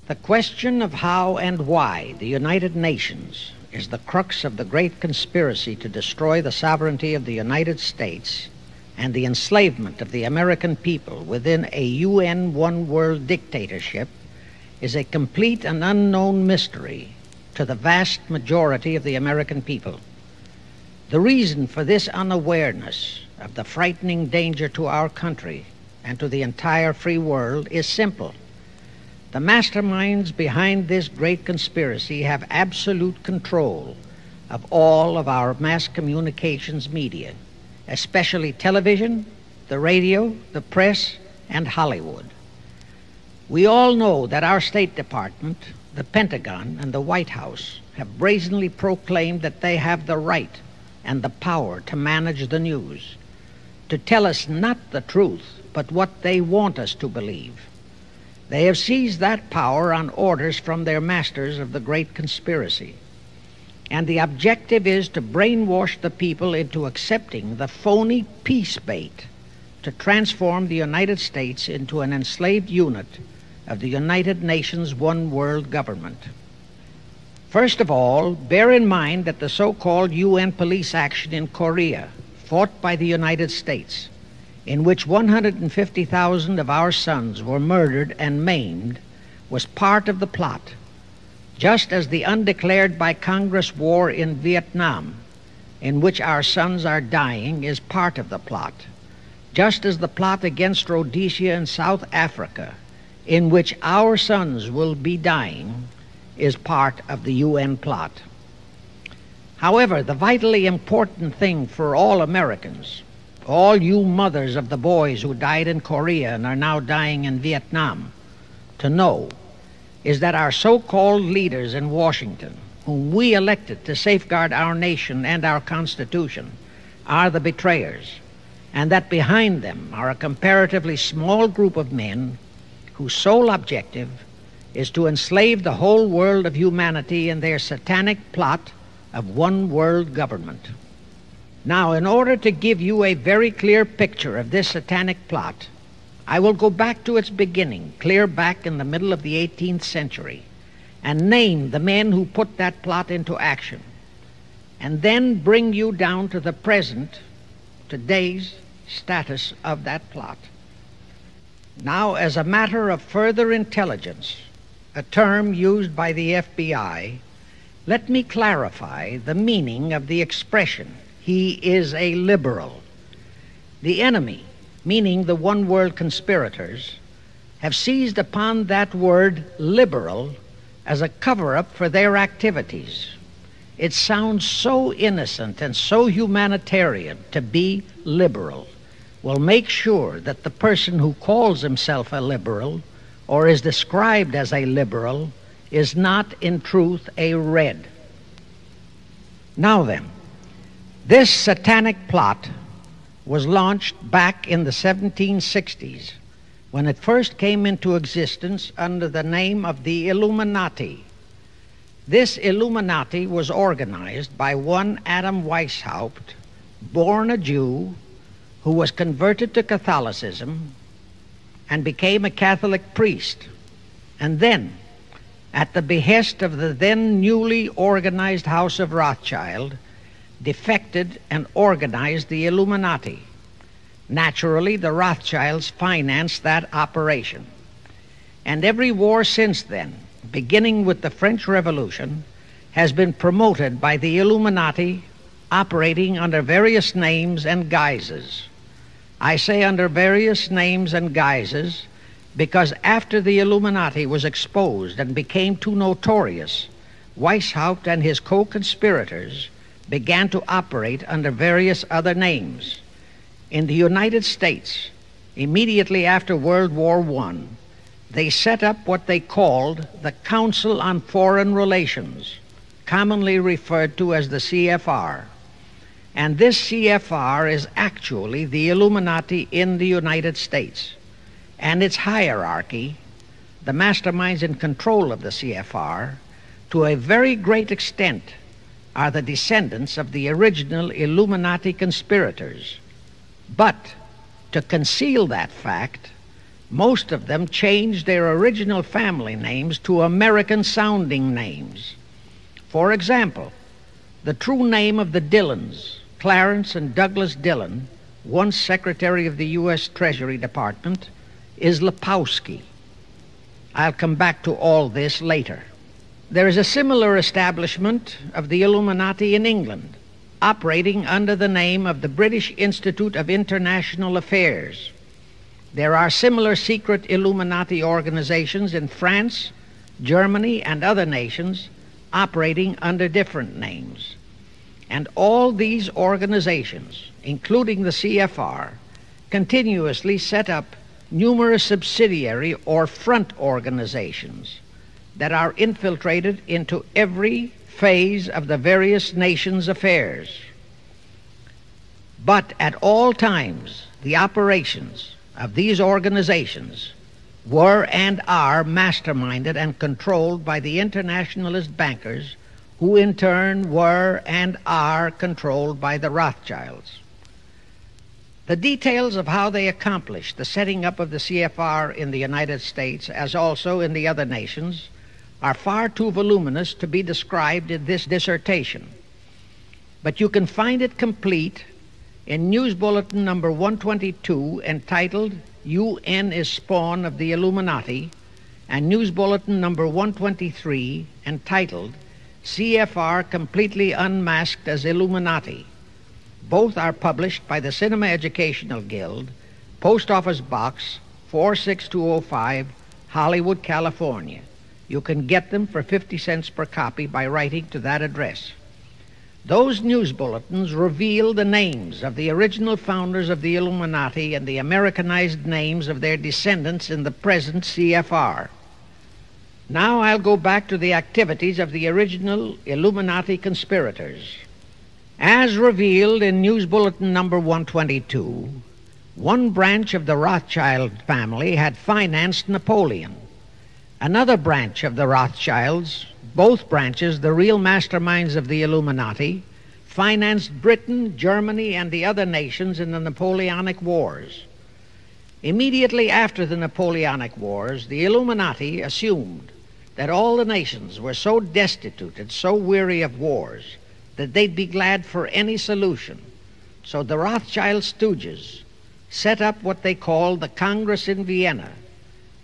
The question of how and why the United Nations is the crux of the great conspiracy to destroy the sovereignty of the United States and the enslavement of the American people within a UN one-world dictatorship is a complete and unknown mystery to the vast majority of the American people. The reason for this unawareness of the frightening danger to our country and to the entire free world is simple. The masterminds behind this great conspiracy have absolute control of all of our mass communications media, especially television, the radio, the press, and Hollywood. We all know that our State Department, the Pentagon, and the White House have brazenly proclaimed that they have the right and the power to manage the news, to tell us not the truth, but what they want us to believe. They have seized that power on orders from their masters of the great conspiracy. And the objective is to brainwash the people into accepting the phony peace bait to transform the United States into an enslaved unit of the United Nations one world government. First of all, bear in mind that the so-called UN police action in Korea, fought by the United States, in which 150,000 of our sons were murdered and maimed, was part of the plot, just as the undeclared by Congress war in Vietnam, in which our sons are dying, is part of the plot, just as the plot against Rhodesia and South Africa, in which our sons will be dying, is part of the UN plot. However, the vitally important thing for all Americans, all you mothers of the boys who died in Korea and are now dying in Vietnam, to know is that our so-called leaders in Washington, whom we elected to safeguard our nation and our Constitution, are the betrayers, and that behind them are a comparatively small group of men whose sole objective is to enslave the whole world of humanity in their satanic plot of one world government. Now, in order to give you a very clear picture of this satanic plot, I will go back to its beginning, clear back in the middle of the 18th century, and name the men who put that plot into action, and then bring you down to the present, today's status of that plot. Now, as a matter of further intelligence, a term used by the FBI, let me clarify the meaning of the expression, "He is a liberal." The enemy, meaning the one world conspirators, have seized upon that word liberal as a cover-up for their activities. It sounds so innocent and so humanitarian to be liberal. We'll make sure that the person who calls himself a liberal or is described as a liberal is not in truth a red. Now then, this satanic plot was launched back in the 1760s when it first came into existence under the name of the Illumināti. This Illumināti was organized by one Adam Weishaupt, born a Jew, who was converted to Catholicism and became a Catholic priest, and then, at the behest of the then newly organized House of Rothschild, defected and organized the Illuminati. Naturally, the Rothschilds financed that operation. And every war since then, beginning with the French Revolution, has been promoted by the Illuminati, operating under various names and guises. I say under various names and guises because after the Illuminati was exposed and became too notorious, Weishaupt and his co-conspirators began to operate under various other names. In the United States, immediately after World War I, they set up what they called the Council on Foreign Relations, commonly referred to as the CFR. And this CFR is actually the Illuminati in the United States. And its hierarchy, the masterminds in control of the CFR, to a very great extent are the descendants of the original Illuminati conspirators. But to conceal that fact, Most of them changed their original family names to American-sounding names. For example, the true name of the Dillons, Clarence and Douglas Dillon, once Secretary of the U.S. Treasury Department, is Lepowski. I'll come back to all this later. There is a similar establishment of the Illuminati in England, operating under the name of the British Institute of International Affairs. There are similar secret Illuminati organizations in France, Germany, and other nations operating under different names. And all these organizations, including the CFR, continuously set up numerous subsidiary or front organizations that are infiltrated into every phase of the various nations' affairs. But at all times, the operations of these organizations were and are masterminded and controlled by the internationalist bankers, who in turn were and are controlled by the Rothschilds. The details of how they accomplished the setting up of the CFR in the United States, as also in the other nations, are far too voluminous to be described in this dissertation. But you can find it complete in News Bulletin number 122, entitled UN is Spawn of the Illuminati, and News Bulletin number 123, entitled CFR Completely Unmasked as Illuminati. Both are published by the Cinema Educational Guild, Post Office Box 46205, Hollywood, California. You can get them for 50 cents per copy by writing to that address. Those news bulletins reveal the names of the original founders of the Illuminati and the Americanized names of their descendants in the present CFR. Now I'll go back to the activities of the original Illuminati conspirators. As revealed in News Bulletin number 122, one branch of the Rothschild family had financed Napoleon. Another branch of the Rothschilds, both branches the real masterminds of the Illuminati, financed Britain, Germany, and the other nations in the Napoleonic Wars. Immediately after the Napoleonic Wars, the Illuminati assumed that all the nations were so destitute and so weary of wars that they'd be glad for any solution. So the Rothschild stooges set up what they called the Congress in Vienna,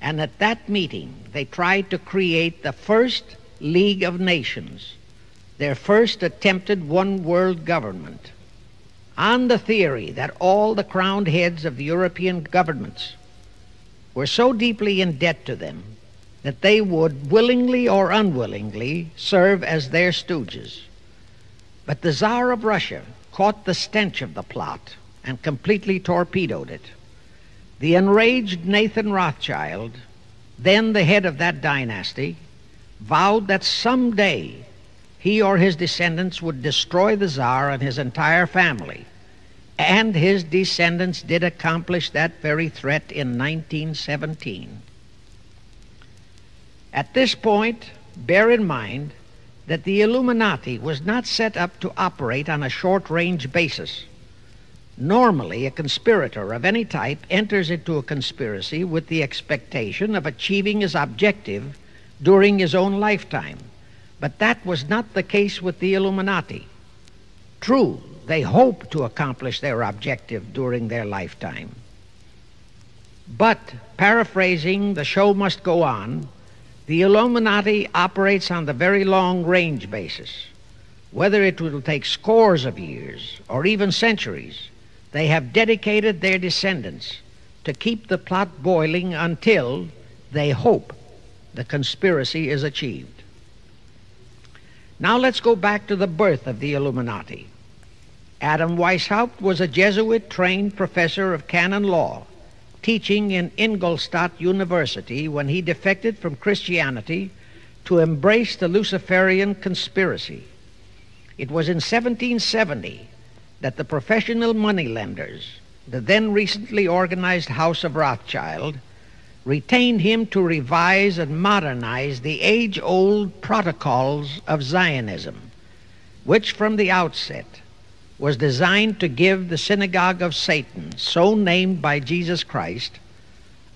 and at that meeting they tried to create the first League of Nations, their first attempted one world government, on the theory that all the crowned heads of the European governments were so deeply in debt to them that they would, willingly or unwillingly, serve as their stooges. But the Tsar of Russia caught the stench of the plot and completely torpedoed it. The enraged Nathan Rothschild, then the head of that dynasty, vowed that someday he or his descendants would destroy the Tsar and his entire family. And his descendants did accomplish that very threat in 1917. At this point, bear in mind that the Illuminati was not set up to operate on a short-range basis. Normally, a conspirator of any type enters into a conspiracy with the expectation of achieving his objective during his own lifetime. But that was not the case with the Illuminati. True, they hoped to accomplish their objective during their lifetime. But, paraphrasing The Show Must Go On, the Illuminati operates on the very long-range basis. Whether it will take scores of years or even centuries, they have dedicated their descendants to keep the plot boiling until they hope the conspiracy is achieved. Now let's go back to the birth of the Illuminati. Adam Weishaupt was a Jesuit-trained professor of canon law, teaching in Ingolstadt University when he defected from Christianity to embrace the Luciferian conspiracy. It was in 1770 that the professional moneylenders, the then recently organized House of Rothschild, retained him to revise and modernize the age-old protocols of Zionism, which from the outset was designed to give the synagogue of Satan, so named by Jesus Christ,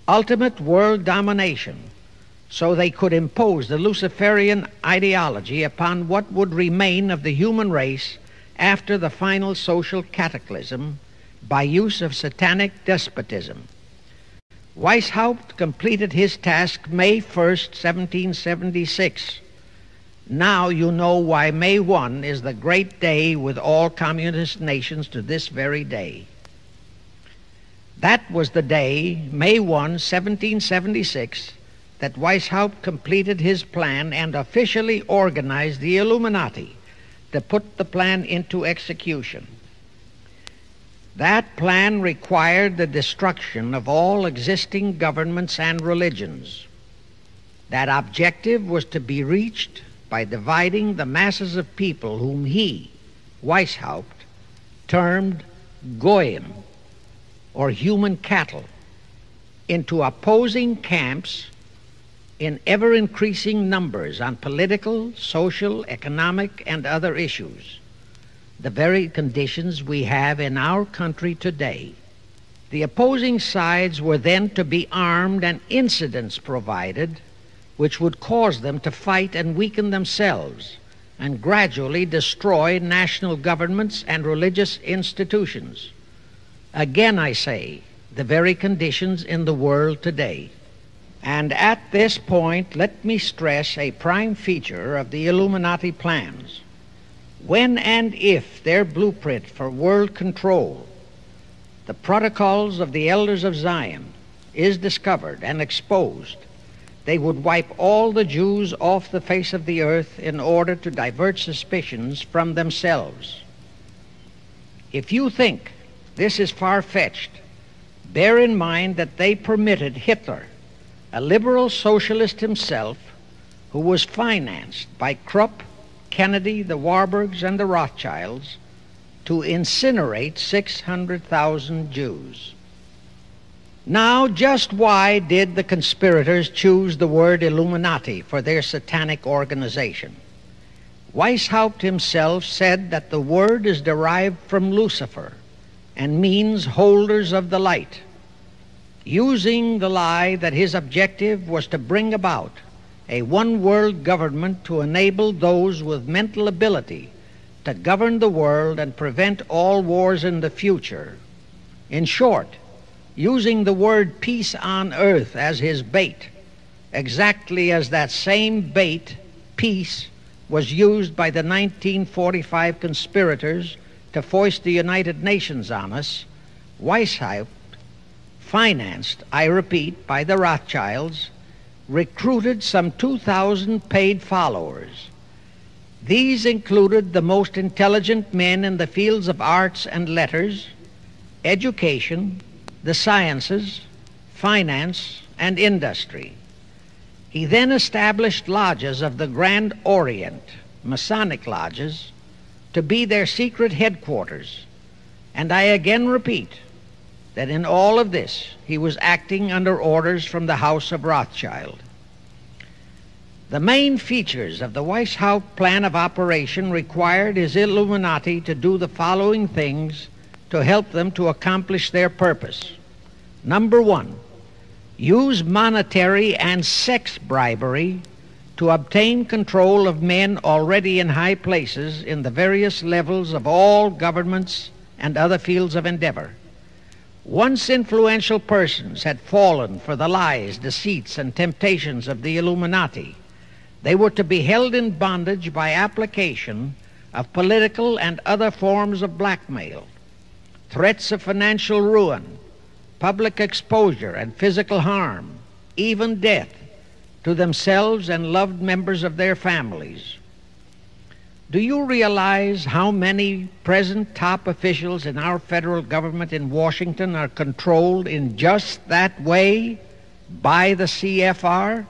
ultimate world domination, so they could impose the Luciferian ideology upon what would remain of the human race after the final social cataclysm by use of satanic despotism. Weishaupt completed his task May 1st, 1776. Now you know why May 1 is the great day with all communist nations to this very day. That was the day, May 1, 1776, that Weishaupt completed his plan and officially organized the Illumинati to put the plan into execution. That plan required the destruction of all existing governments and religions. That objective was to be reached by dividing the masses of people whom he, Weishaupt, termed Goyim, or human cattle, into opposing camps in ever-increasing numbers on political, social, economic, and other issues, the very conditions we have in our country today. The opposing sides were then to be armed and incidents provided which would cause them to fight and weaken themselves and gradually destroy national governments and religious institutions. Again, I say, the very conditions in the world today. And at this point, let me stress a prime feature of the Illuminati plans. When and if their blueprint for world control, the protocols of the elders of Zion, is discovered and exposed, they would wipe all the Jews off the face of the earth in order to divert suspicions from themselves. If you think this is far-fetched, bear in mind that they permitted Hitler, a liberal socialist himself, who was financed by Krupp, Kennedy, the Warburgs, and the Rothschilds, to incinerate 600,000 Jews. Now, just why did the conspirators choose the word Illuminati for their satanic organization? Weishaupt himself said that the word is derived from Lucifer and means holders of the light, using the lie that his objective was to bring about a one-world government to enable those with mental ability to govern the world and prevent all wars in the future. In short, using the word peace on earth as his bait, exactly as that same bait, peace, was used by the 1945 conspirators to foist the United Nations on us. Weishaupt, financed, I repeat, by the Rothschilds, recruited some 2,000 paid followers. These included the most intelligent men in the fields of arts and letters, education, the sciences, finance, and industry. He then established lodges of the Grand Orient, Masonic lodges, to be their secret headquarters. And I again repeat that in all of this he was acting under orders from the House of Rothschild. The main features of the Weishaupt plan of operation required his Illuminati to do the following things to help them to accomplish their purpose. Number one, use monetary and sex bribery to obtain control of men already in high places in the various levels of all governments and other fields of endeavor. Once influential persons had fallen for the lies, deceits, and temptations of the Illuminati, they were to be held in bondage by application of political and other forms of blackmail, threats of financial ruin, public exposure and physical harm, even death, to themselves and loved members of their families. Do you realize how many present top officials in our federal government in Washington are controlled in just that way by the CFR?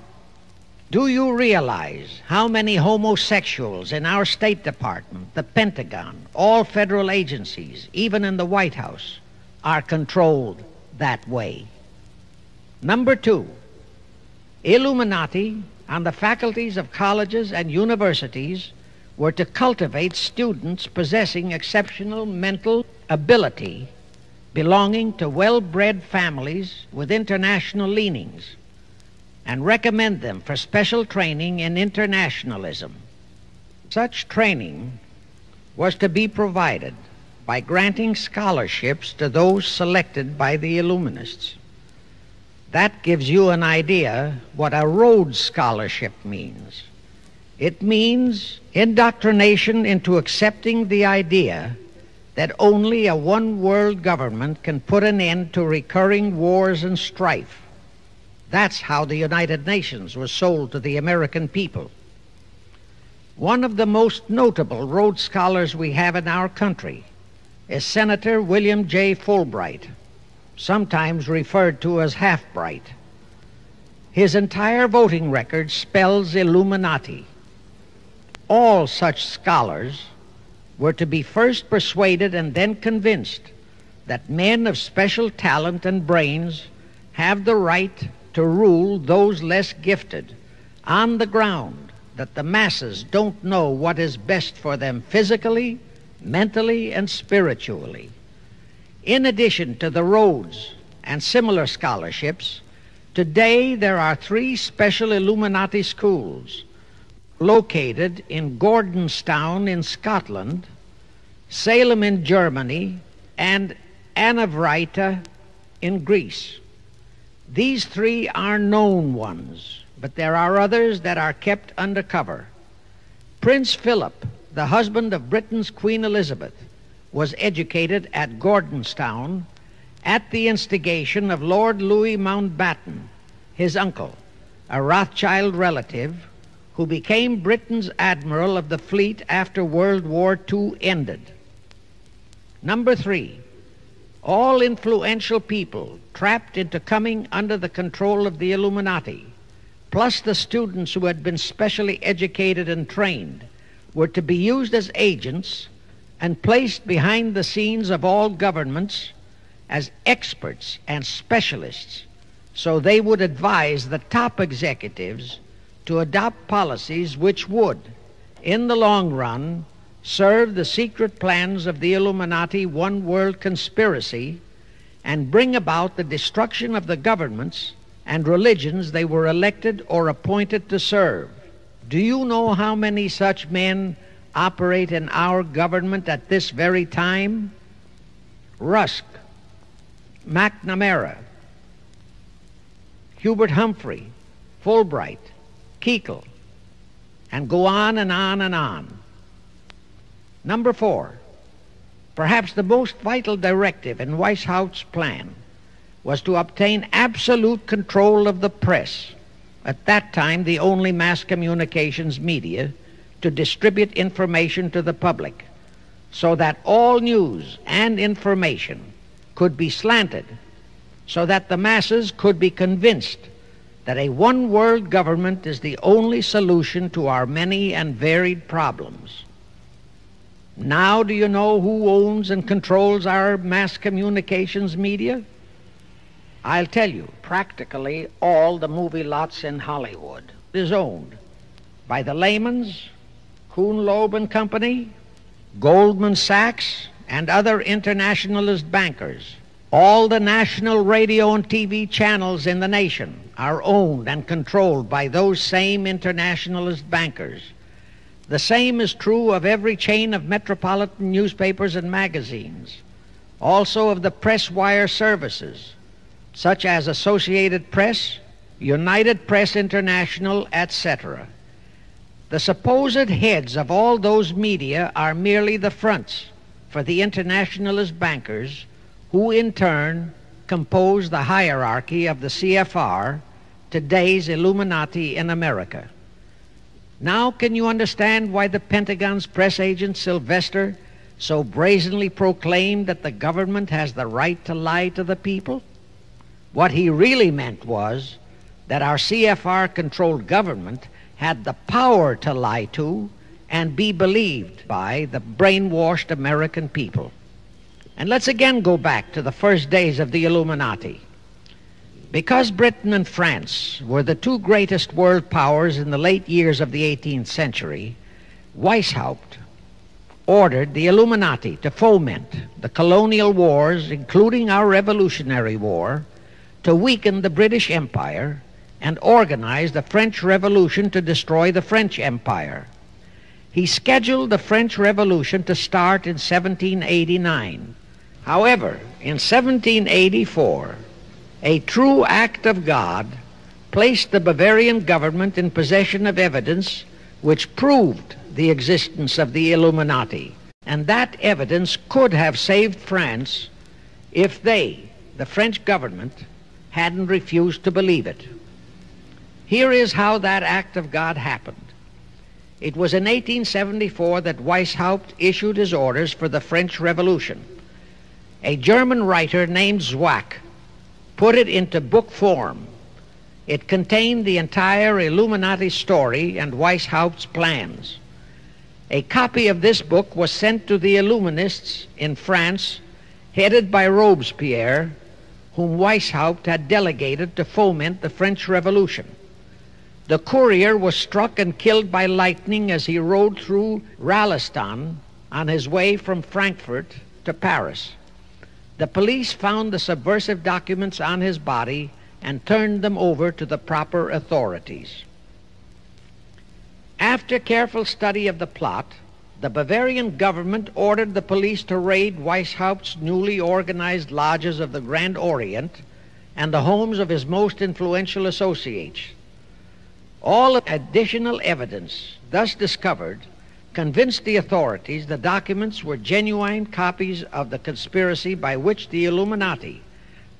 Do you realize how many homosexuals in our State Department, the Pentagon, all federal agencies, even in the White House, are controlled that way? Number two, Illuminati on the faculties of colleges and universities were to cultivate students possessing exceptional mental ability belonging to well-bred families with international leanings and recommend them for special training in internationalism. Such training was to be provided by granting scholarships to those selected by the Illuminists. That gives you an idea what a Rhodes Scholarship means. It means indoctrination into accepting the idea that only a one-world government can put an end to recurring wars and strife. That's how the United Nations was sold to the American people. One of the most notable Rhodes Scholars we have in our country is Senator William J. Fulbright, sometimes referred to as Half-Bright. His entire voting record spells Iilluminati. All such scholars were to be first persuaded and then convinced that men of special talent and brains have the right to rule those less gifted on the ground that the masses don't know what is best for them physically, mentally, and spiritually. In addition to the Rhodes and similar scholarships, today there are 3 special Illuminati schools located in Gordonstown in Scotland, Salem in Germany, and Anavryta in Greece. These 3 are known ones, but there are others that are kept undercover. Prince Philip, the husband of Britain's Queen Elizabeth, was educated at Gordonstown at the instigation of Lord Louis Mountbatten, his uncle, a Rothschild relative who became Britain's admiral of the fleet after World War II ended. Number 3, all influential people trapped into coming under the control of the Illuminati, plus the students who had been specially educated and trained, were to be used as agents and placed behind the scenes of all governments as experts and specialists, so they would advise the top executives to adopt policies which would, in the long run, serve the secret plans of the Illuminati one-world conspiracy and bring about the destruction of the governments and religions they were elected or appointed to serve. Do you know how many such men operate in our government at this very time? Rusk, McNamara, Hubert Humphrey, Fulbright, Kuchel, and go on and on and on. Number 4, perhaps the most vital directive in Weishaupt's plan was to obtain absolute control of the press, at that time the only mass communications media, to distribute information to the public, so that all news and information could be slanted, so that the masses could be convinced that a one-world government is the only solution to our many and varied problems. Now do you know who owns and controls our mass communications media? I'll tell you, practically all the movie lots in Hollywood is owned by the Lehmans, Kuhn, Loeb and Company, Goldman Sachs, and other internationalist bankers. All the national radio and TV channels in the nation are owned and controlled by those same internationalist bankers. The same is true of every chain of metropolitan newspapers and magazines, also of the press wire services, such as Associated Press, United Press International, etc. The supposed heads of all those media are merely the fronts for the internationalist bankers, who in turn compose the hierarchy of the CFR, today's Illuminati in America. Now can you understand why the Pentagon's press agent Sylvester so brazenly proclaimed that the government has the right to lie to the people? What he really meant was that our CFR-controlled government had the power to lie to and be believed by the brainwashed American people. And let's again go back to the first days of the Illuminati. Because Britain and France were the 2 greatest world powers in the late years of the 18th century, Weishaupt ordered the Illuminati to foment the colonial wars, including our Revolutionary War, to weaken the British Empire and organize the French Revolution to destroy the French Empire. He scheduled the French Revolution to start in 1789. However, in 1784, a true act of God placed the Bavarian government in possession of evidence which proved the existence of the Illuminati, and that evidence could have saved France if they, the French government, hadn't refused to believe it. Here is how that act of God happened. It was in 1874 that Weishaupt issued his orders for the French Revolution. A German writer named Zwack put it into book form. It contained the entire Illuminati story and Weishaupt's plans. A copy of this book was sent to the Illuminists in France, headed by Robespierre, whom Weishaupt had delegated to foment the French Revolution. The courier was struck and killed by lightning as he rode through Ralestan on his way from Frankfurt to Paris. The police found the subversive documents on his body and turned them over to the proper authorities. After careful study of the plot, the Bavarian government ordered the police to raid Weishaupt's newly organized lodges of the Grand Orient and the homes of his most influential associates. All additional evidence thus discovered convinced the authorities the documents were genuine copies of the conspiracy by which the Illuminati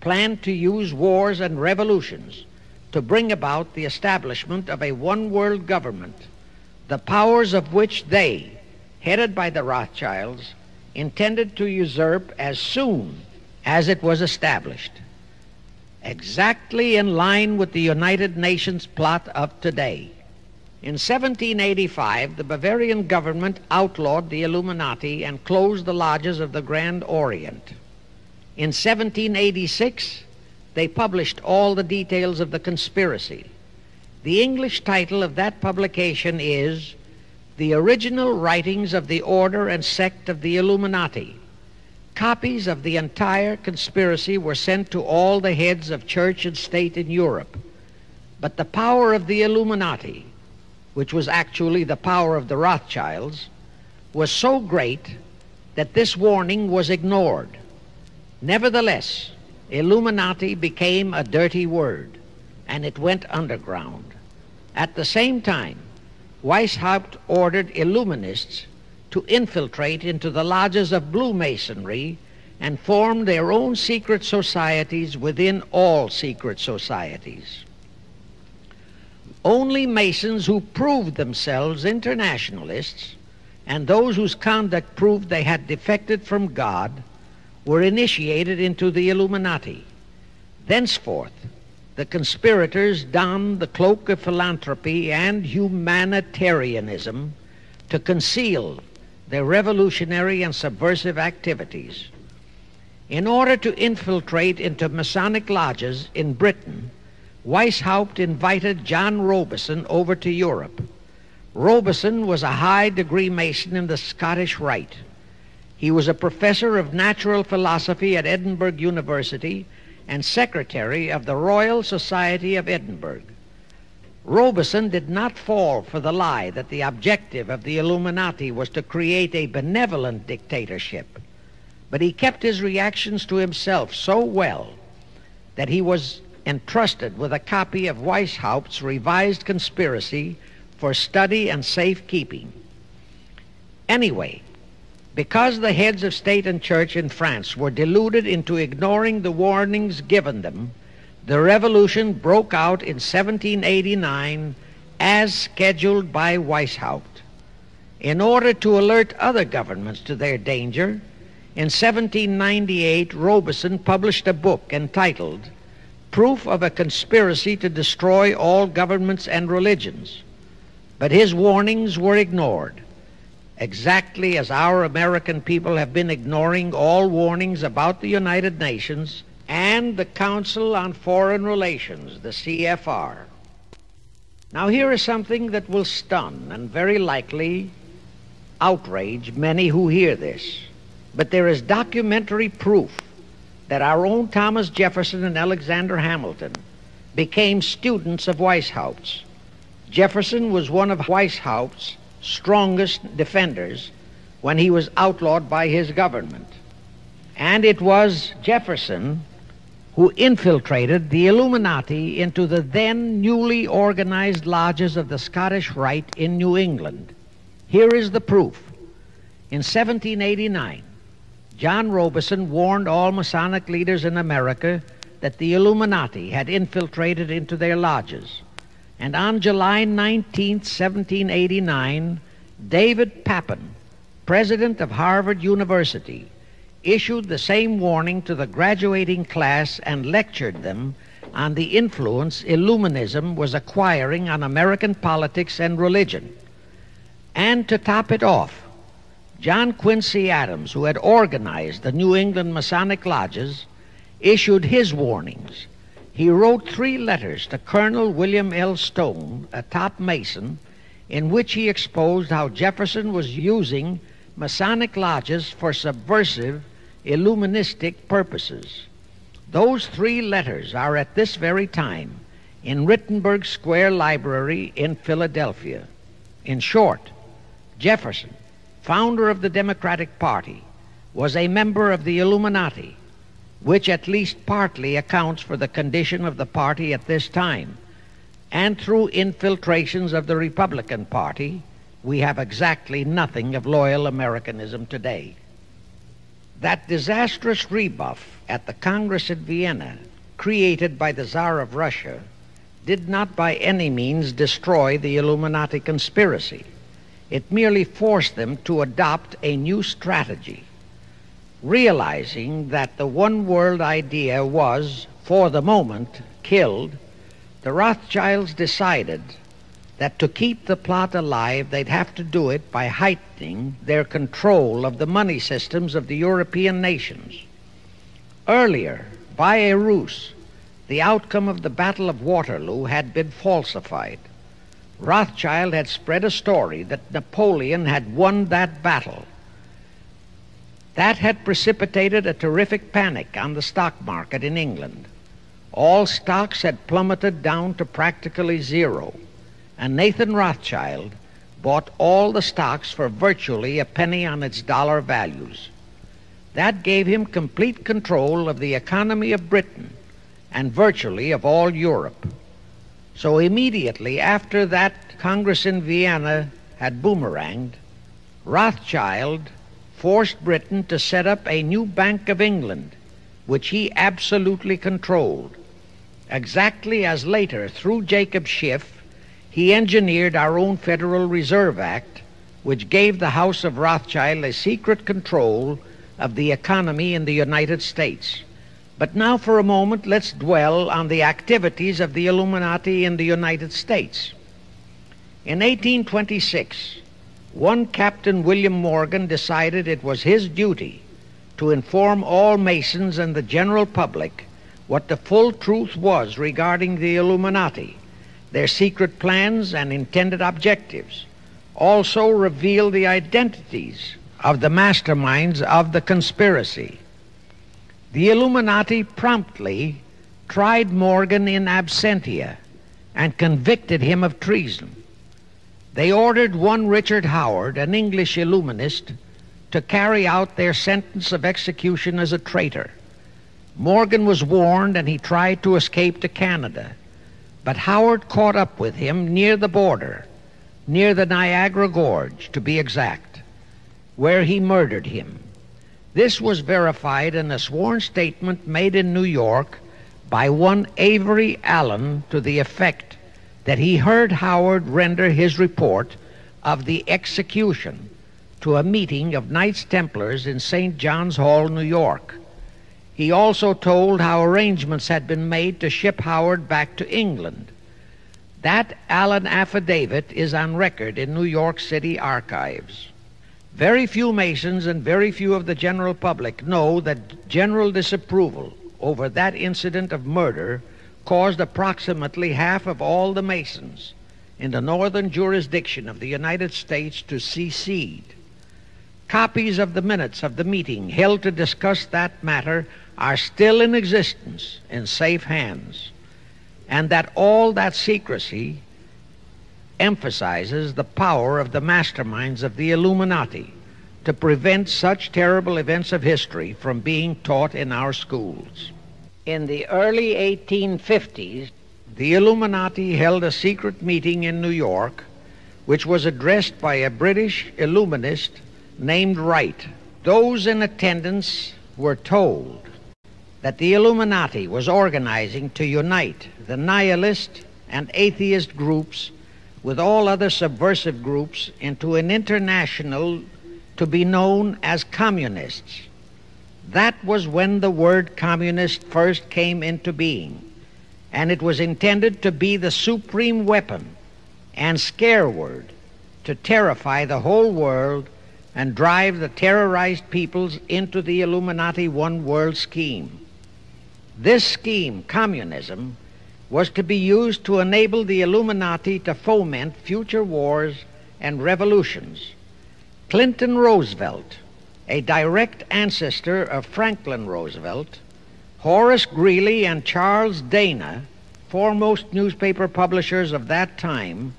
planned to use wars and revolutions to bring about the establishment of a one-world government, the powers of which they, headed by the Rothschilds, intended to usurp as soon as it was established, exactly in line with the United Nations plot of today. In 1785, the Bavarian government outlawed the Illuminati and closed the lodges of the Grand Orient. In 1786, they published all the details of the conspiracy. The English title of that publication is The Original Writings of the Order and Sect of the Illuminati. Copies of the entire conspiracy were sent to all the heads of church and state in Europe. But the power of the Illuminati, which was actually the power of the Rothschilds, was so great that this warning was ignored. Nevertheless, Illuminati became a dirty word, and it went underground. At the same time, Weishaupt ordered Illuminists to infiltrate into the lodges of Blue Masonry and form their own secret societies within all secret societies. Only Masons who proved themselves internationalists and those whose conduct proved they had defected from God were initiated into the Illuminati. Thenceforth, the conspirators donned the cloak of philanthropy and humanitarianism to conceal their revolutionary and subversive activities. In order to infiltrate into Masonic lodges in Britain, Weishaupt invited John Robison over to Europe. Robison was a high-degree Mason in the Scottish Rite. He was a professor of natural philosophy at Edinburgh University and secretary of the Royal Society of Edinburgh. Robison did not fall for the lie that the objective of the Illuminati was to create a benevolent dictatorship, but he kept his reactions to himself so well that he was entrusted with a copy of Weishaupt's revised conspiracy for study and safekeeping. Anyway, because the heads of state and church in France were deluded into ignoring the warnings given them, the revolution broke out in 1789 as scheduled by Weishaupt. In order to alert other governments to their danger, in 1798 Robison published a book entitled Proof of a Conspiracy to Destroy All Governments and Religions. But his warnings were ignored, exactly as our American people have been ignoring all warnings about the United Nations and the Council on Foreign Relations, the CFR. Now here is something that will stun and very likely outrage many who hear this, but there is documentary proof that our own Thomas Jefferson and Alexander Hamilton became students of Weishaupt's. Jefferson was one of Weishaupt's strongest defenders when he was outlawed by his government. And it was Jefferson who infiltrated the Illuminati into the then newly organized lodges of the Scottish Rite in New England. Here is the proof. In 1789, John Robeson warned all Masonic leaders in America that the Illuminati had infiltrated into their lodges. And on July 19, 1789, David Papin, president of Harvard University, issued the same warning to the graduating class and lectured them on the influence Illuminism was acquiring on American politics and religion. And to top it off, John Quincy Adams, who had organized the New England Masonic lodges, issued his warnings. He wrote 3 letters to Colonel William L. Stone, a top Mason, in which he exposed how Jefferson was using Masonic lodges for subversive, Illuministic purposes. Those 3 letters are at this very time in Rittenberg Square Library in Philadelphia. In short, Jefferson, founder of the Democratic Party, was a member of the Illuminati, which at least partly accounts for the condition of the party at this time. And through infiltrations of the Republican Party, we have exactly nothing of loyal Americanism today. That disastrous rebuff at the Congress at Vienna, created by the Tsar of Russia, did not by any means destroy the Illuminati conspiracy. It merely forced them to adopt a new strategy. Realizing that the one world idea was, for the moment, killed, the Rothschilds decided that to keep the plot alive, they'd have to do it by heightening their control of the money systems of the European nations. Earlier, by a ruse, the outcome of the Battle of Waterloo had been falsified. Rothschild had spread a story that Napoleon had won that battle. That had precipitated a terrific panic on the stock market in England. All stocks had plummeted down to practically zero, and Nathan Rothschild bought all the stocks for virtually a penny on its dollar values. That gave him complete control of the economy of Britain and virtually of all Europe. So immediately after that Congress in Vienna had boomeranged, Rothschild forced Britain to set up a new Bank of England, which he absolutely controlled, exactly as later, through Jacob Schiff, he engineered our own Federal Reserve Act, which gave the House of Rothschild a secret control of the economy in the United States. But now for a moment, let's dwell on the activities of the Illuminati in the United States. In 1826, one Captain William Morgan decided it was his duty to inform all Masons and the general public what the full truth was regarding the Illuminati, their secret plans and intended objectives, also reveal the identities of the masterminds of the conspiracy. The Illuminati promptly tried Morgan in absentia and convicted him of treason. They ordered one Richard Howard, an English Illuminist, to carry out their sentence of execution as a traitor. Morgan was warned and he tried to escape to Canada, but Howard caught up with him near the border, near the Niagara Gorge to be exact, where he murdered him. This was verified in a sworn statement made in New York by one Avery Allen to the effect that he heard Howard render his report of the execution to a meeting of Knights Templars in St. John's Hall, New York. He also told how arrangements had been made to ship Howard back to England. That Allen affidavit is on record in New York City archives. Very few Masons and very few of the general public know that general disapproval over that incident of murder caused approximately half of all the Masons in the northern jurisdiction of the United States to secede. Copies of the minutes of the meeting held to discuss that matter are still in existence in safe hands, and that all that secrecy emphasizes the power of the masterminds of the Illumинati to prevent such terrible events of history from being taught in our schools. In the early 1850s, the Illuminati held a secret meeting in New York, which was addressed by a British Illuminist named Wright. Those in attendance were told that the Illuminati was organizing to unite the nihilist and atheist groups with all other subversive groups into an international to be known as communists. That was when the word communist first came into being, and it was intended to be the supreme weapon and scare word to terrify the whole world and drive the terrorized peoples into the Illuminati one world scheme. This scheme, communism, was to be used to enable the Illuminati to foment future wars and revolutions. Clinton Roosevelt, a direct ancestor of Franklin Roosevelt, Horace Greeley and Charles Dana, foremost newspaper publishers of that time,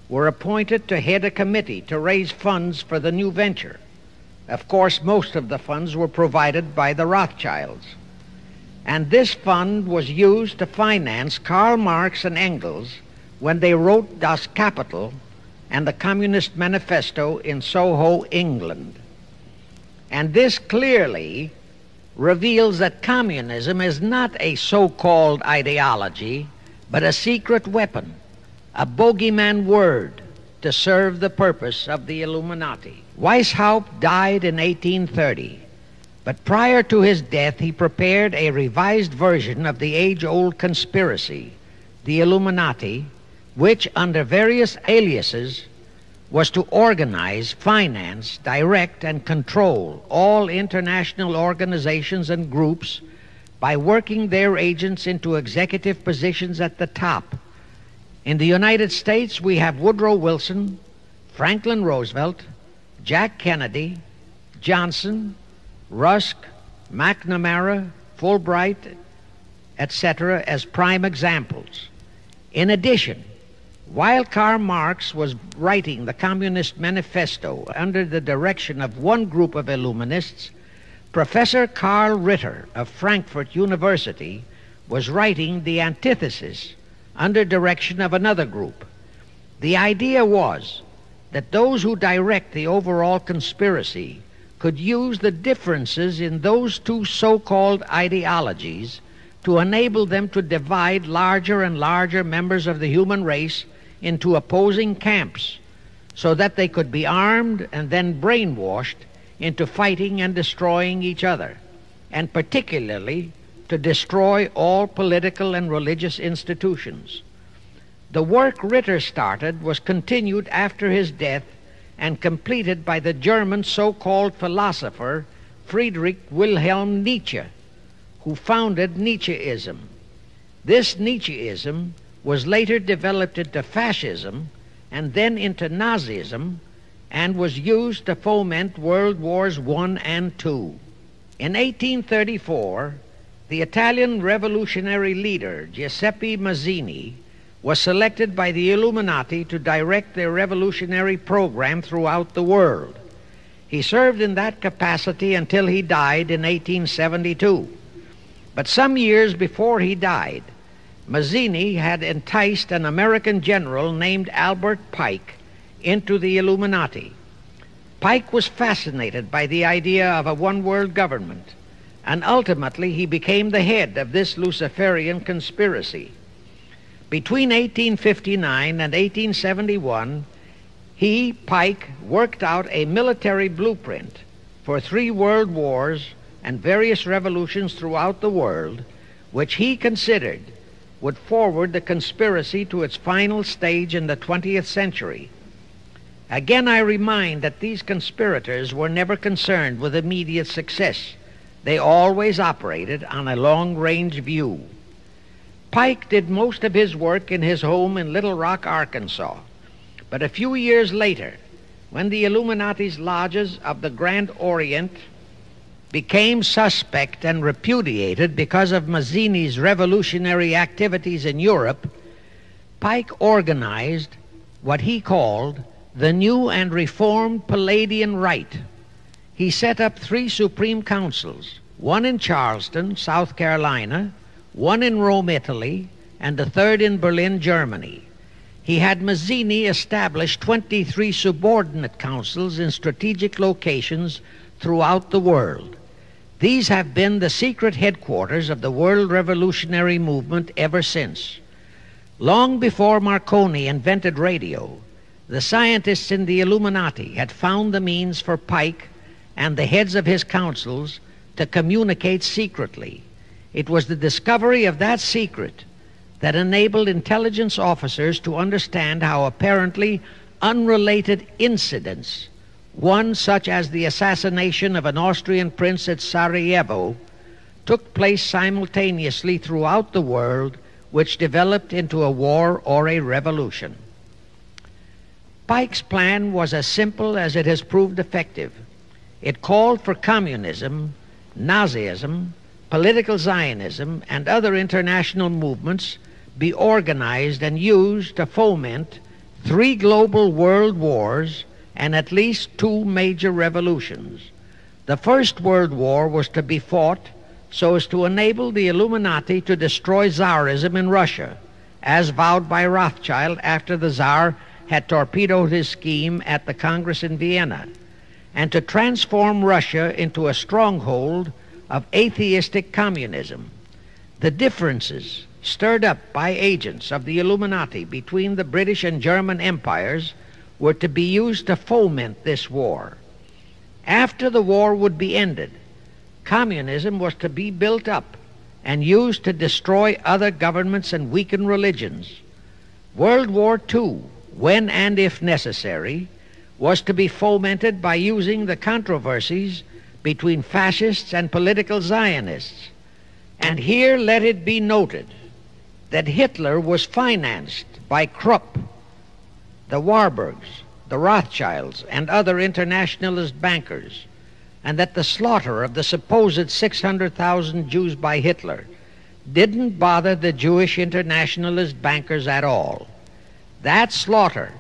were appointed to head a committee to raise funds for the new venture. Of course, most of the funds were provided by the Rothschilds. And this fund was used to finance Karl Marx and Engels when they wrote Das Kapital and the Communist Manifesto in Soho, England. And this clearly reveals that communism is not a so-called ideology, but a secret weapon, a bogeyman word to serve the purpose of the Illuminati. Weishaupt died in 1830, but prior to his death he prepared a revised version of the age-old conspiracy, the Illuminati, which under various aliases was to organize, finance, direct, and control all international organizations and groups by working their agents into executive positions at the top. In the United States, we have Woodrow Wilson, Franklin Roosevelt, Jack Kennedy, Johnson, Rusk, McNamara, Fulbright, etc. as prime examples. In addition, while Karl Marx was writing the Communist Manifesto under the direction of one group of Illuminists, Professor Karl Ritter of Frankfurt University was writing the antithesis under direction of another group. The idea was that those who direct the overall conspiracy could use the differences in those two so-called ideologies to enable them to divide larger and larger members of the human race into opposing camps so that they could be armed and then brainwashed into fighting and destroying each other, and particularly to destroy all political and religious institutions. The work Ritter started was continued after his death and completed by the German so-called philosopher Friedrich Wilhelm Nietzsche, who founded Nietzscheism. This Nietzscheism was later developed into fascism and then into Nazism and was used to foment World Wars I and II. In 1834, the Italian revolutionary leader Giuseppe Mazzini was selected by the Illuminati to direct their revolutionary program throughout the world. He served in that capacity until he died in 1872. But some years before he died, Mazzini had enticed an American general named Albert Pike into the Illuminati. Pike was fascinated by the idea of a one-world government, and ultimately he became the head of this Luciferian conspiracy. Between 1859 and 1871, he, Pike, worked out a military blueprint for 3 world wars and various revolutions throughout the world, which he considered would forward the conspiracy to its final stage in the 20th century. Again, I remind that these conspirators were never concerned with immediate success. They always operated on a long-range view. Pike did most of his work in his home in Little Rock, Arkansas, but a few years later, when the Illuminati's lodges of the Grand Orient became suspect and repudiated because of Mazzini's revolutionary activities in Europe, Pike organized what he called the New and Reformed Palladian Rite. He set up 3 Supreme Councils, one in Charleston, South Carolina, one in Rome, Italy, and the 3rd in Berlin, Germany. He had Mazzini establish 23 subordinate councils in strategic locations throughout the world. These have been the secret headquarters of the world revolutionary movement ever since. Long before Marconi invented radio, the scientists in the Illuminati had found the means for Pike and the heads of his councils to communicate secretly. It was the discovery of that secret that enabled intelligence officers to understand how apparently unrelated incidents, one such as the assassination of an Austrian prince at Sarajevo, took place simultaneously throughout the world, which developed into a war or a revolution. Pike's plan was as simple as it has proved effective. It called for communism, Nazism, political Zionism, and other international movements be organized and used to foment 3 global world wars and at least 2 major revolutions. The First World War was to be fought so as to enable the Illuminati to destroy Tsarism in Russia, as vowed by Rothschild after the Tsar had torpedoed his scheme at the Congress in Vienna, and to transform Russia into a stronghold of atheistic communism. The differences stirred up by agents of the Illuminati between the British and German empires were to be used to foment this war. After the war would be ended, communism was to be built up and used to destroy other governments and weaken religions. World War II, when and if necessary, was to be fomented by using the controversies between fascists and political Zionists. And here let it be noted that Hitler was financed by Krupp, the Warburgs, the Rothschilds, and other internationalist bankers, and that the slaughter of the supposed 600,000 Jews by Hitler didn't bother the Jewish internationalist bankers at all. That slaughter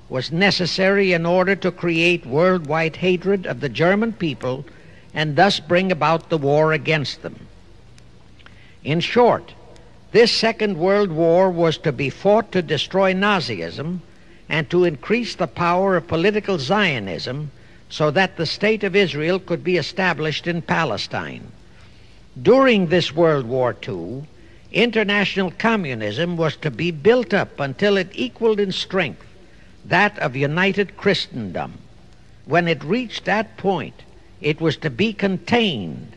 was necessary in order to create worldwide hatred of the German people and thus bring about the war against them. In short, this Second World War was to be fought to destroy Nazism and to increase the power of political Zionism so that the State of Israel could be established in Palestine. During this World War II, international communism was to be built up until it equaled in strength that of united Christendom. When it reached that point, it was to be contained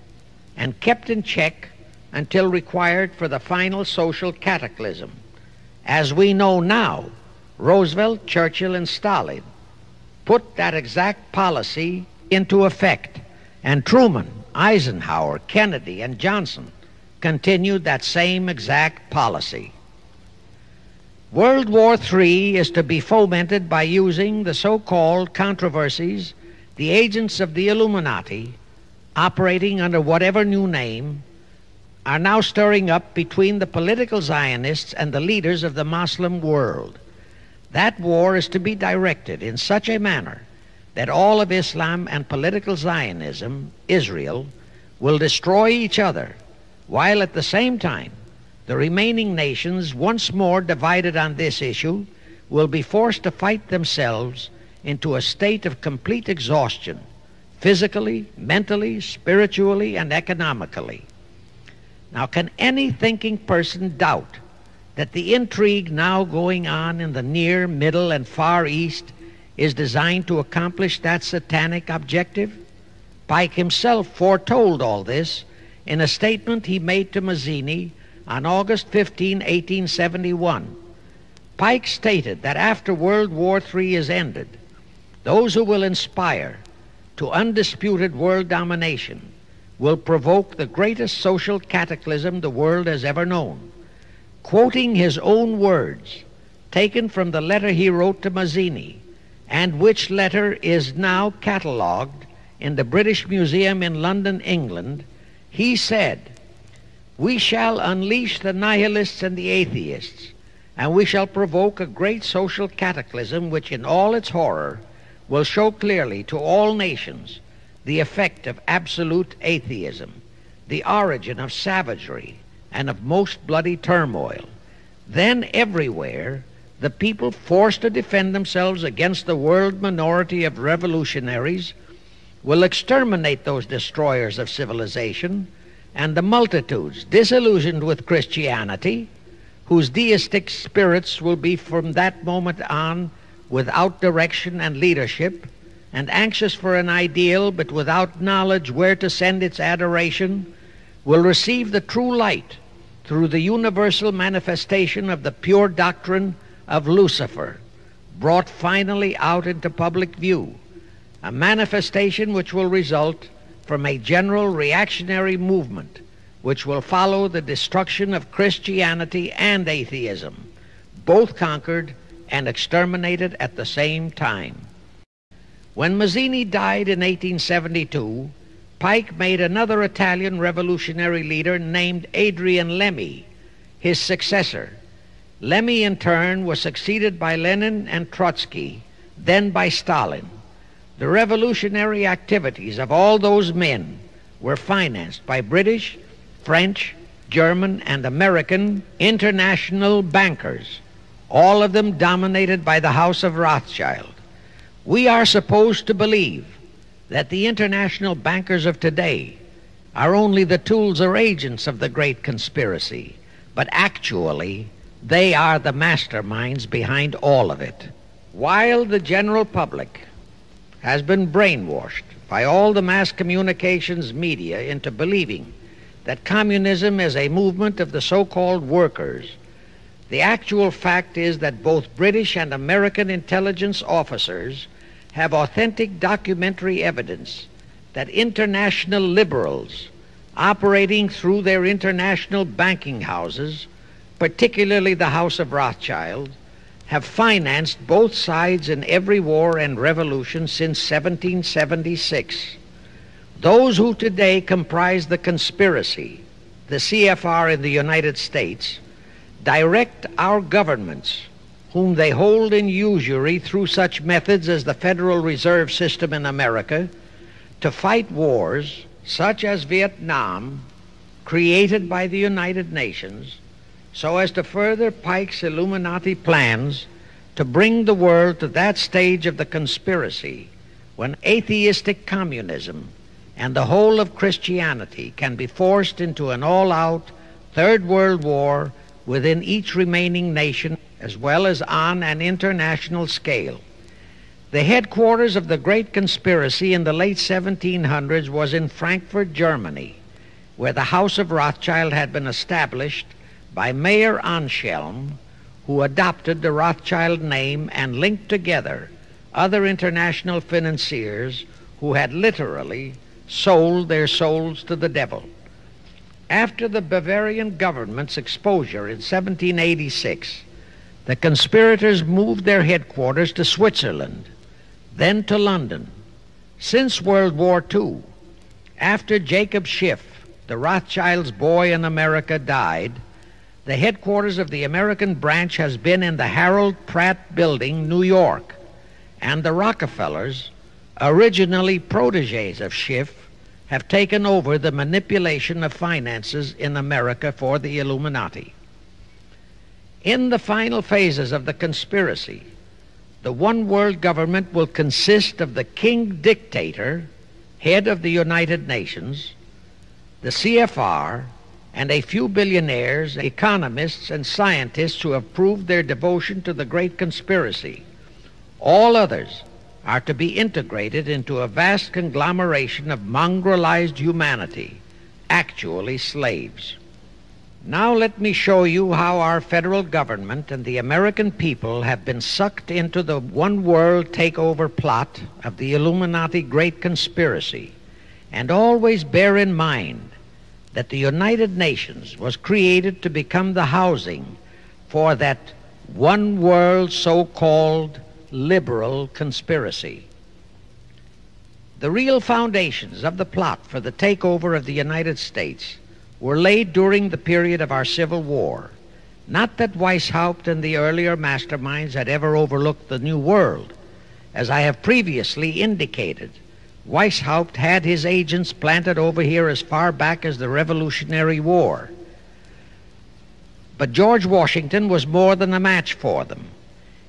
and kept in check until required for the final social cataclysm. As we know now, Roosevelt, Churchill, and Stalin put that exact policy into effect, and Truman, Eisenhower, Kennedy, and Johnson continued that same exact policy. World War III is to be fomented by using the so-called controversies the agents of the Illuminati, operating under whatever new name, are now stirring up between the political Zionists and the leaders of the Muslim world. That war is to be directed in such a manner that all of Islam and political Zionism, Israel, will destroy each other, while at the same time the remaining nations, once more divided on this issue, will be forced to fight themselves into a state of complete exhaustion, physically, mentally, spiritually, and economically. Now, can any thinking person doubt that the intrigue now going on in the Near, Middle, and Far East is designed to accomplish that satanic objective? Pike himself foretold all this in a statement he made to Mazzini on August 15, 1871. Pike stated that after World War III is ended, those who will inspire to undisputed world domination will provoke the greatest social cataclysm the world has ever known. Quoting his own words, taken from the letter he wrote to Mazzini, and which letter is now catalogued in the British Museum in London, England, he said, "We shall unleash the nihilists and the atheists, and we shall provoke a great social cataclysm which in all its horror will show clearly to all nations the effect of absolute atheism, the origin of savagery and of most bloody turmoil. Then everywhere the people forced to defend themselves against the world minority of revolutionaries will exterminate those destroyers of civilization, and the multitudes disillusioned with Christianity, whose deistic spirits will be from that moment on without direction and leadership, and anxious for an ideal but without knowledge where to send its adoration, will receive the true light through the universal manifestation of the pure doctrine of Lucifer, brought finally out into public view, a manifestation which will result from a general reactionary movement which will follow the destruction of Christianity and atheism, both conquered and exterminated at the same time." When Mazzini died in 1872, Pike made another Italian revolutionary leader named Adrian Lemmy his successor. Lemmy, in turn, was succeeded by Lenin and Trotsky, then by Stalin. The revolutionary activities of all those men were financed by British, French, German, and American international bankers, all of them dominated by the House of Rothschild. We are supposed to believe that the international bankers of today are only the tools or agents of the great conspiracy, but actually they are the masterminds behind all of it. While the general public has been brainwashed by all the mass communications media into believing that communism is a movement of the so-called workers, the actual fact is that both British and American intelligence officers have authentic documentary evidence that international liberals operating through their international banking houses, particularly the House of Rothschild, have financed both sides in every war and revolution since 1776. Those who today comprise the conspiracy, the CFR in the United States, direct our governments, whom they hold in usury through such methods as the Federal Reserve System in America, to fight wars such as Vietnam, created by the United Nations, so as to further Pike's Illuminati plans to bring the world to that stage of the conspiracy when atheistic communism and the whole of Christianity can be forced into an all-out Third World War within each remaining nation, as well as on an international scale. The headquarters of the great conspiracy in the late 1700s was in Frankfurt, Germany, where the House of Rothschild had been established by Mayer Anschelm, who adopted the Rothschild name and linked together other international financiers who had literally sold their souls to the devil. After the Bavarian government's exposure in 1786, the conspirators moved their headquarters to Switzerland, then to London. Since World War II, after Jacob Schiff, the Rothschild's boy in America, died, the headquarters of the American branch has been in the Harold Pratt Building, New York, and the Rockefellers, originally protégés of Schiff, have taken over the manipulation of finances in America for the Illuminati. In the final phases of the conspiracy, the one world government will consist of the king dictator, head of the United Nations, the CFR, and a few billionaires, economists, and scientists who have proved their devotion to the great conspiracy. All others are to be integrated into a vast conglomeration of mongrelized humanity, actually slaves. Now let me show you how our federal government and the American people have been sucked into the one world takeover plot of the Illuminati great conspiracy, and always bear in mind that the United Nations was created to become the housing for that one world so-called liberal conspiracy. The real foundations of the plot for the takeover of the United States were laid during the period of our Civil War. Not that Weishaupt and the earlier masterminds had ever overlooked the New World. As I have previously indicated, Weishaupt had his agents planted over here as far back as the Revolutionary War. But George Washington was more than a match for them.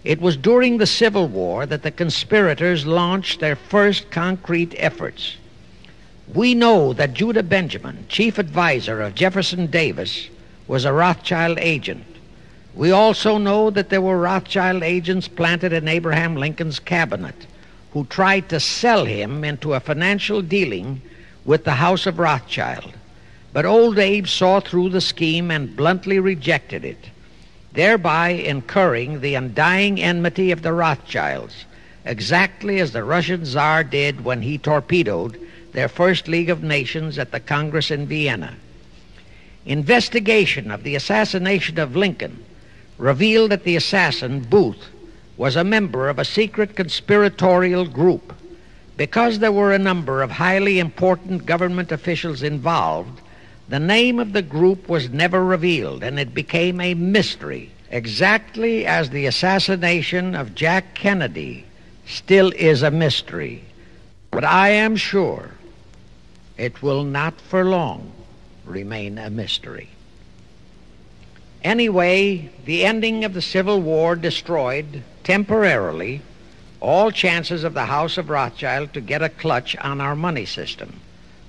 It was during the Civil War that the conspirators launched their first concrete efforts. We know that Judah Benjamin, chief advisor of Jefferson Davis, was a Rothschild agent. We also know that there were Rothschild agents planted in Abraham Lincoln's cabinet who tried to sell him into a financial dealing with the House of Rothschild. But old Abe saw through the scheme and bluntly rejected it, thereby incurring the undying enmity of the Rothschilds, exactly as the Russian Tsar did when he torpedoed their first League of Nations at the Congress in Vienna. Investigation of the assassination of Lincoln revealed that the assassin, Booth, was a member of a secret conspiratorial group. Because there were a number of highly important government officials involved, the name of the group was never revealed, and it became a mystery, exactly as the assassination of Jack Kennedy still is a mystery. But I am sure it will not for long remain a mystery. Anyway, the ending of the Civil War destroyed, temporarily, all chances of the House of Rothschild to get a clutch on our money system,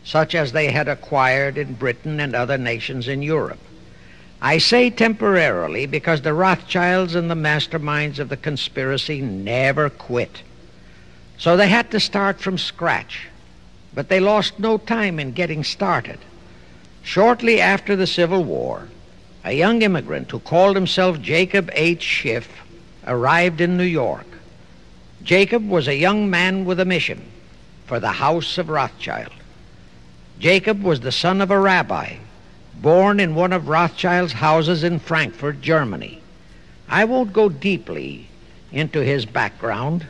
such as they had acquired in Britain and other nations in Europe. I say temporarily because the Rothschilds and the masterminds of the conspiracy never quit. So they had to start from scratch, but they lost no time in getting started. Shortly after the Civil War, a young immigrant who called himself Jacob H. Schiff arrived in New York. Jacob was a young man with a mission for the House of Rothschild. Jacob was the son of a rabbi, born in one of Rothschild's houses in Frankfurt, Germany. I won't go deeply into his background.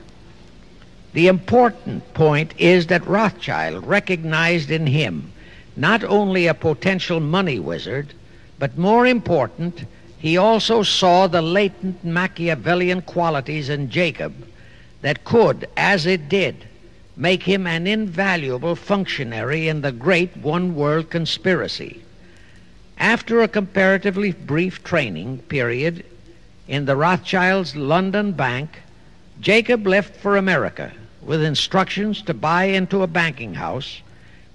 The important point is that Rothschild recognized in him not only a potential money wizard, but more important, he also saw the latent Machiavellian qualities in Jacob that could, as it did, make him an invaluable functionary in the great one-world conspiracy. After a comparatively brief training period in the Rothschilds' London bank, Jacob left for America with instructions to buy into a banking house,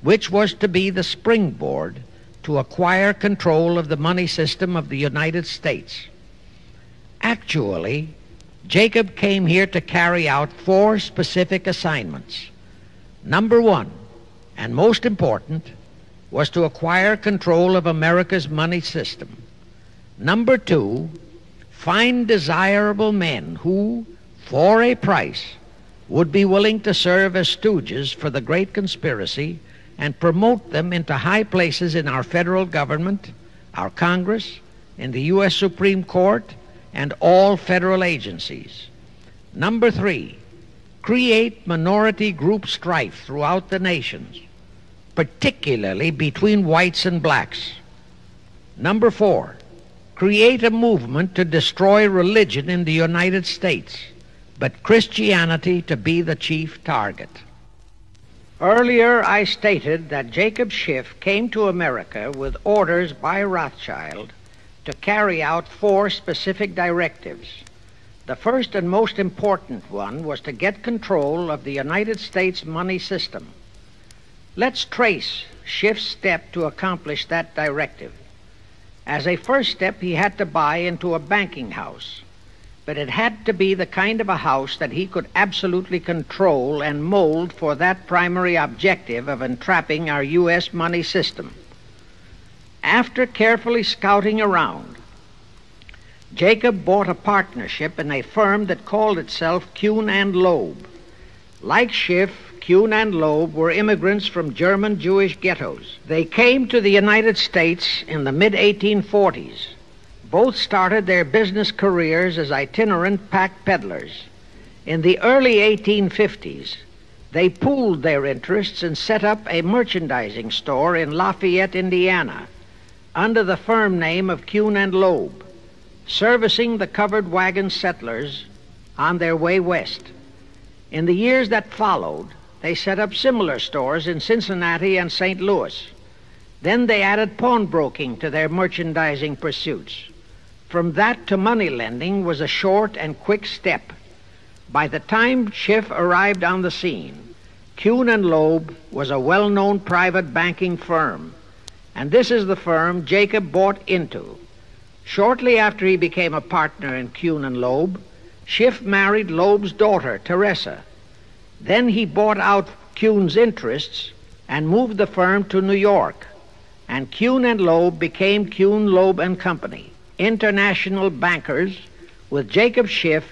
which was to be the springboard to acquire control of the money system of the United States. Actually, Jacob came here to carry out 4 specific assignments. Number 1, and most important, was to acquire control of America's money system. Number 2, find desirable men who, for a price, would be willing to serve as stooges for the great conspiracy and promote them into high places in our federal government, our Congress, in the U.S. Supreme Court, and all federal agencies. Number 3, create minority group strife throughout the nations, particularly between whites and blacks. Number 4, create a movement to destroy religion in the United States, but Christianity to be the chief target. Earlier, I stated that Jacob Schiff came to America with orders by Rothschild to carry out 4 specific directives. The first and most important one was to get control of the United States money system. Let's trace Schiff's step to accomplish that directive. As a first step, he had to buy into a banking house, but it had to be the kind of a house that he could absolutely control and mold for that primary objective of entrapping our U.S. money system. After carefully scouting around, Jacob bought a partnership in a firm that called itself Kuhn and Loeb. Like Schiff, Kuhn and Loeb were immigrants from German Jewish ghettos. They came to the United States in the mid-1840s. Both started their business careers as itinerant pack peddlers. In the early 1850s, they pooled their interests and set up a merchandising store in Lafayette, Indiana, under the firm name of Kuhn and Loeb, servicing the covered wagon settlers on their way west. In the years that followed, they set up similar stores in Cincinnati and St. Louis. Then they added pawnbroking to their merchandising pursuits. From that to money lending was a short and quick step. By the time Schiff arrived on the scene, Kuhn and Loeb was a well-known private banking firm, and this is the firm Jacob bought into. Shortly after he became a partner in Kuhn and Loeb, Schiff married Loeb's daughter, Teresa. Then he bought out Kuhn's interests and moved the firm to New York, and Kuhn and Loeb became Kuhn, Loeb and Company, international bankers, with Jacob Schiff,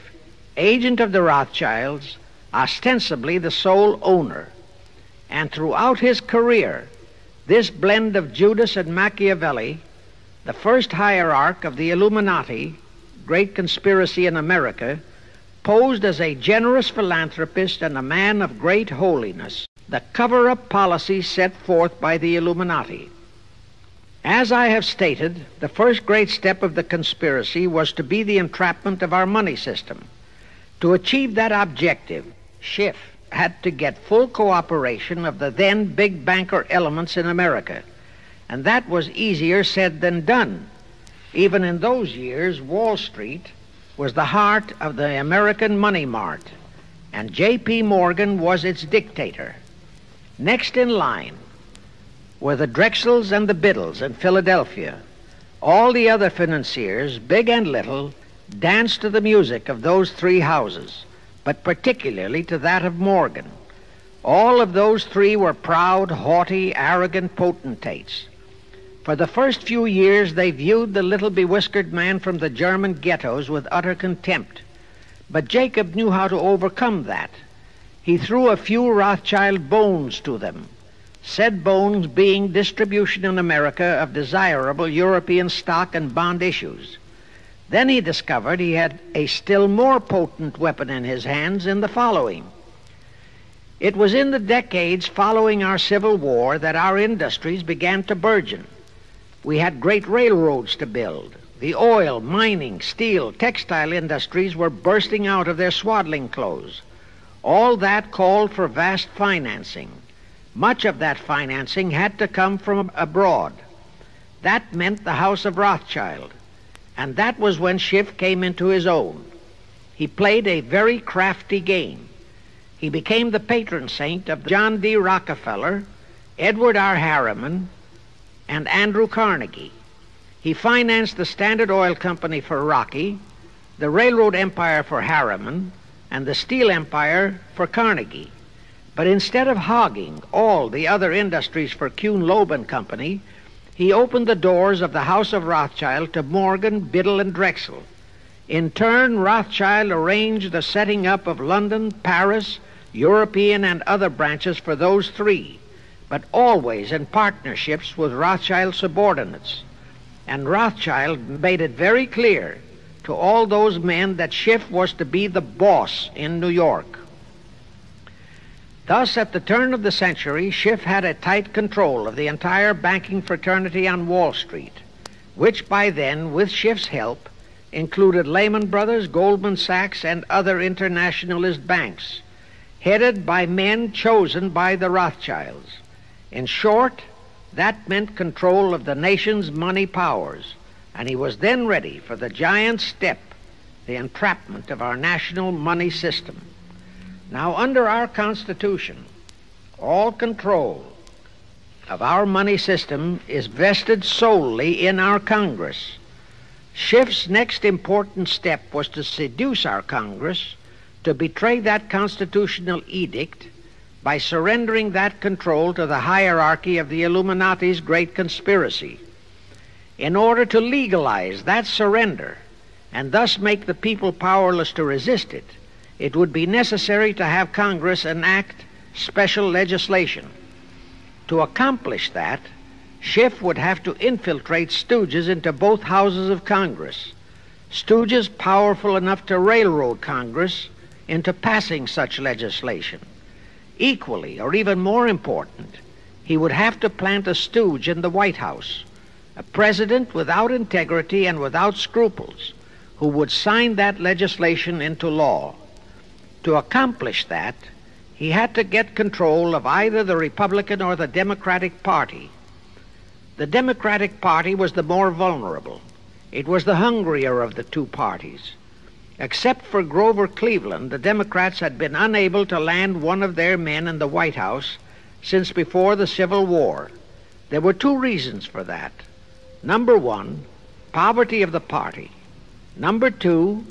agent of the Rothschilds, ostensibly the sole owner. And throughout his career, this blend of Judas and Machiavelli, the first hierarch of the Illumināti, great conspiracy in America, posed as a generous philanthropist and a man of great holiness, the cover-up policy set forth by the Illumināti. As I have stated, the first great step of the conspiracy was to be the entrapment of our money system. To achieve that objective, Schiff had to get full cooperation of the then big banker elements in America, and that was easier said than done. Even in those years, Wall Street was the heart of the American money mart, and J.P. Morgan was its dictator. Next in line were the Drexels and the Biddles in Philadelphia. All the other financiers, big and little, danced to the music of those three houses, but particularly to that of Morgan. All of those three were proud, haughty, arrogant potentates. For the first few years, they viewed the little bewhiskered man from the German ghettos with utter contempt. But Jacob knew how to overcome that. He threw a few Rothschild bones to them, said bones being distribution in America of desirable European stock and bond issues. Then he discovered he had a still more potent weapon in his hands in the following. It was in the decades following our Civil War that our industries began to burgeon. We had great railroads to build. The oil, mining, steel, textile industries were bursting out of their swaddling clothes. All that called for vast financing. Much of that financing had to come from abroad. That meant the House of Rothschild, and that was when Schiff came into his own. He played a very crafty game. He became the patron saint of John D. Rockefeller, Edward R. Harriman, and Andrew Carnegie. He financed the Standard Oil Company for Rocky, the railroad empire for Harriman, and the steel empire for Carnegie. But instead of hogging all the other industries for Kuhn, Loeb and Company, he opened the doors of the House of Rothschild to Morgan, Biddle, and Drexel. In turn, Rothschild arranged the setting up of London, Paris, European, and other branches for those three, but always in partnerships with Rothschild subordinates. And Rothschild made it very clear to all those men that Schiff was to be the boss in New York. Thus, at the turn of the century, Schiff had a tight control of the entire banking fraternity on Wall Street, which by then, with Schiff's help, included Lehman Brothers, Goldman Sachs, and other internationalist banks, headed by men chosen by the Rothschilds. In short, that meant control of the nation's money powers, and he was then ready for the giant step, the entrapment of our national money system. Now, under our Constitution, all control of our money system is vested solely in our Congress. Schiff's next important step was to seduce our Congress to betray that constitutional edict by surrendering that control to the hierarchy of the Illuminati's great conspiracy. In order to legalize that surrender and thus make the people powerless to resist it, it would be necessary to have Congress enact special legislation. To accomplish that, Schiff would have to infiltrate stooges into both houses of Congress, stooges powerful enough to railroad Congress into passing such legislation. Equally, or even more important, he would have to plant a stooge in the White House, a president without integrity and without scruples, who would sign that legislation into law. To accomplish that, he had to get control of either the Republican or the Democratic Party. The Democratic Party was the more vulnerable. It was the hungrier of the two parties. Except for Grover Cleveland, the Democrats had been unable to land one of their men in the White House since before the Civil War. There were two reasons for that. Number one, poverty of the party. Number two,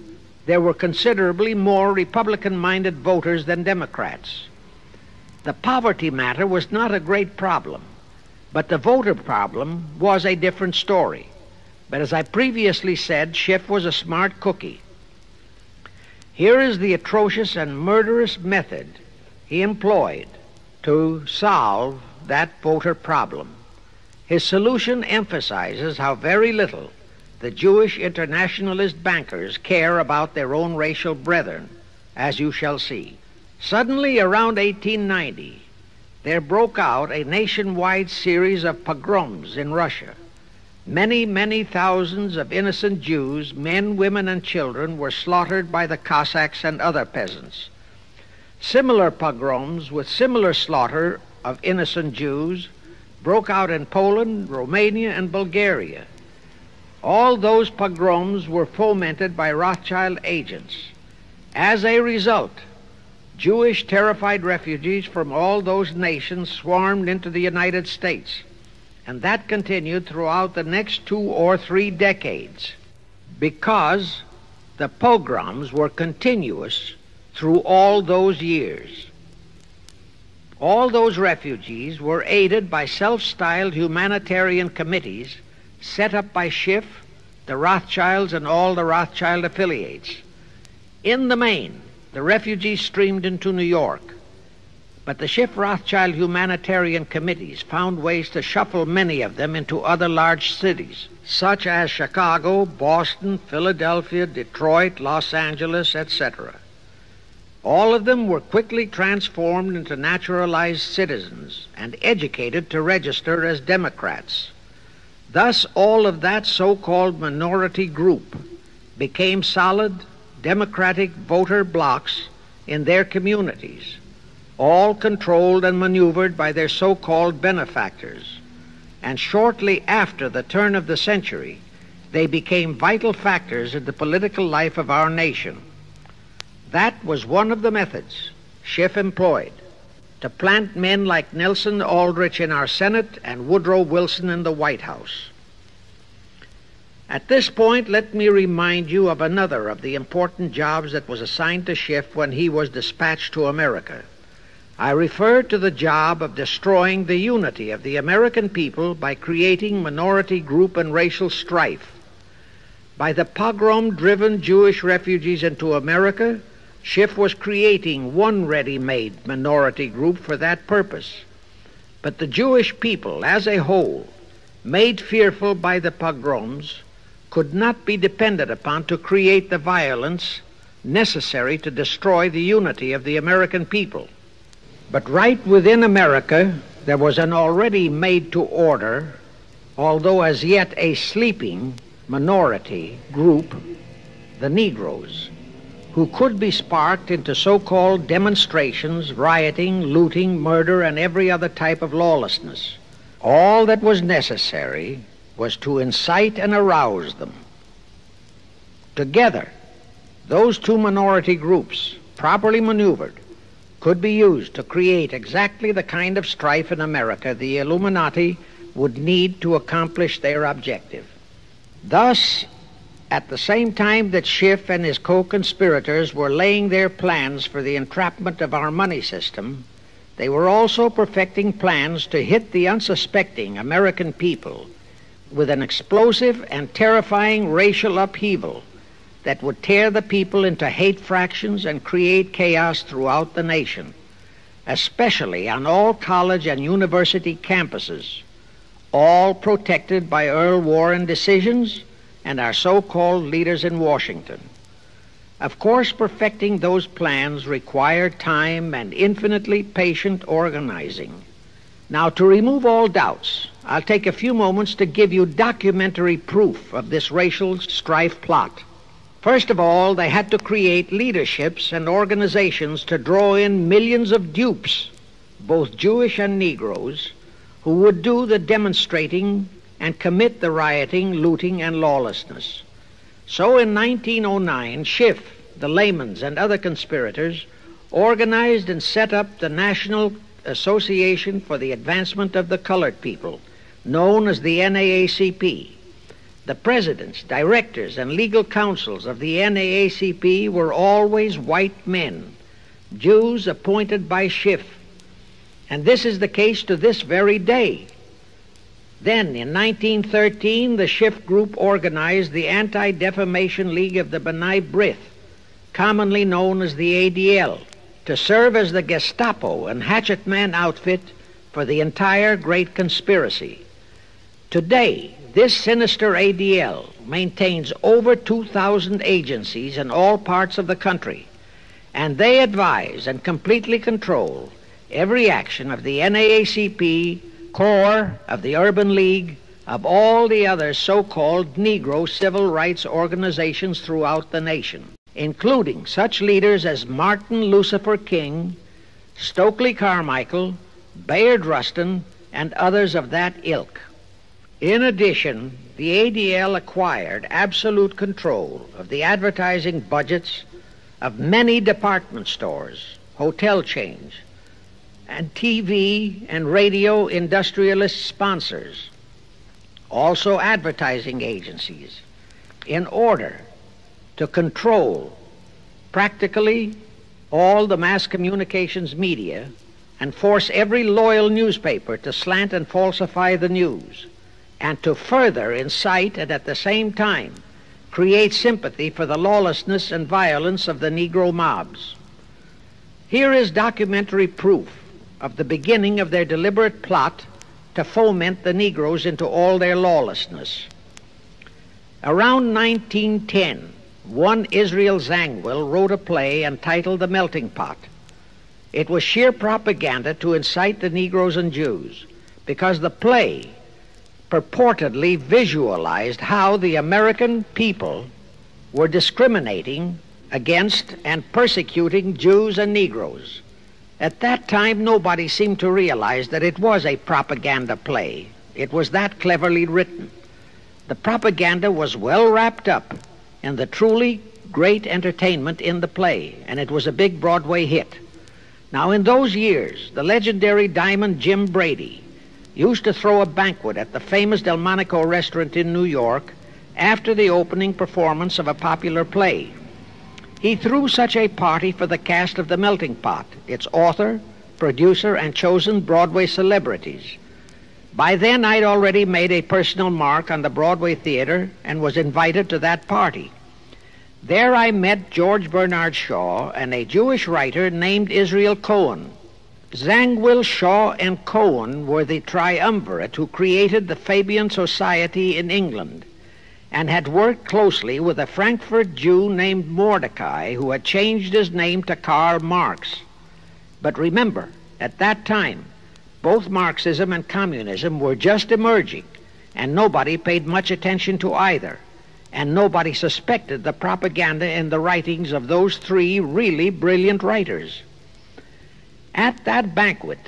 there were considerably more Republican-minded voters than Democrats. The poverty matter was not a great problem, but the voter problem was a different story. But as I previously said, Schiff was a smart cookie. Here is the atrocious and murderous method he employed to solve that voter problem. His solution emphasizes how very little the Jewish internationalist bankers care about their own racial brethren, as you shall see. Suddenly, around 1890, there broke out a nationwide series of pogroms in Russia. Many, many thousands of innocent Jews, men, women, and children, were slaughtered by the Cossacks and other peasants. Similar pogroms with similar slaughter of innocent Jews broke out in Poland, Romania, and Bulgaria. All those pogroms were fomented by Rothschild agents. As a result, Jewish terrified refugees from all those nations swarmed into the United States, and that continued throughout the next 2 or 3 decades because the pogroms were continuous through all those years. All those refugees were aided by self-styled humanitarian committees set up by Schiff, the Rothschilds, and all the Rothschild affiliates. In the main, the refugees streamed into New York, but the Schiff-Rothschild humanitarian committees found ways to shuffle many of them into other large cities, such as Chicago, Boston, Philadelphia, Detroit, Los Angeles, etc. All of them were quickly transformed into naturalized citizens and educated to register as Democrats. Thus, all of that so-called minority group became solid Democratic voter blocs in their communities, all controlled and maneuvered by their so-called benefactors. And shortly after the turn of the century, they became vital factors in the political life of our nation. That was one of the methods Schiff employed to plant men like Nelson Aldrich in our Senate and Woodrow Wilson in the White House. At this point, let me remind you of another of the important jobs that was assigned to Schiff when he was dispatched to America. I refer to the job of destroying the unity of the American people by creating minority group and racial strife. By the pogrom-driven Jewish refugees into America, Schiff was creating one ready-made minority group for that purpose. But the Jewish people as a whole, made fearful by the pogroms, could not be depended upon to create the violence necessary to destroy the unity of the American people. But right within America, there was an already made-to-order, although as yet a sleeping minority group, the Negroes, who could be sparked into so-called demonstrations, rioting, looting, murder, and every other type of lawlessness. All that was necessary was to incite and arouse them. Together, those two minority groups, properly maneuvered, could be used to create exactly the kind of strife in America the Illuminati would need to accomplish their objective. Thus, at the same time that Schiff and his co-conspirators were laying their plans for the entrapment of our money system, they were also perfecting plans to hit the unsuspecting American people with an explosive and terrifying racial upheaval that would tear the people into hate fractions and create chaos throughout the nation, especially on all college and university campuses, all protected by Earl Warren decisions and our so-called leaders in Washington. Of course, perfecting those plans required time and infinitely patient organizing. Now, to remove all doubts, I'll take a few moments to give you documentary proof of this racial strife plot. First of all, they had to create leaderships and organizations to draw in millions of dupes, both Jewish and Negroes, who would do the demonstrating and commit the rioting, looting, and lawlessness. So in 1909, Schiff, the Layman's, and other conspirators organized and set up the National Association for the Advancement of the Colored People, known as the NAACP. The presidents, directors, and legal counsels of the NAACP were always white men, Jews appointed by Schiff. And this is the case to this very day. Then, in 1913, the Schiff Group organized the Anti-Defamation League of the B'nai B'rith, commonly known as the ADL, to serve as the Gestapo and hatchet man outfit for the entire great conspiracy. Today, this sinister ADL maintains over 2,000 agencies in all parts of the country, and they advise and completely control every action of the NAACP, CORE, of the Urban League, of all the other so-called Negro civil rights organizations throughout the nation, including such leaders as Martin Lucifer King, Stokely Carmichael, Bayard Rustin, and others of that ilk. In addition, the ADL acquired absolute control of the advertising budgets of many department stores, hotel chains, and TV and radio industrialist sponsors, also advertising agencies, in order to control practically all the mass communications media and force every loyal newspaper to slant and falsify the news, and to further incite and at the same time create sympathy for the lawlessness and violence of the Negro mobs. Here is documentary proof of the beginning of their deliberate plot to foment the Negroes into all their lawlessness. Around 1910, one Israel Zangwill wrote a play entitled The Melting Pot. It was sheer propaganda to incite the Negroes and Jews, because the play purportedly visualized how the American people were discriminating against and persecuting Jews and Negroes. At that time, nobody seemed to realize that it was a propaganda play. It was that cleverly written. The propaganda was well wrapped up in the truly great entertainment in the play, and it was a big Broadway hit. Now, in those years, the legendary Diamond Jim Brady used to throw a banquet at the famous Delmonico restaurant in New York after the opening performance of a popular play. He threw such a party for the cast of The Melting Pot, its author, producer, and chosen Broadway celebrities. By then, I'd already made a personal mark on the Broadway theater and was invited to that party. There I met George Bernard Shaw and a Jewish writer named Israel Cohen. Zangwill, Shaw, and Cohen were the triumvirate who created the Fabian Society in England and had worked closely with a Frankfurt Jew named Mordecai, who had changed his name to Karl Marx. But remember, at that time, both Marxism and communism were just emerging, and nobody paid much attention to either, and nobody suspected the propaganda in the writings of those three really brilliant writers. At that banquet,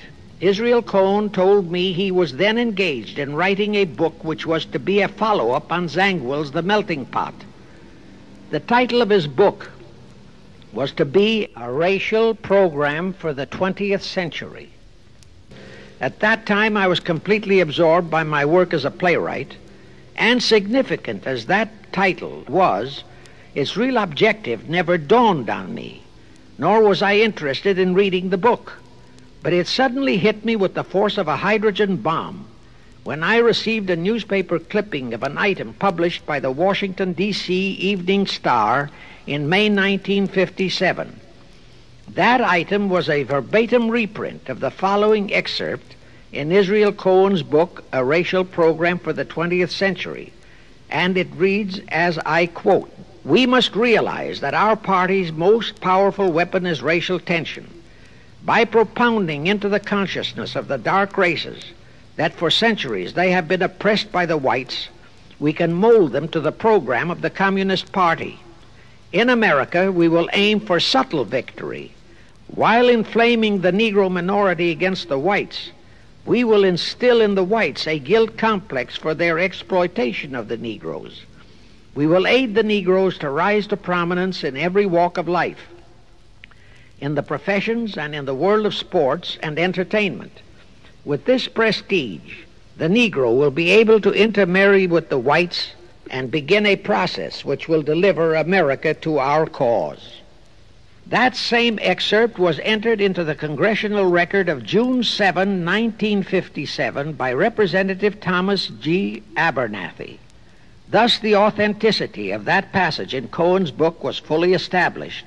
Israel Cohen told me he was then engaged in writing a book which was to be a follow-up on Zangwill's The Melting Pot. The title of his book was to be A Racial Program for the 20th Century. At that time, I was completely absorbed by my work as a playwright, and significant as that title was, its real objective never dawned on me, nor was I interested in reading the book. But it suddenly hit me with the force of a hydrogen bomb when I received a newspaper clipping of an item published by the Washington, D.C. Evening Star in May 1957. That item was a verbatim reprint of the following excerpt in Israel Cohen's book, A Racial Program for the 20th Century, and it reads as I quote, We must realize that our party's most powerful weapon is racial tension. By propounding into the consciousness of the dark races that for centuries they have been oppressed by the whites, we can mold them to the program of the Communist Party. In America, we will aim for subtle victory. While inflaming the Negro minority against the whites, we will instill in the whites a guilt complex for their exploitation of the Negroes. We will aid the Negroes to rise to prominence in every walk of life, in the professions and in the world of sports and entertainment. With this prestige, the Negro will be able to intermarry with the whites and begin a process which will deliver America to our cause. That same excerpt was entered into the Congressional Record of June 7, 1957 by Representative Thomas G. Abernathy. Thus the authenticity of that passage in Cohen's book was fully established.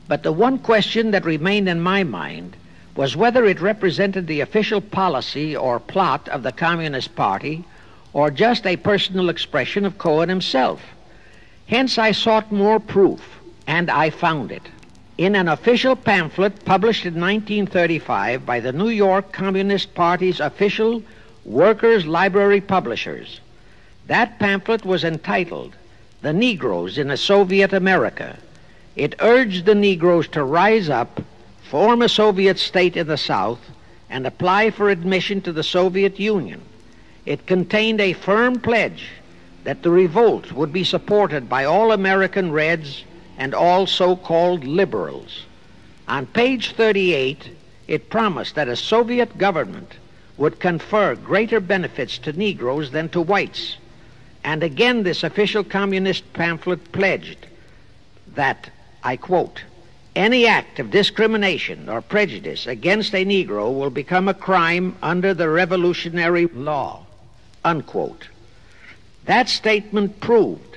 But the one question that remained in my mind was whether it represented the official policy or plot of the Communist Party or just a personal expression of Cohen himself. Hence I sought more proof, and I found it. In an official pamphlet published in 1935 by the New York Communist Party's official Workers' Library Publishers, that pamphlet was entitled "The Negroes in a Soviet America." It urged the Negroes to rise up, form a Soviet state in the South, and apply for admission to the Soviet Union. It contained a firm pledge that the revolt would be supported by all American Reds and all so-called liberals. On page 38, it promised that a Soviet government would confer greater benefits to Negroes than to whites. And again this official communist pamphlet pledged that, I quote, "Any act of discrimination or prejudice against a Negro will become a crime under the revolutionary law," unquote. That statement proved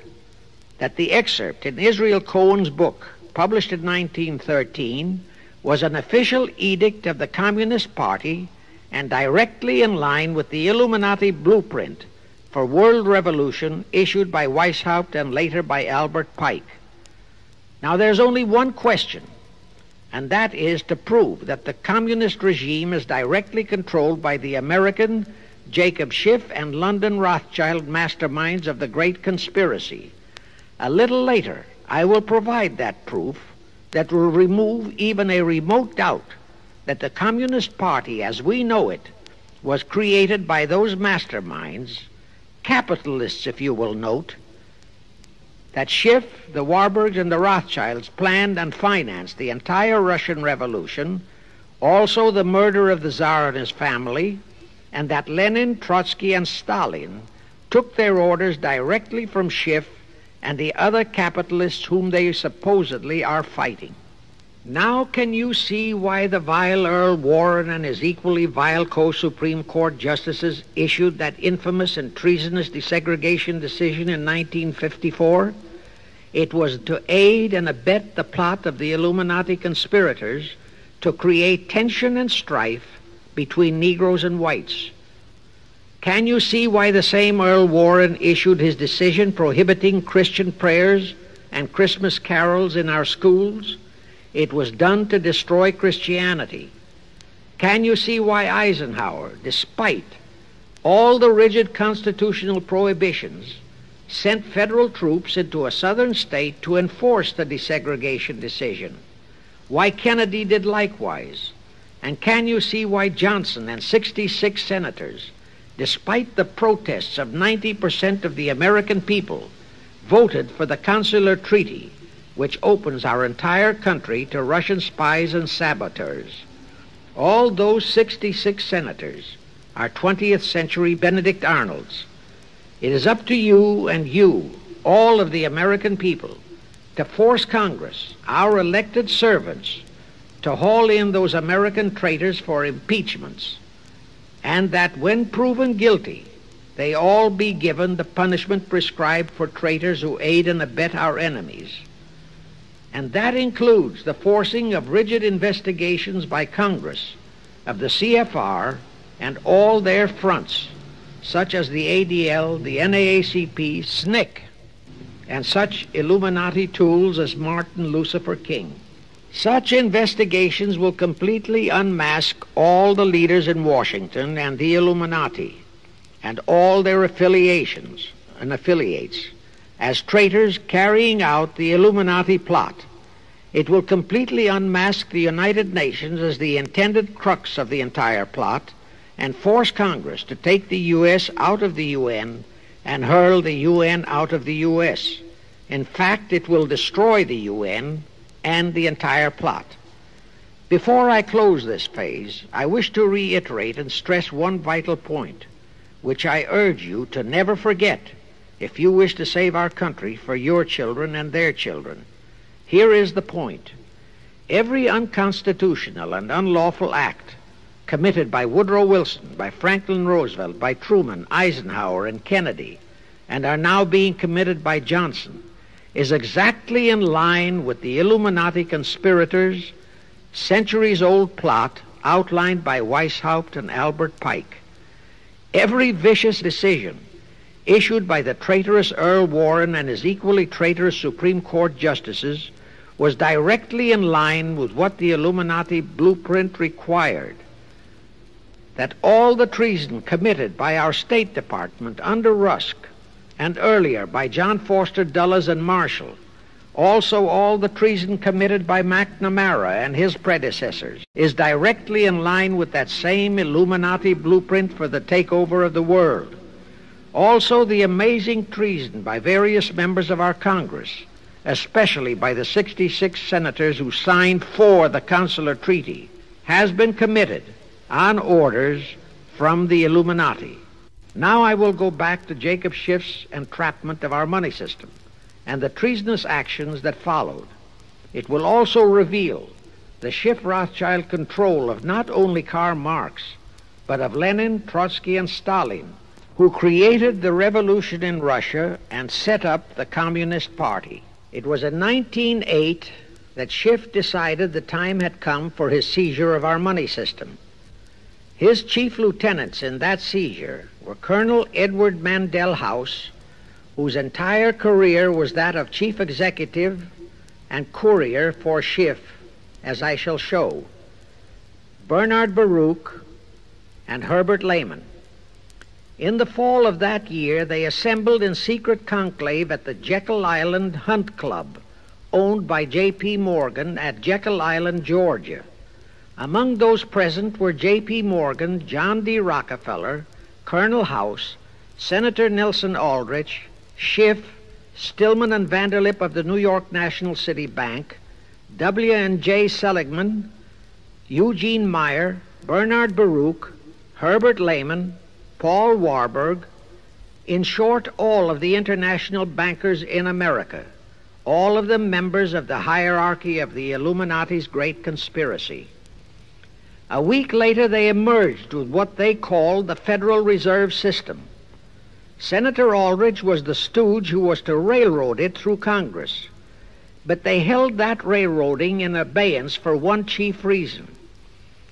that the excerpt in Israel Cohen's book, published in 1913, was an official edict of the Communist Party and directly in line with the Illumинati blueprint for world revolution issued by Weishaupt and later by Albert Pike. Now there's only one question, and that is to prove that the communist regime is directly controlled by the American Jacob Schiff and London Rothschild masterminds of the Great Conspiracy. A little later, I will provide that proof that will remove even a remote doubt that the Communist Party as we know it was created by those masterminds, capitalists if you will note, that Schiff, the Warburgs, and the Rothschilds planned and financed the entire Russian Revolution, also the murder of the Tsar and his family, and that Lenin, Trotsky, and Stalin took their orders directly from Schiff and the other capitalists whom they supposedly are fighting. Now can you see why the vile Earl Warren and his equally vile co-Supreme Court justices issued that infamous and treasonous desegregation decision in 1954? It was to aid and abet the plot of the Illuminati conspirators to create tension and strife between Negroes and whites. Can you see why the same Earl Warren issued his decision prohibiting Christian prayers and Christmas carols in our schools? It was done to destroy Christianity. Can you see why Eisenhower, despite all the rigid constitutional prohibitions, sent federal troops into a southern state to enforce the desegregation decision? Why Kennedy did likewise? And can you see why Johnson and 66 senators, despite the protests of 90% of the American people, voted for the Consular Treaty, which opens our entire country to Russian spies and saboteurs? All those 66 senators are 20th century Benedict Arnolds. It is up to you and you, all of the American people, to force Congress, our elected servants, to haul in those American traitors for impeachments, and that when proven guilty, they all be given the punishment prescribed for traitors who aid and abet our enemies. And that includes the forcing of rigid investigations by Congress of the CFR and all their fronts, such as the ADL, the NAACP, SNCC, and such Illuminati tools as Martin Lucifer King. Such investigations will completely unmask all the leaders in Washington and the Illuminati and all their affiliations and affiliates as traitors carrying out the Illuminati plot. It will completely unmask the United Nations as the intended crux of the entire plot and force Congress to take the U.S. out of the UN and hurl the UN out of the U.S. In fact, it will destroy the UN and the entire plot. Before I close this phase, I wish to reiterate and stress one vital point, which I urge you to never forget if you wish to save our country for your children and their children. Here is the point. Every unconstitutional and unlawful act committed by Woodrow Wilson, by Franklin Roosevelt, by Truman, Eisenhower, and Kennedy, and are now being committed by Johnson, is exactly in line with the Illuminati conspirators' centuries-old plot outlined by Weishaupt and Albert Pike. Every vicious decision issued by the traitorous Earl Warren and his equally traitorous Supreme Court justices was directly in line with what the Illuminati blueprint required. That all the treason committed by our State Department under Rusk and earlier by John Foster Dulles and Marshall, also all the treason committed by McNamara and his predecessors, is directly in line with that same Illuminati blueprint for the takeover of the world. Also the amazing treason by various members of our Congress, especially by the 66 senators who signed for the Consular Treaty, has been committed on orders from the Illuminati. Now I will go back to Jacob Schiff's entrapment of our money system and the treasonous actions that followed. It will also reveal the Schiff-Rothschild control of not only Karl Marx, but of Lenin, Trotsky, and Stalin, who created the revolution in Russia and set up the Communist Party. It was in 1908 that Schiff decided the time had come for his seizure of our money system. His chief lieutenants in that seizure were Colonel Edward Mandel House, whose entire career was that of chief executive and courier for Schiff, as I shall show, Bernard Baruch, and Herbert Lehman. In the fall of that year, they assembled in secret conclave at the Jekyll Island Hunt Club, owned by J.P. Morgan at Jekyll Island, Georgia. Among those present were J.P. Morgan, John D. Rockefeller, Colonel House, Senator Nelson Aldrich, Schiff, Stillman and Vanderlip of the New York National City Bank, W. and J. Seligman, Eugene Meyer, Bernard Baruch, Herbert Lehman, Paul Warburg, in short, all of the international bankers in America, all of them members of the hierarchy of the Illuminati's great conspiracy. A week later, they emerged with what they called the Federal Reserve System. Senator Aldrich was the stooge who was to railroad it through Congress. But they held that railroading in abeyance for one chief reason.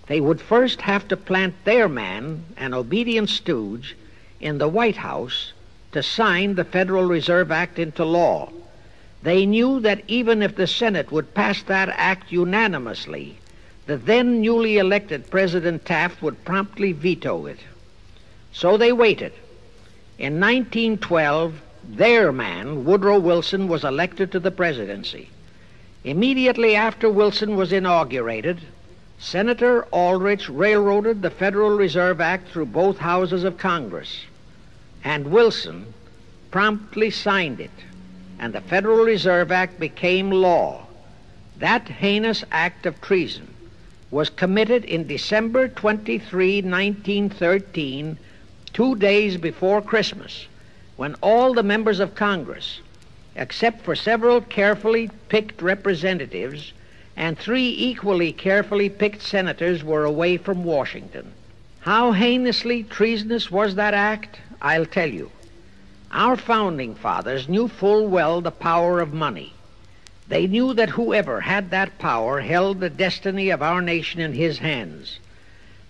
They would first have to plant their man, an obedient stooge, in the White House to sign the Federal Reserve Act into law. They knew that even if the Senate would pass that act unanimously, the then newly elected President Taft would promptly veto it. So they waited. In 1912, their man, Woodrow Wilson, was elected to the presidency. Immediately after Wilson was inaugurated, Senator Aldrich railroaded the Federal Reserve Act through both houses of Congress, and Wilson promptly signed it, and the Federal Reserve Act became law. That heinous act of treason was committed in December 23, 1913, 2 days before Christmas, when all the members of Congress, except for several carefully picked representatives and 3 equally carefully picked senators, were away from Washington. How heinously treasonous was that act? I'll tell you. Our founding fathers knew full well the power of money. They knew that whoever had that power held the destiny of our nation in his hands.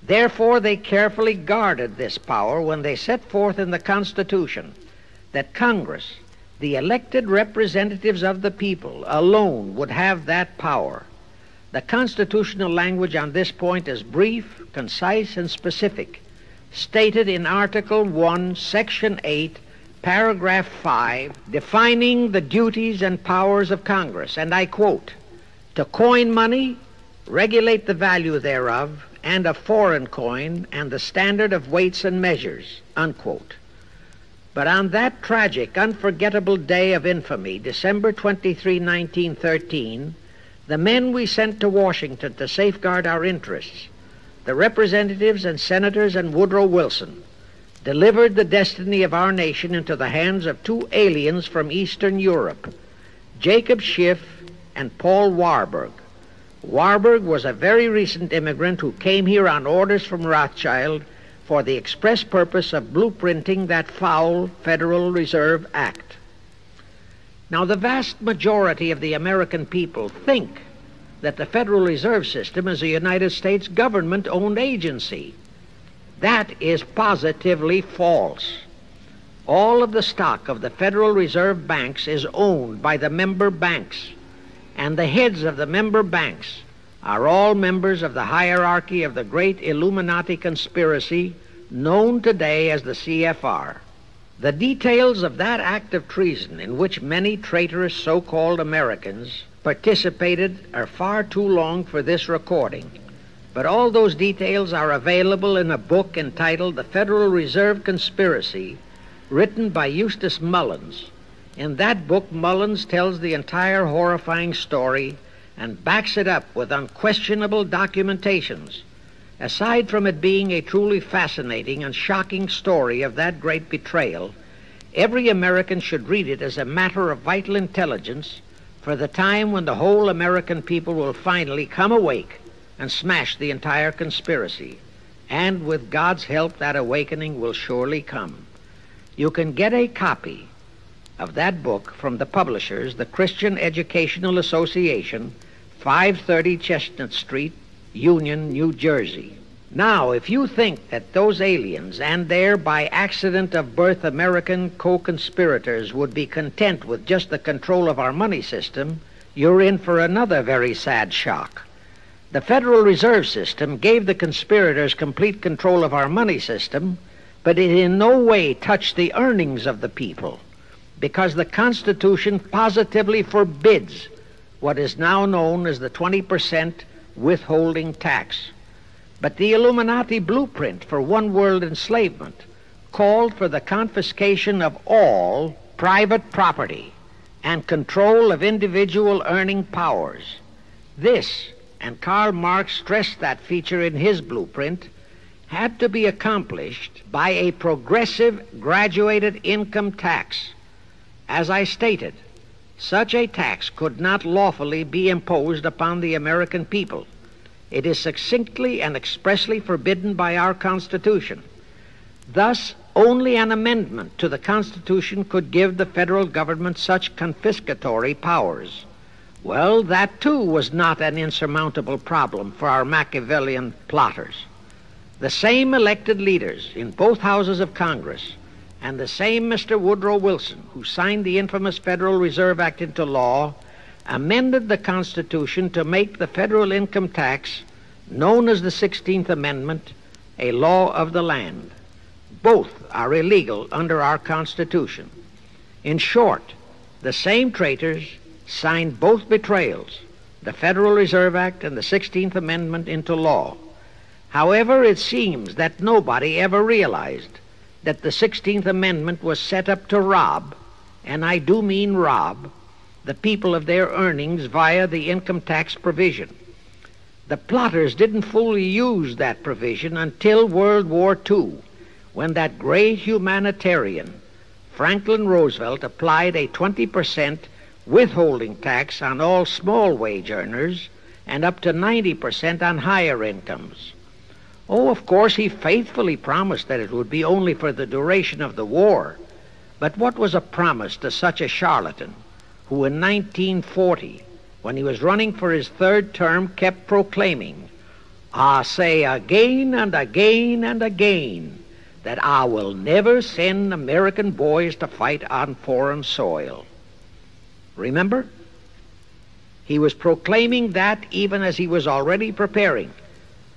Therefore, they carefully guarded this power when they set forth in the Constitution that Congress, The elected representatives of the people alone would have that power. The constitutional language on this point is brief, concise, and specific, stated in Article 1, Section 8, Paragraph 5, defining the duties and powers of Congress, and I quote, "To coin money, regulate the value thereof, and of foreign coin, and the standard of weights and measures," unquote. But on that tragic, unforgettable day of infamy, December 23, 1913, the men we sent to Washington to safeguard our interests, the representatives and senators and Woodrow Wilson, delivered the destiny of our nation into the hands of two aliens from Eastern Europe, Jacob Schiff and Paul Warburg. Warburg was a very recent immigrant who came here on orders from Rothschild for the express purpose of blueprinting that foul Federal Reserve Act. Now, the vast majority of the American people think that the Federal Reserve System is a United States government-owned agency. That is positively false. All of the stock of the Federal Reserve banks is owned by the member banks, and the heads of the member banks are all members of the hierarchy of the great Illumинati conspiracy known today as the CFR. The details of that act of treason in which many traitorous so-called Americans participated are far too long for this recording. But all those details are available in a book entitled The Federal Reserve Conspiracy, written by Eustace Mullins. In that book, Mullins tells the entire horrifying story and backs it up with unquestionable documentations. Aside from it being a truly fascinating and shocking story of that great betrayal, every American should read it as a matter of vital intelligence for the time when the whole American people will finally come awake and smash the entire conspiracy. And with God's help, that awakening will surely come. You can get a copy of that book from the publishers, the Christian Educational Association, 530 Chestnut Street, Union, New Jersey. Now, if you think that those aliens and their by accident of birth American co-conspirators would be content with just the control of our money system, you're in for another very sad shock. The Federal Reserve System gave the conspirators complete control of our money system, but it in no way touched the earnings of the people, because the Constitution positively forbids what is now known as the 20% withholding tax. But the Illuminati blueprint for one-world enslavement called for the confiscation of all private property and control of individual earning powers. This, and Karl Marx stressed that feature in his blueprint, had to be accomplished by a progressive graduated income tax. As I stated, such a tax could not lawfully be imposed upon the American people. It is succinctly and expressly forbidden by our Constitution. Thus, only an amendment to the Constitution could give the federal government such confiscatory powers. Well, that too was not an insurmountable problem for our Machiavellian plotters. The same elected leaders in both houses of Congress and the same Mr. Woodrow Wilson, who signed the infamous Federal Reserve Act into law, amended the Constitution to make the federal income tax, known as the 16th Amendment, a law of the land. Both are illegal under our Constitution. In short, the same traitors signed both betrayals, the Federal Reserve Act and the 16th Amendment, into law. However, it seems that nobody ever realized that the 16th Amendment was set up to rob, and I do mean rob, the people of their earnings via the income tax provision. The plotters didn't fully use that provision until World War II, when that great humanitarian, Franklin Roosevelt, applied a 20% withholding tax on all small wage earners and up to 90% on higher incomes. Oh, of course, he faithfully promised that it would be only for the duration of the war. But what was a promise to such a charlatan who in 1940, when he was running for his third term, kept proclaiming, "I say again and again and again that I will never send American boys to fight on foreign soil. Remember? He was proclaiming that even as he was already preparing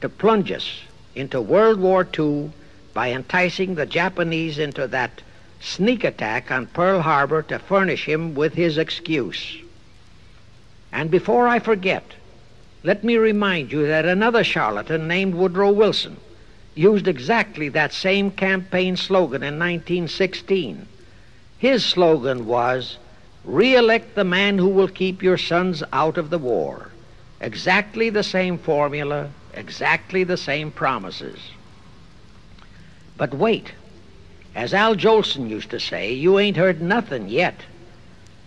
to plunge us into World War II by enticing the Japanese into that sneak attack on Pearl Harbor to furnish him with his excuse. And before I forget, let me remind you that another charlatan named Woodrow Wilson used exactly that same campaign slogan in 1916. His slogan was, "Re-elect the man who will keep your sons out of the war." Exactly the same formula, exactly the same promises. But wait, as Al Jolson used to say, you ain't heard nothing yet.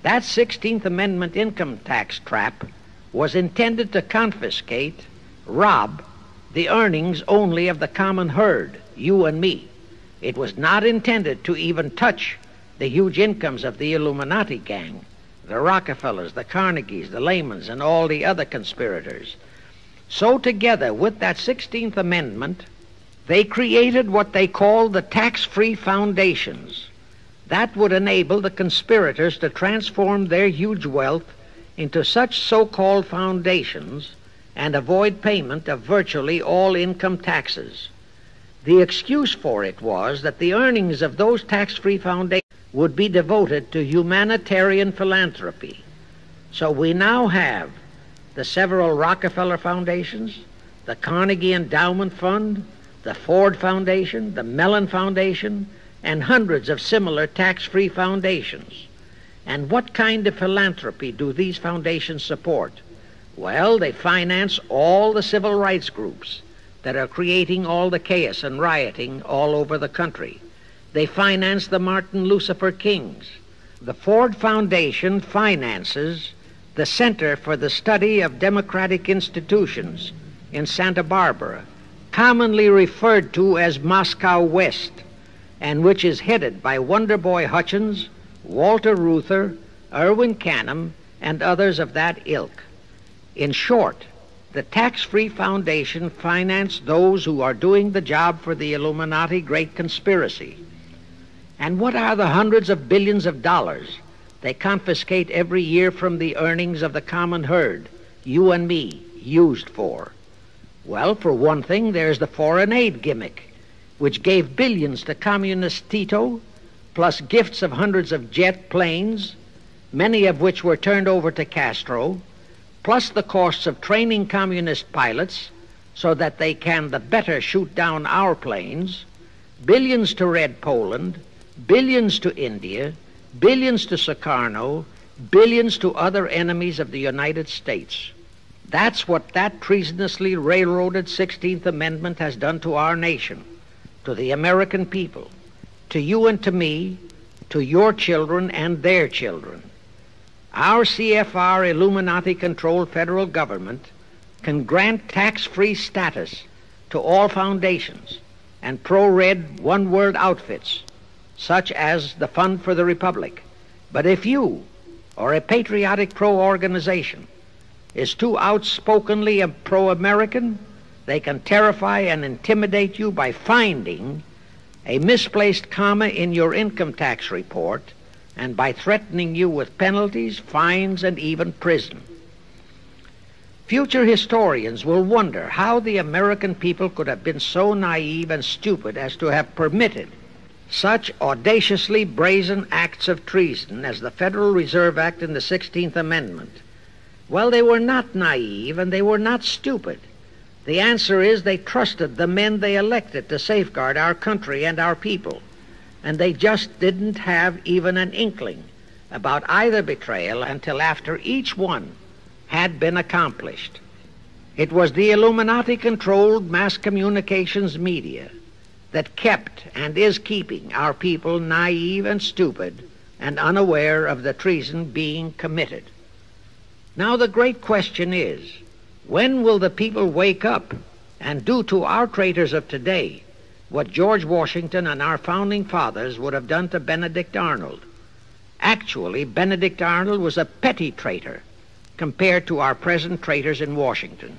That 16th Amendment income tax trap was intended to confiscate, rob, the earnings only of the common herd, you and me. It was not intended to even touch the huge incomes of the Illluminati gang, the Rockefellers, the Carnegies, the Lehmans, and all the other conspirators. So together with that 16th Amendment, they created what they called the tax-free foundations. That would enable the conspirators to transform their huge wealth into such so-called foundations and avoid payment of virtually all income taxes. The excuse for it was that the earnings of those tax-free foundations would be devoted to humanitarian philanthropy. So we now have the several Rockefeller foundations, the Carnegie Endowment Fund, the Ford Foundation, the Mellon Foundation, and hundreds of similar tax-free foundations. And what kind of philanthropy do these foundations support? Well, they finance all the civil rights groups that are creating all the chaos and rioting all over the country. They finance the Martin Lucifer Kings. The Ford Foundation finances the Center for the Study of Democratic Institutions in Santa Barbara, commonly referred to as Moscow West, and which is headed by Wonderboy Hutchins, Walter Reuther, Irwin Canham, and others of that ilk. In short, the tax-free foundation financed those who are doing the job for the Illuminati Great Conspiracy. And what are the hundreds of billions of dollars they confiscate every year from the earnings of the common herd, you and me, used for? Well, for one thing, there's the foreign aid gimmick, which gave billions to communist Tito, plus gifts of hundreds of jet planes, many of which were turned over to Castro, plus the costs of training communist pilots so that they can the better shoot down our planes, billions to Red Poland, billions to India, billions to Sukarno, billions to other enemies of the United States. That's what that treasonously railroaded 16th Amendment has done to our nation, to the American people, to you and to me, to your children and their children. Our CFR Illuminati-controlled federal government can grant tax-free status to all foundations and pro-red one-world outfits, such as the Fund for the Republic. But if you, or a patriotic pro-organization, is too outspokenly pro-American, they can terrify and intimidate you by finding a misplaced comma in your income tax report and by threatening you with penalties, fines, and even prison. Future historians will wonder how the American people could have been so naive and stupid as to have permitted such audaciously brazen acts of treason as the Federal Reserve Act and the 16th Amendment. Well, they were not naive and they were not stupid. The answer is they trusted the men they elected to safeguard our country and our people, and they just didn't have even an inkling about either betrayal until after each one had been accomplished. It was the Illuminati-controlled mass communications media that kept and is keeping our people naive and stupid and unaware of the treason being committed. Now the great question is, when will the people wake up and do to our traitors of today what George Washington and our founding fathers would have done to Benedict Arnold? Actually, Benedict Arnold was a petty traitor compared to our present traitors in Washington.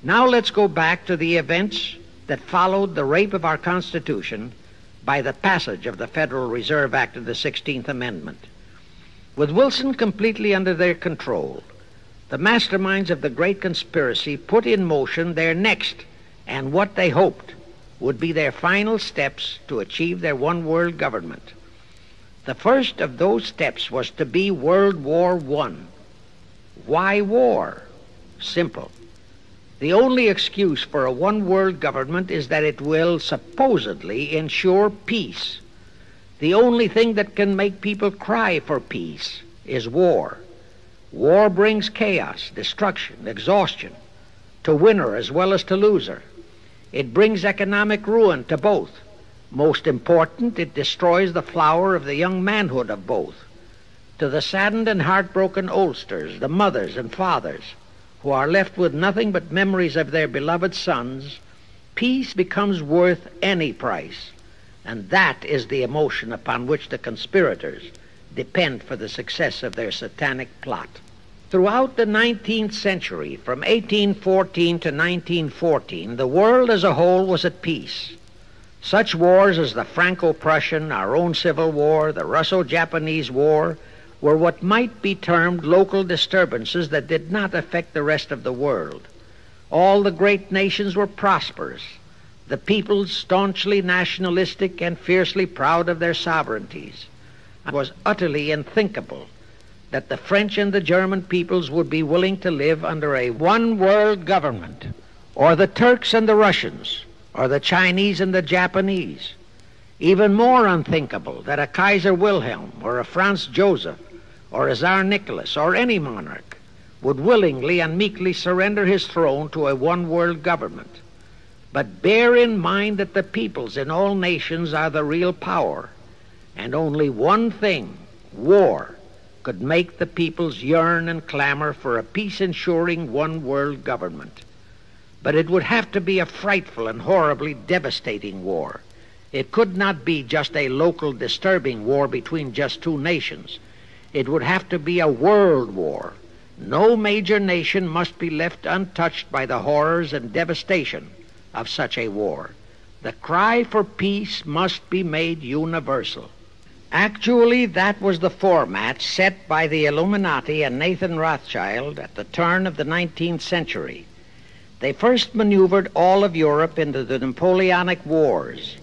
Now let's go back to the events that followed the rape of our Constitution by the passage of the Federal Reserve Act of the 16th Amendment. With Wilson completely under their control, the masterminds of the great conspiracy put in motion their next and what they hoped would be their final steps to achieve their one-world government. The first of those steps was to be World War I. Why war? Simple. The only excuse for a one-world government is that it will supposedly ensure peace. The only thing that can make people cry for peace is war. War brings chaos, destruction, exhaustion, to winner as well as to loser. It brings economic ruin to both. Most important, it destroys the flower of the young manhood of both. To the saddened and heartbroken oldsters, the mothers and fathers, who are left with nothing but memories of their beloved sons, peace becomes worth any price. And that is the emotion upon which the conspirators depend for the success of their satanic plot. Throughout the 19th century, from 1814 to 1914, the world as a whole was at peace. Such wars as the Franco-Prussian, our own Civil War, the Russo-Japanese War, were what might be termed local disturbances that did not affect the rest of the world. All the great nations were prosperous, the peoples staunchly nationalistic and fiercely proud of their sovereignties. It was utterly unthinkable that the French and the German peoples would be willing to live under a one-world government, or the Turks and the Russians, or the Chinese and the Japanese. Even more unthinkable that a Kaiser Wilhelm, or a Franz Joseph, or a Tsar Nicholas, or any monarch would willingly and meekly surrender his throne to a one-world government. But bear in mind that the peoples in all nations are the real power, and only one thing, war, could make the peoples yearn and clamor for a peace-ensuring one-world government. But it would have to be a frightful and horribly devastating war. It could not be just a local disturbing war between just two nations. It would have to be a world war. No major nation must be left untouched by the horrors and devastation of such a war. The cry for peace must be made universal. Actually, that was the format set by the Illumинati and Nathan Rothschild at the turn of the 19th century. They first maneuvered all of Europe into the Napoleonic Wars.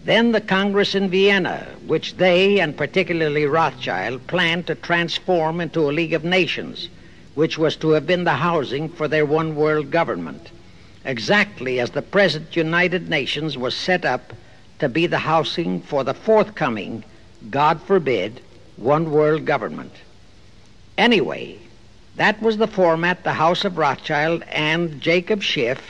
Then the Congress in Vienna, which they, and particularly Rothschild, planned to transform into a League of Nations, which was to have been the housing for their one-world government, exactly as the present United Nations was set up to be the housing for the forthcoming, God forbid, one-world government. Anyway, that was the format the House of Rothschild and Jacob Schiff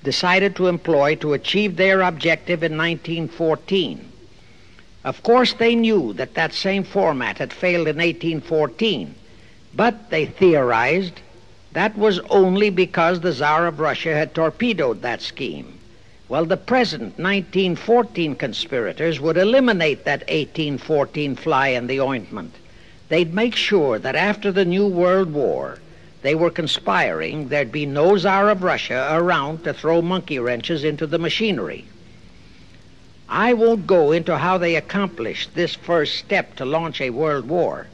decided to employ to achieve their objective in 1914. Of course, they knew that that same format had failed in 1814, but they theorized that was only because the Tsar of Russia had torpedoed that scheme. Well, the present 1914 conspirators would eliminate that 1814 fly in the ointment. They'd make sure that after the New World War, they were conspiring, there'd be no Tsar of Russia around to throw monkey wrenches into the machinery. I won't go into how they accomplished this first step to launch a world war.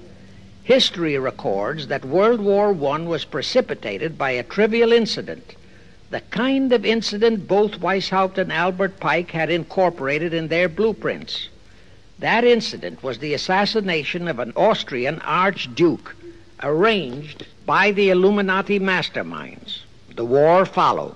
History records that World War I was precipitated by a trivial incident, the kind of incident both Weishaupt and Albert Pike had incorporated in their blueprints. That incident was the assassination of an Austrian archduke, arranged by the Illuminati masterminds. The war followed.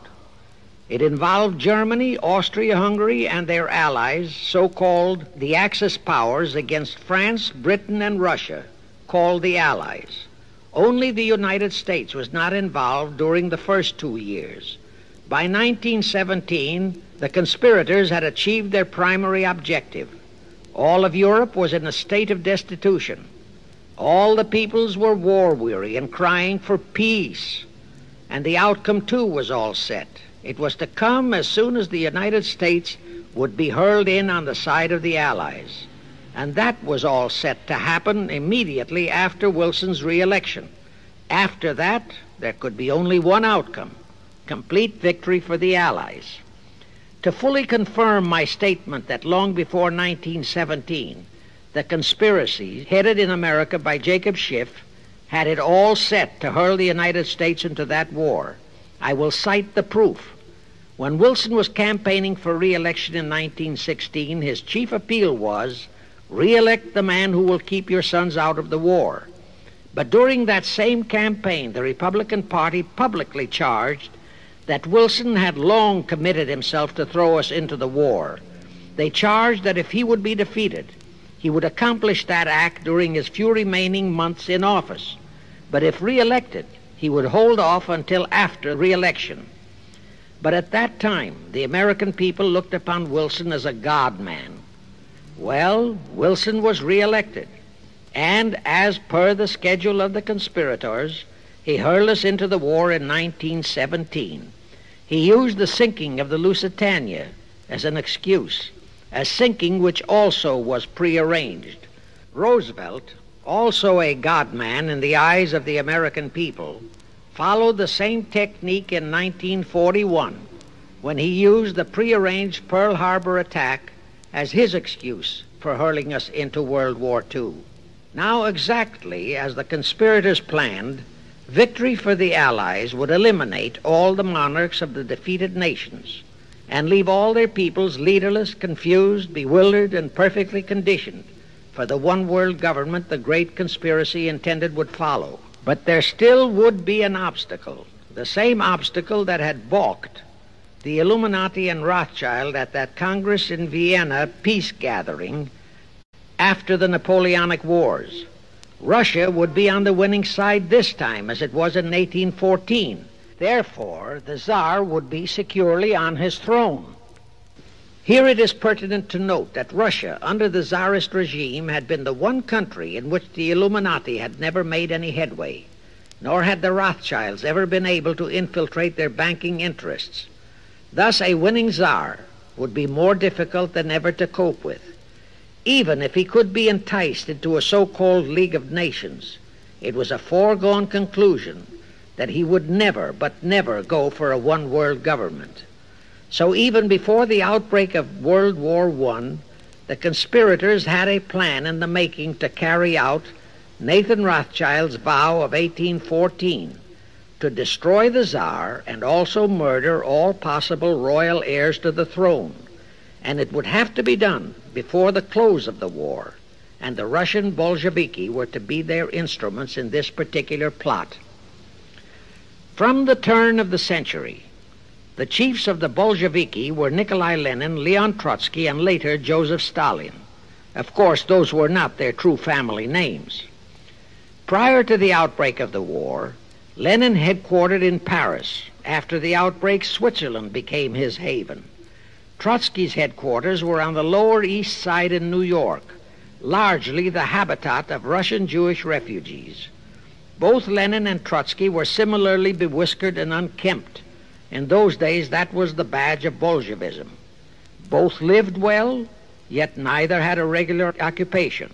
It involved Germany, Austria-Hungary, and their allies, so-called the Axis powers, against France, Britain, and Russia, called the Allies. Only the United States was not involved during the first 2 years. By 1917, the conspirators had achieved their primary objective. All of Europe was in a state of destitution. All the peoples were war-weary and crying for peace. And the outcome, too, was all set. It was to come as soon as the United States would be hurled in on the side of the Allies. And that was all set to happen immediately after Wilson's re-election. After that, there could be only one outcome: complete victory for the Allies. To fully confirm my statement that long before 1917, the conspiracy headed in America by Jacob Schiff had it all set to hurl the United States into that war, I will cite the proof. When Wilson was campaigning for re-election in 1916, his chief appeal was, "Re-elect the man who will keep your sons out of the war." But during that same campaign, the Republican Party publicly charged that Wilson had long committed himself to throw us into the war. They charged that if he would be defeated, he would accomplish that act during his few remaining months in office. But if re-elected, he would hold off until after re-election. But at that time, the American people looked upon Wilson as a God-man. Well, Wilson was re-elected, and as per the schedule of the conspirators, he hurled us into the war in 1917. He used the sinking of the Lusitania as an excuse, a sinking which also was prearranged. Roosevelt, also a God-man in the eyes of the American people, followed the same technique in 1941 when he used the prearranged Pearl Harbor attack as his excuse for hurling us into World War II. Now, exactly as the conspirators planned, victory for the Allies would eliminate all the monarchs of the defeated nations and leave all their peoples leaderless, confused, bewildered, and perfectly conditioned for the one world government the great conspiracy intended would follow. But there still would be an obstacle, the same obstacle that had balked the Iilluminati and Rothschild at that Congress in Vienna peace gathering after the Napoleonic Wars. Russia would be on the winning side this time, as it was in 1814. Therefore, the Tsar would be securely on his throne. Here it is pertinent to note that Russia, under the Tsarist regime, had been the one country in which the Illuminati had never made any headway, nor had the Rothschilds ever been able to infiltrate their banking interests. Thus, a winning Tsar would be more difficult than ever to cope with. Even if he could be enticed into a so-called League of Nations, it was a foregone conclusion that he would never, but never go for a one-world government. So even before the outbreak of World War I, the conspirators had a plan in the making to carry out Nathan Rothschild's vow of 1814 to destroy the Tsar and also murder all possible royal heirs to the throne. And it would have to be done before the close of the war, and the Russian Bolsheviki were to be their instruments in this particular plot. From the turn of the century, the chiefs of the Bolsheviki were Nikolai Lenin, Leon Trotsky, and later Joseph Stalin. Of course, those were not their true family names. Prior to the outbreak of the war, Lenin headquartered in Paris. After the outbreak, Switzerland became his haven. Trotsky's headquarters were on the Lower East Side in New York, largely the habitat of Russian Jewish refugees. Both Lenin and Trotsky were similarly bewhiskered and unkempt. In those days, that was the badge of Bolshevism. Both lived well, yet neither had a regular occupation.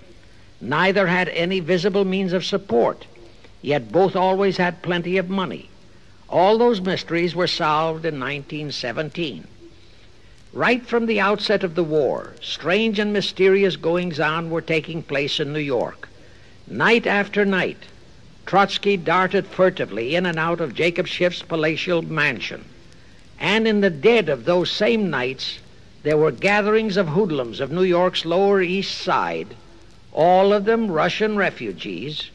Neither had any visible means of support, yet both always had plenty of money. All those mysteries were solved in 1917. Right from the outset of the war, strange and mysterious goings-on were taking place in New York. Night after night, Trotsky darted furtively in and out of Jacob Schiff's palatial mansion. And in the dead of those same nights, there were gatherings of hoodlums of New York's Lower East Side, all of them Russian refugees,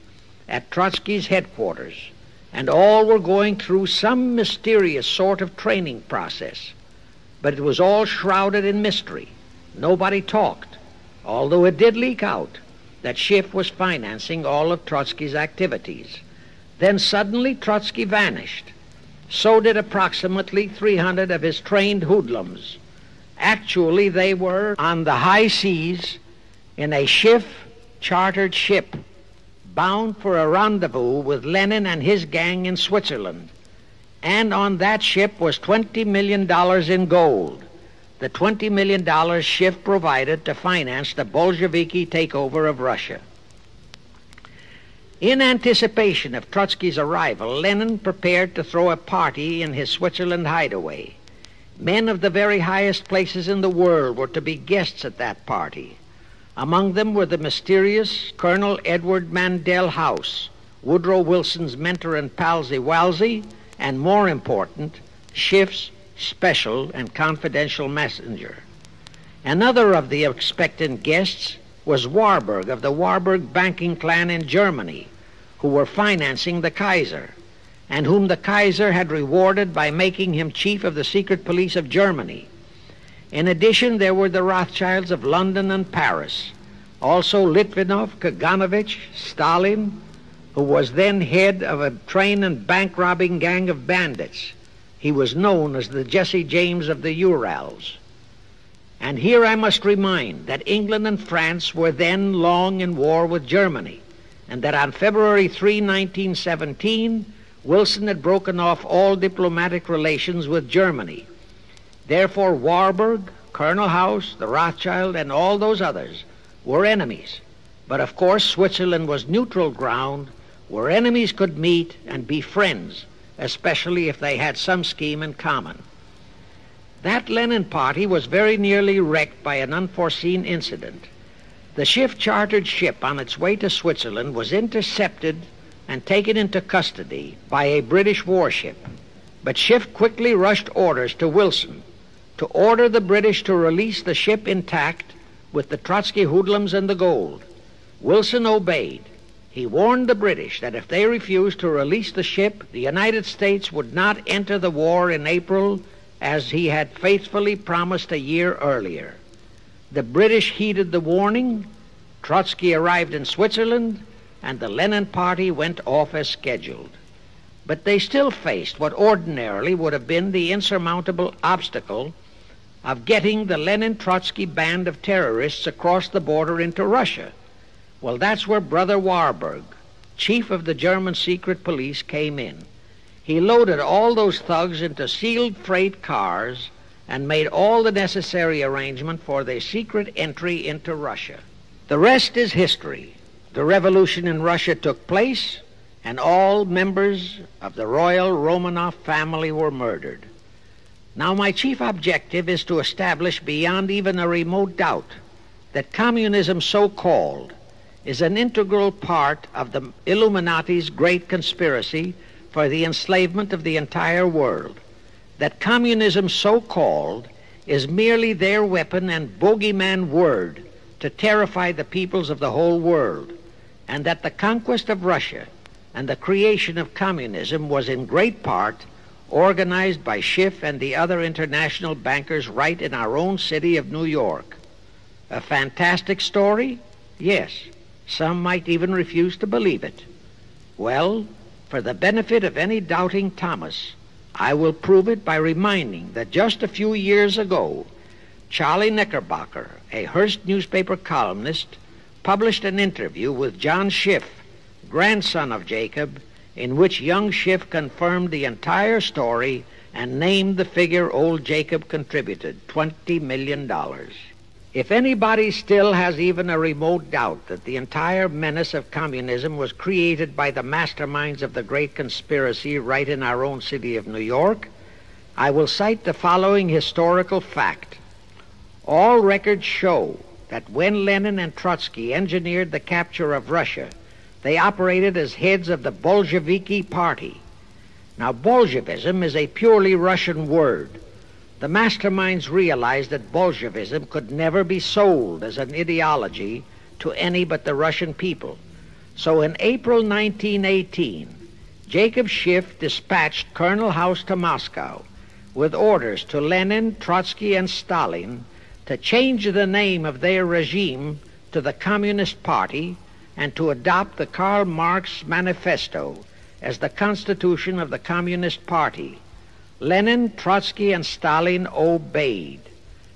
at Trotsky's headquarters, and all were going through some mysterious sort of training process. But it was all shrouded in mystery. Nobody talked, although it did leak out that Schiff was financing all of Trotsky's activities. Then suddenly Trotsky vanished. So did approximately 300 of his trained hoodlums. Actually, they were on the high seas in a Schiff-chartered ship bound for a rendezvous with Lenin and his gang in Switzerland. And on that ship was $20 million in gold, the $20 million Schiff provided to finance the Bolsheviki takeover of Russia. In anticipation of Trotsky's arrival, Lenin prepared to throw a party in his Switzerland hideaway. Men of the very highest places in the world were to be guests at that party. Among them were the mysterious Colonel Edward Mandell House, Woodrow Wilson's mentor and palsy-walsy, and more important, Schiff's special and confidential messenger. Another of the expectant guests was Warburg of the Warburg banking clan in Germany, who were financing the Kaiser, and whom the Kaiser had rewarded by making him chief of the secret police of Germany. In addition, there were the Rothschilds of London and Paris, also Litvinov, Kaganovich, Stalin, who was then head of a train and bank-robbing gang of bandits. He was known as the Jesse James of the Urals. And here I must remind that England and France were then long in war with Germany, and that on February 3, 1917, Wilson had broken off all diplomatic relations with Germany. Therefore, Warburg, Colonel House, the Rothschild, and all those others were enemies. But of course, Switzerland was neutral ground where enemies could meet and be friends, especially if they had some scheme in common. That Lenin party was very nearly wrecked by an unforeseen incident. The Schiff-chartered ship on its way to Switzerland was intercepted and taken into custody by a British warship. But Schiff quickly rushed orders to Wilson to order the British to release the ship intact with the Trotsky hoodlums and the gold. Wilson obeyed. He warned the British that if they refused to release the ship, the United States would not enter the war in April as he had faithfully promised a year earlier. The British heeded the warning. Trotsky arrived in Switzerland, and the Lenin party went off as scheduled. But they still faced what ordinarily would have been the insurmountable obstacle of getting the Lenin-Trotsky band of terrorists across the border into Russia. Well, that's where Brother Warburg, chief of the German secret police, came in. He loaded all those thugs into sealed freight cars and made all the necessary arrangement for their secret entry into Russia. The rest is history. The revolution in Russia took place, and all members of the royal Romanov family were murdered. Now, my chief objective is to establish beyond even a remote doubt that communism, so-called, is an integral part of the Illuminati's great conspiracy for the enslavement of the entire world, that communism, so-called, is merely their weapon and bogeyman word to terrify the peoples of the whole world, and that the conquest of Russia and the creation of communism was in great part organized by Schiff and the other international bankers right in our own city of New York. A fantastic story? Yes. Some might even refuse to believe it. Well, for the benefit of any doubting Thomas, I will prove it by reminding that just a few years ago, Charlie Knickerbocker, a Hearst newspaper columnist, published an interview with John Schiff, grandson of Jacob, in which young Schiff confirmed the entire story and named the figure old Jacob contributed, $20 million. If anybody still has even a remote doubt that the entire menace of communism was created by the masterminds of the great conspiracy right in our own city of New York, I will cite the following historical fact. All records show that when Lenin and Trotsky engineered the capture of Russia, they operated as heads of the Bolsheviki party. Now, Bolshevism is a purely Russian word. The masterminds realized that Bolshevism could never be sold as an ideology to any but the Russian people. So in April 1918, Jacob Schiff dispatched Colonel House to Moscow with orders to Lenin, Trotsky, and Stalin to change the name of their regime to the Communist Party and to adopt the Karl Marx Manifesto as the constitution of the Communist Party. Lenin, Trotsky, and Stalin obeyed.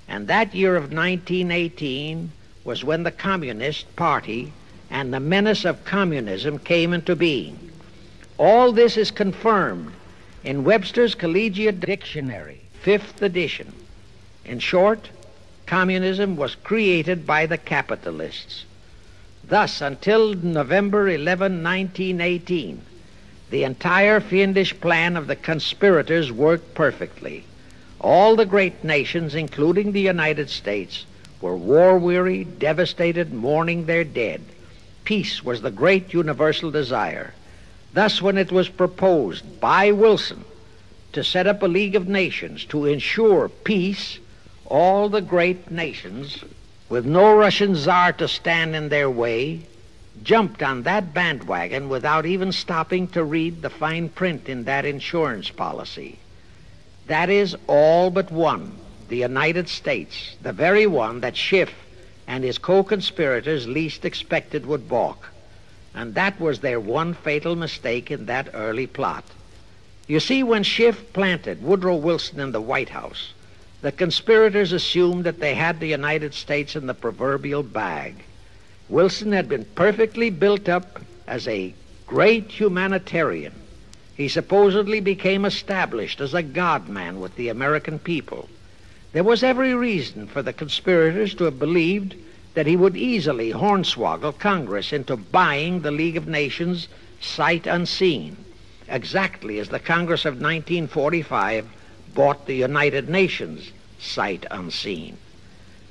And that year of 1918 was when the Communist Party and the menace of communism came into being. All this is confirmed in Webster's Collegiate Dictionary, 5th edition. In short, communism was created by the capitalists. Thus, until November 11, 1918, the entire fiendish plan of the conspirators worked perfectly. All the great nations, including the United States, were war-weary, devastated, mourning their dead. Peace was the great universal desire. Thus, when it was proposed by Wilson to set up a League of Nations to ensure peace, all the great nations, with no Russian Tsar to stand in their way, jumped on that bandwagon without even stopping to read the fine print in that insurance policy. That is all but one, the United States, the very one that Schiff and his co-conspirators least expected would balk. And that was their one fatal mistake in that early plot. You see, when Schiff planted Woodrow Wilson in the White House, the conspirators assumed that they had the United States in the proverbial bag. Wilson had been perfectly built up as a great humanitarian. He supposedly became established as a God-man with the American people. There was every reason for the conspirators to have believed that he would easily hornswoggle Congress into buying the League of Nations sight unseen, exactly as the Congress of 1945 bought the United Nations sight unseen.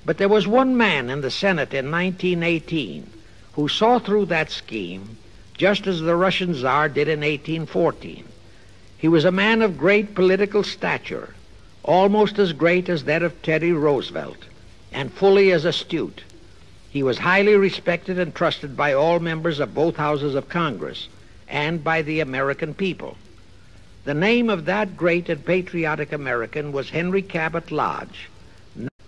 But there was one man in the Senate in 1918 who saw through that scheme just as the Russian Tsar did in 1814. He was a man of great political stature, almost as great as that of Teddy Roosevelt, and fully as astute. He was highly respected and trusted by all members of both houses of Congress and by the American people. The name of that great and patriotic American was Henry Cabot Lodge,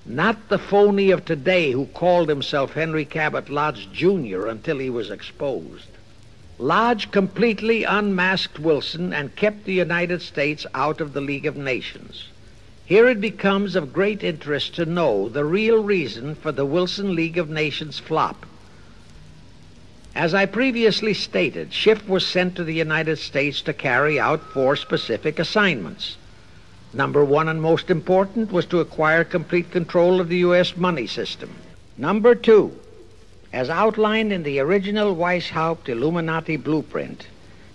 not the phony of today who called himself Henry Cabot Lodge Jr. until he was exposed. Lodge completely unmasked Wilson and kept the United States out of the League of Nations. Here it becomes of great interest to know the real reason for the Wilson League of Nations flop. As I previously stated, Schiff was sent to the United States to carry out 4 specific assignments. Number 1 and most important was to acquire complete control of the U.S. money system. Number 2, as outlined in the original Weishaupt Illluminati blueprint,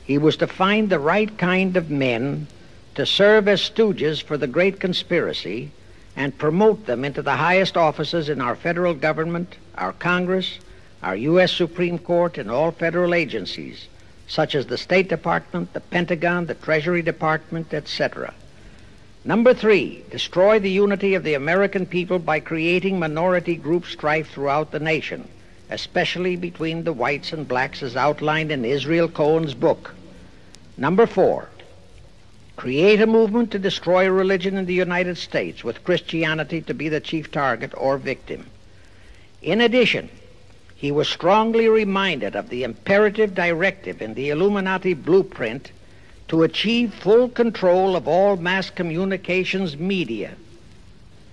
he was to find the right kind of men to serve as stooges for the great conspiracy and promote them into the highest offices in our federal government, our Congress, our U.S. Supreme Court, and all federal agencies, such as the State Department, the Pentagon, the Treasury Department, etc. Number 3, destroy the unity of the American people by creating minority group strife throughout the nation, especially between the whites and blacks as outlined in Israel Cohen's book. Number 4, create a movement to destroy religion in the United States with Christianity to be the chief target or victim. In addition, he was strongly reminded of the imperative directive in the Illuminati blueprint to achieve full control of all mass communications media,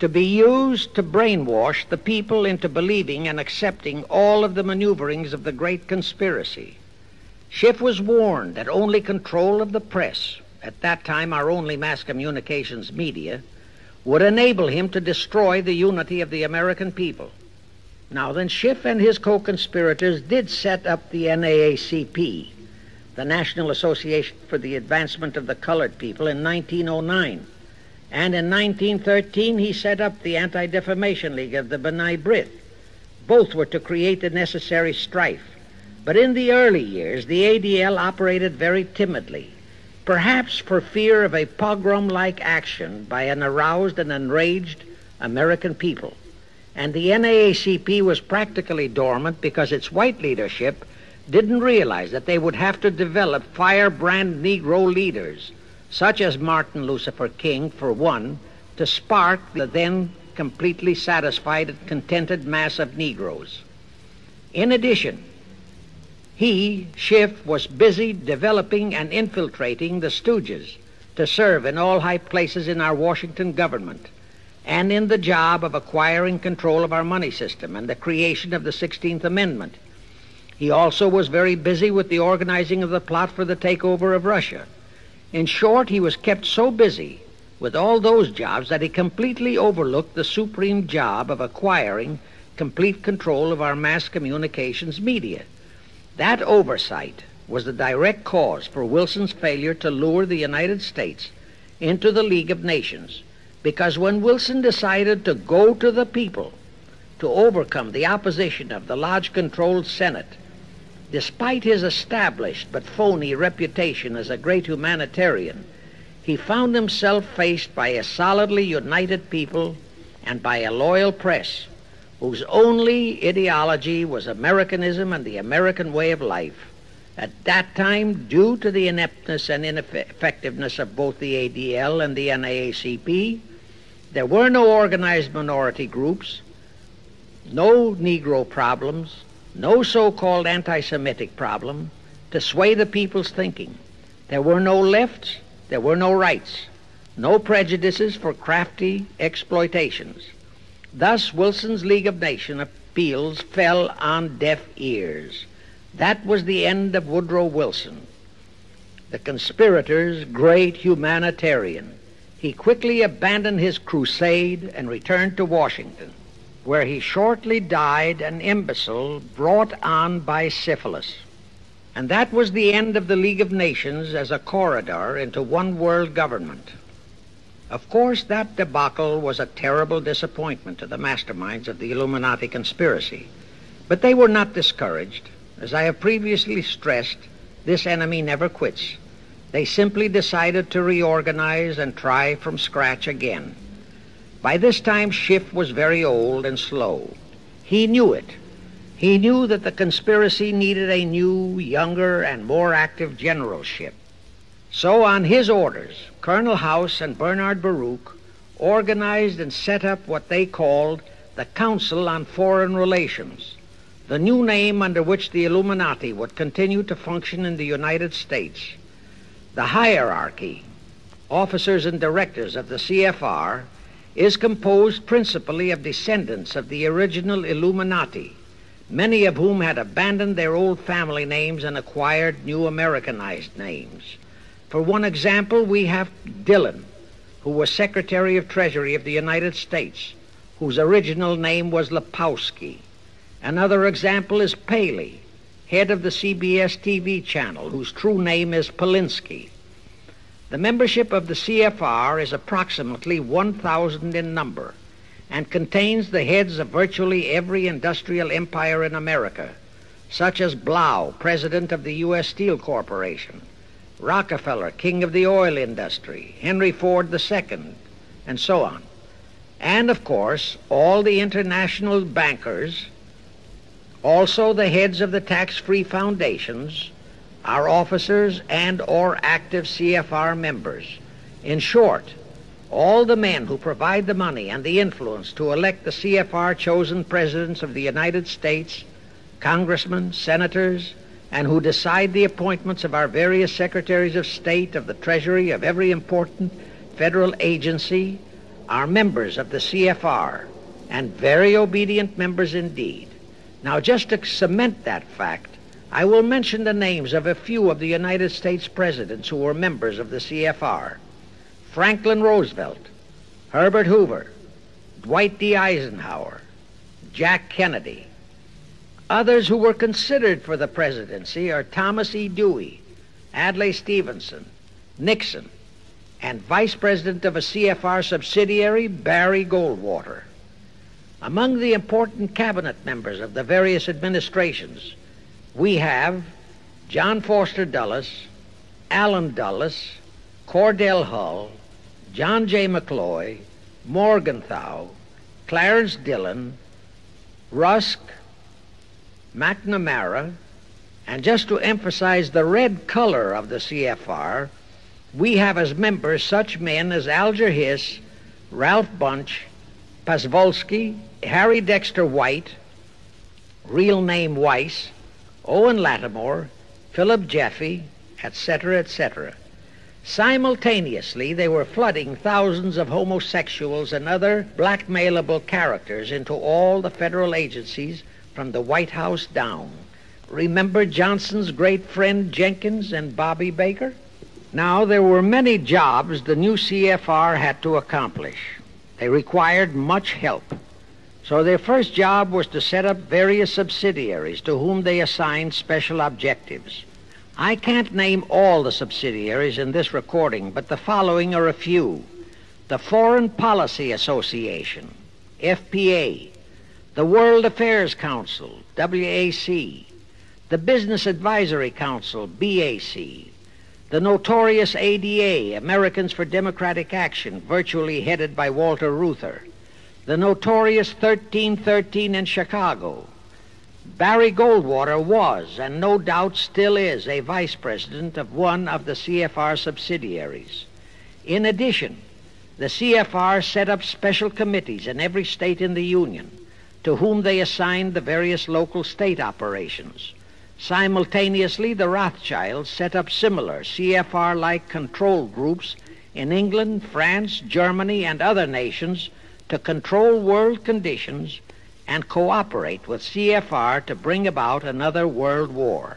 to be used to brainwash the people into believing and accepting all of the maneuverings of the great conspiracy. Schiff was warned that only control of the press, at that time our only mass communications media, would enable him to destroy the unity of the American people. Now then, Schiff and his co-conspirators did set up the NAACP, the National Association for the Advancement of the Colored People, in 1909. And in 1913, he set up the Anti-Defamation League of the B'nai B'rith. Both were to create the necessary strife. But in the early years, the ADL operated very timidly, perhaps for fear of a pogrom-like action by an aroused and enraged American people. And the NAACP was practically dormant because its white leadership didn't realize that they would have to develop firebrand Negro leaders, such as Martin Lucifer King, for one, to spark the then completely satisfied and contented mass of Negroes. In addition, he, Schiff, was busy developing and infiltrating the stooges to serve in all high places in our Washington government and in the job of acquiring control of our money system and the creation of the 16th Amendment. He also was very busy with the organizing of the plot for the takeover of Russia. In short, he was kept so busy with all those jobs that he completely overlooked the supreme job of acquiring complete control of our mass communications media. That oversight was the direct cause for Wilson's failure to lure the United States into the League of Nations, because when Wilson decided to go to the people to overcome the opposition of the lodge-controlled Senate, despite his established but phony reputation as a great humanitarian, he found himself faced by a solidly united people and by a loyal press whose only ideology was Americanism and the American way of life. At that time, due to the ineptness and ineffectiveness of both the ADL and the NAACP, there were no organized minority groups, no Negro problems, no so-called anti-Semitic problem to sway the people's thinking. There were no lefts, there were no rights, no prejudices for crafty exploitations. Thus, Wilson's League of Nations appeals fell on deaf ears. That was the end of Woodrow Wilson, the conspirator's great humanitarian. He quickly abandoned his crusade and returned to Washington, where he shortly died an imbecile brought on by syphilis. And that was the end of the League of Nations as a corridor into one world government. Of course, that debacle was a terrible disappointment to the masterminds of the Illuminati conspiracy. But they were not discouraged. As I have previously stressed, this enemy never quits. They simply decided to reorganize and try from scratch again. By this time, Schiff was very old and slow. He knew it. He knew that the conspiracy needed a new, younger, and more active generalship. So, on his orders, Colonel House and Bernard Baruch organized and set up what they called the Council on Foreign Relations, the new name under which the Illuminati would continue to function in the United States. The hierarchy, officers and directors of the CFR, is composed principally of descendants of the original Illuminati, many of whom had abandoned their old family names and acquired new Americanized names. For one example, we have Dillon, who was Secretary of Treasury of the United States, whose original name was Lepowski. Another example is Paley, head of the CBS TV channel, whose true name is Polinsky. The membership of the CFR is approximately 1,000 in number and contains the heads of virtually every industrial empire in America, such as Blau, president of the U.S. Steel Corporation, Rockefeller, king of the oil industry, Henry Ford II, and so on. And, of course, all the international bankers, also the heads of the tax-free foundations, are officers and or active CFR members. In short, all the men who provide the money and the influence to elect the CFR chosen presidents of the United States, congressmen, senators, and who decide the appointments of our various secretaries of state, of the Treasury, of every important federal agency, are members of the CFR, and very obedient members indeed. Now, just to cement that fact, I will mention the names of a few of the United States presidents who were members of the CFR. Franklin Roosevelt, Herbert Hoover, Dwight D. Eisenhower, Jack Kennedy. Others who were considered for the presidency are Thomas E. Dewey, Adlai Stevenson, Nixon, and Vice President of a CFR subsidiary, Barry Goldwater. Among the important cabinet members of the various administrations, we have John Foster Dulles, Allen Dulles, Cordell Hull, John J. McCloy, Morgenthau, Clarence Dillon, Rusk, McNamara, and just to emphasize the red color of the CFR, we have as members such men as Alger Hiss, Ralph Bunch, Pasvolsky, Harry Dexter White, real name Weiss, Owen Lattimore, Philip Jeffy, etc., etc. Simultaneously, they were flooding thousands of homosexuals and other blackmailable characters into all the federal agencies from the White House down. Remember Johnson's great friend Jenkins and Bobby Baker? Now, there were many jobs the new CFR had to accomplish. They required much help. So their first job was to set up various subsidiaries to whom they assigned special objectives. I can't name all the subsidiaries in this recording, but the following are a few. the Foreign Policy Association, FPA, the World Affairs Council, WAC, the Business Advisory Council, BAC, the notorious ADA, Americans for Democratic Action, virtually headed by Walter Reuther, the notorious 1313 in Chicago. Barry Goldwater was, and no doubt still is, a vice president of one of the CFR subsidiaries. In addition, the CFR set up special committees in every state in the Union, to whom they assigned the various local state operations. Simultaneously, the Rothschilds set up similar CFR-like control groups in England, France, Germany, and other nations to control world conditions and cooperate with CFR to bring about another world war.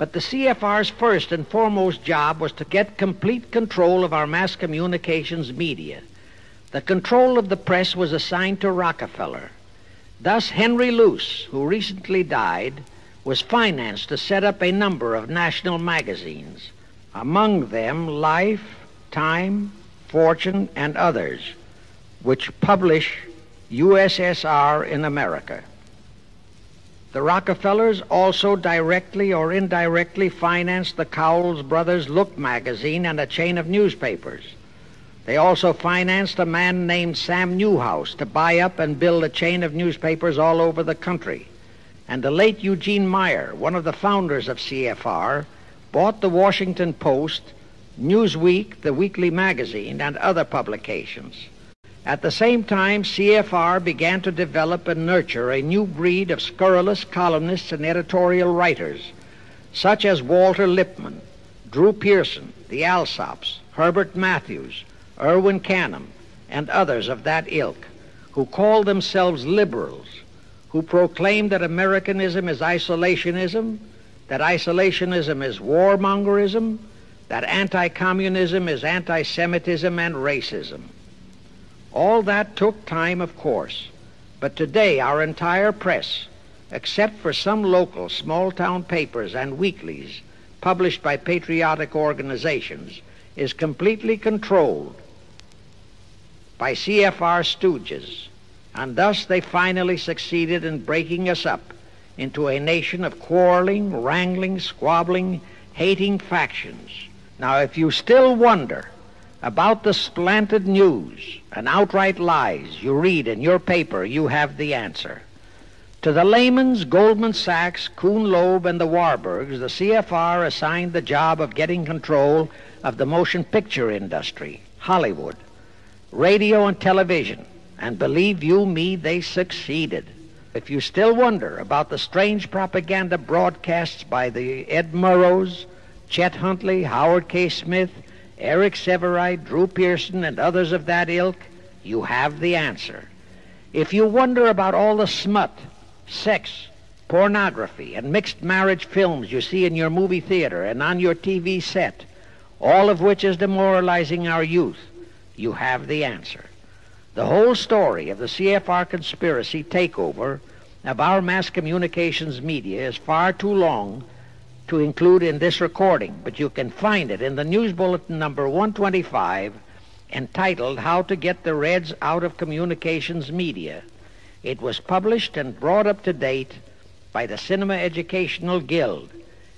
But the CFR's first and foremost job was to get complete control of our mass communications media. The control of the press was assigned to Rockefeller. Thus, Henry Luce, who recently died, was financed to set up a number of national magazines, among them Life, Time, Fortune, and others, which publish USSR in America. The Rockefellers also directly or indirectly financed the Cowles Brothers Look magazine and a chain of newspapers. They also financed a man named Sam Newhouse to buy up and build a chain of newspapers all over the country. And the late Eugene Meyer, one of the founders of CFR, bought the Washington Post, Newsweek, the weekly magazine, and other publications. At the same time, CFR began to develop and nurture a new breed of scurrilous columnists and editorial writers, such as Walter Lippmann, Drew Pearson, the Alsops, Herbert Matthews, Irwin Canham, and others of that ilk, who called themselves liberals, who proclaimed that Americanism is isolationism, that isolationism is warmongerism, that anti-communism is anti-Semitism and racism. All that took time, of course, but today our entire press, except for some local small-town papers and weeklies published by patriotic organizations, is completely controlled by CFR stooges, and thus they finally succeeded in breaking us up into a nation of quarreling, wrangling, squabbling, hating factions. Now, if you still wonder about the slanted news and outright lies you read in your paper, you have the answer. To the Lehmans, Goldman Sachs, Kuhn Loeb, and the Warburgs, the CFR assigned the job of getting control of the motion picture industry, Hollywood, radio and television, and believe you me, they succeeded. If you still wonder about the strange propaganda broadcasts by the Ed Murrows, Chet Huntley, Howard K. Smith, Eric Severide, Drew Pearson, and others of that ilk, you have the answer. If you wonder about all the smut, sex, pornography, and mixed marriage films you see in your movie theater and on your TV set, all of which is demoralizing our youth, you have the answer. The whole story of the CFR conspiracy takeover of our mass communications media is far too long to include in this recording, but you can find it in the News Bulletin number 125, entitled How to Get the Reds Out of Communications Media. It was published and brought up to date by the Cinema Educational Guild.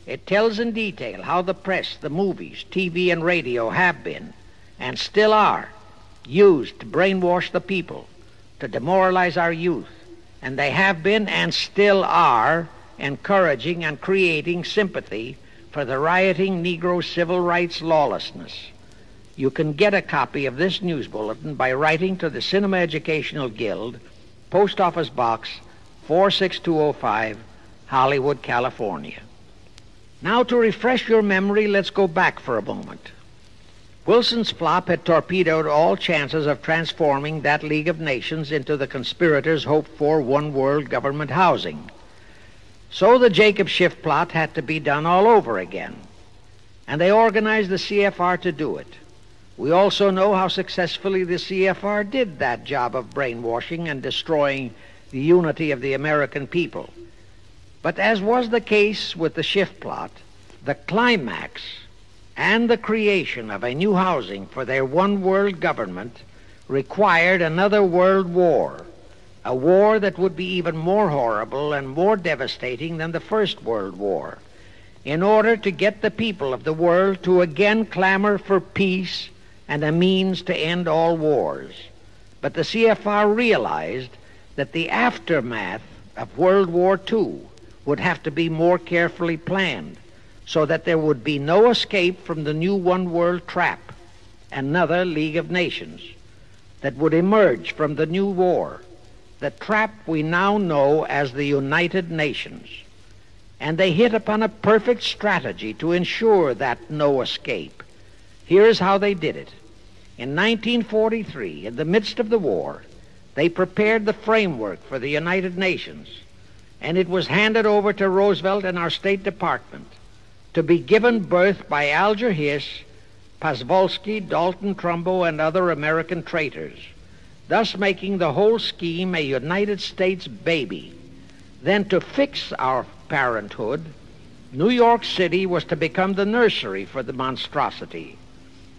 It tells in detail how the press, the movies, TV, and radio have been, and still are, used to brainwash the people, to demoralize our youth, and they have been and still are encouraging and creating sympathy for the rioting Negro civil rights lawlessness. You can get a copy of this news bulletin by writing to the Cinema Educational Guild, Post Office Box 46205, Hollywood, California. Now, to refresh your memory, let's go back for a moment. Wilson's flop had torpedoed all chances of transforming that League of Nations into the conspirators' hoped-for one-world government housing. So the Jacob Schiff plot had to be done all over again, and they organized the CFR to do it. We also know how successfully the CFR did that job of brainwashing and destroying the unity of the American people. But as was the case with the Schiff plot, the climax and the creation of a new housing for their one-world government required another world war, a war that would be even more horrible and more devastating than the First World War, in order to get the people of the world to again clamor for peace and a means to end all wars. But the CFR realized that the aftermath of World War II would have to be more carefully planned, so that there would be no escape from the new one-world trap, another League of Nations, that would emerge from the new war, the trap we now know as the United Nations. And they hit upon a perfect strategy to ensure that no escape. Here's how they did it. In 1943, in the midst of the war, they prepared the framework for the United Nations, and it was handed over to Roosevelt and our State Department to be given birth by Alger Hiss, Pasvolsky, Dalton Trumbo, and other American traitors, thus making the whole scheme a United States baby. Then to fix our parenthood, New York City was to become the nursery for the monstrosity.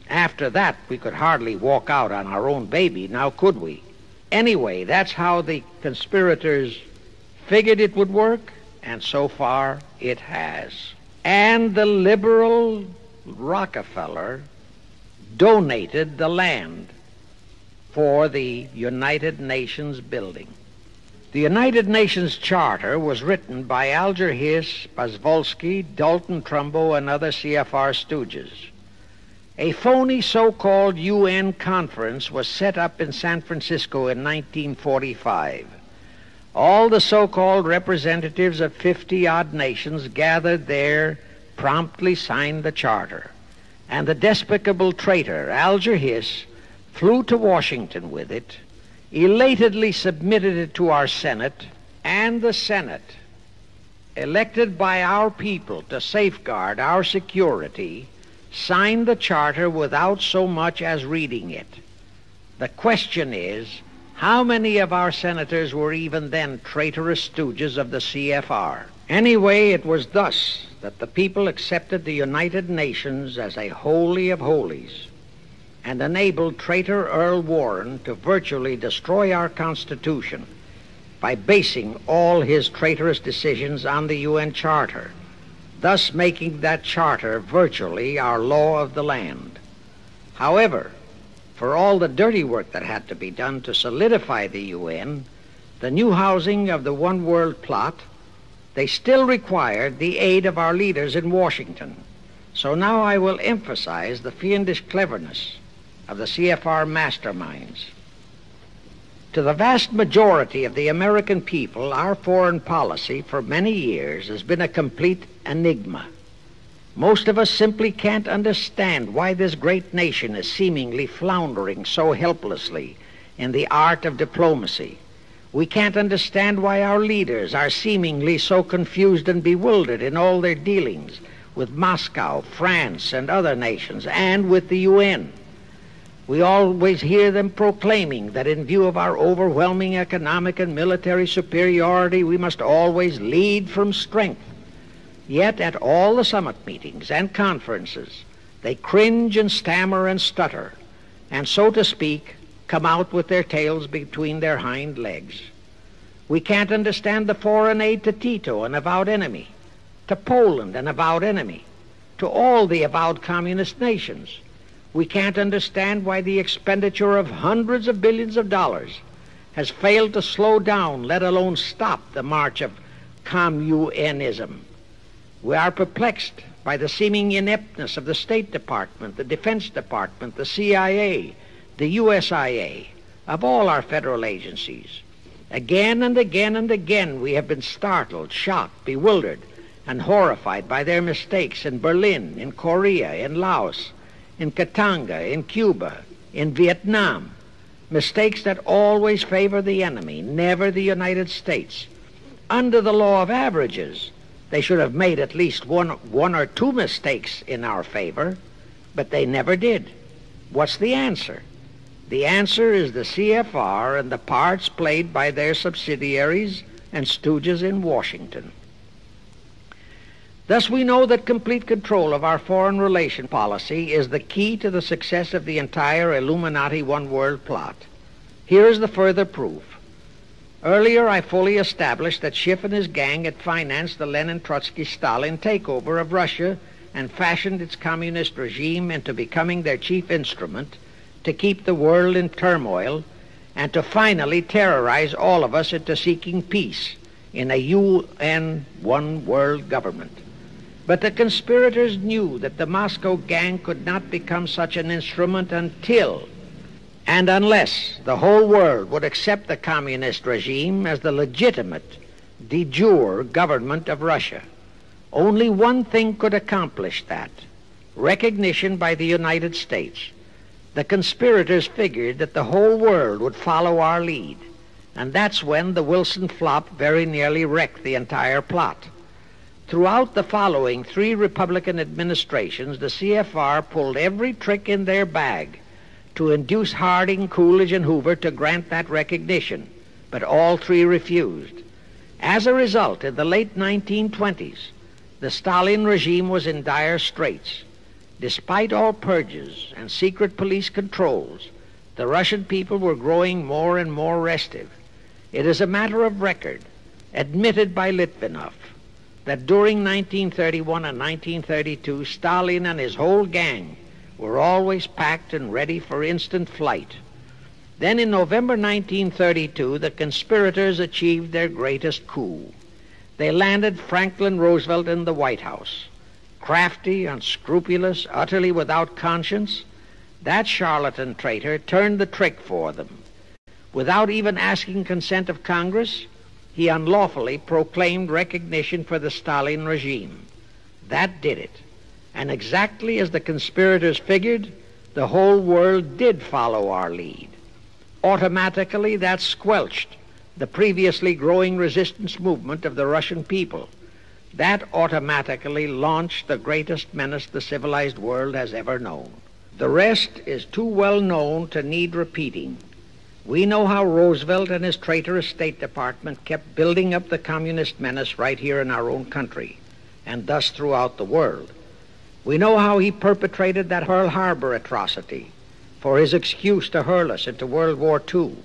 After that, we could hardly walk out on our own baby, now could we? Anyway, that's how the conspirators figured it would work, and so far it has. And the liberal Rockefeller donated the land for the United Nations building. The United Nations Charter was written by Alger Hiss, Pasvolsky, Dalton Trumbo, and other CFR stooges. A phony so-called UN conference was set up in San Francisco in 1945. All the so-called representatives of 50-odd nations gathered there, promptly signed the charter, and the despicable traitor Alger Hiss flew to Washington with it, elatedly submitted it to our Senate, and the Senate, elected by our people to safeguard our security, signed the charter without so much as reading it. The question is, how many of our senators were even then traitorous stooges of the CFR? Anyway, it was thus that the people accepted the United Nations as a holy of holies and enabled traitor Earl Warren to virtually destroy our Constitution by basing all his traitorous decisions on the UN Charter, thus making that charter virtually our law of the land. However, for all the dirty work that had to be done to solidify the UN, the new housing of the one world plot, they still required the aid of our leaders in Washington. So now I will emphasize the fiendish cleverness of the CFR masterminds. To the vast majority of the American people, our foreign policy for many years has been a complete enigma. Most of us simply can't understand why this great nation is seemingly floundering so helplessly in the art of diplomacy. We can't understand why our leaders are seemingly so confused and bewildered in all their dealings with Moscow, France, and other nations, and with the UN. We always hear them proclaiming that in view of our overwhelming economic and military superiority, we must always lead from strength. Yet at all the summit meetings and conferences, they cringe and stammer and stutter, and so to speak, come out with their tails between their hind legs. We can't understand the foreign aid to Tito, an avowed enemy, to Poland, an avowed enemy, to all the avowed communist nations. We can't understand why the expenditure of hundreds of billions of dollars has failed to slow down, let alone stop, the march of communism. We are perplexed by the seeming ineptness of the State Department, the Defense Department, the CIA, the USIA, of all our federal agencies. Again and again and again we have been startled, shocked, bewildered, and horrified by their mistakes in Berlin, in Korea, in Laos, in Katanga, in Cuba, in Vietnam. Mistakes that always favor the enemy, never the United States. Under the law of averages, they should have made at least one or two mistakes in our favor, but they never did. What's the answer? The answer is the CFR and the parts played by their subsidiaries and stooges in Washington. Thus we know that complete control of our foreign relation policy is the key to the success of the entire Illumинати One World plot. Here is the further proof. Earlier I fully established that Schiff and his gang had financed the Lenin-Trotsky-Stalin takeover of Russia and fashioned its communist regime into becoming their chief instrument to keep the world in turmoil and to finally terrorize all of us into seeking peace in a UN One World government. But the conspirators knew that the Moscow gang could not become such an instrument until and unless the whole world would accept the communist regime as the legitimate, de jure government of Russia. Only one thing could accomplish that: recognition by the United States. The conspirators figured that the whole world would follow our lead, and that's when the Wilson flop very nearly wrecked the entire plot. Throughout the following 3 Republican administrations, the CFR pulled every trick in their bag to induce Harding, Coolidge, and Hoover to grant that recognition, but all 3 refused. As a result, in the late 1920s, the Stalin regime was in dire straits. Despite all purges and secret police controls, the Russian people were growing more and more restive. It is a matter of record, admitted by Litvinov, that during 1931 and 1932, Stalin and his whole gang were always packed and ready for instant flight. Then in November 1932, the conspirators achieved their greatest coup. They landed Franklin Roosevelt in the White House. Crafty, unscrupulous, utterly without conscience, that charlatan traitor turned the trick for them. Without even asking consent of Congress, he unlawfully proclaimed recognition for the Stalin regime. That did it. And exactly as the conspirators figured, the whole world did follow our lead. Automatically, that squelched the previously growing resistance movement of the Russian people. That automatically launched the greatest menace the civilized world has ever known. The rest is too well known to need repeating. We know how Roosevelt and his traitorous State Department kept building up the communist menace right here in our own country, and thus throughout the world. We know how he perpetrated that Pearl Harbor atrocity for his excuse to hurl us into World War II.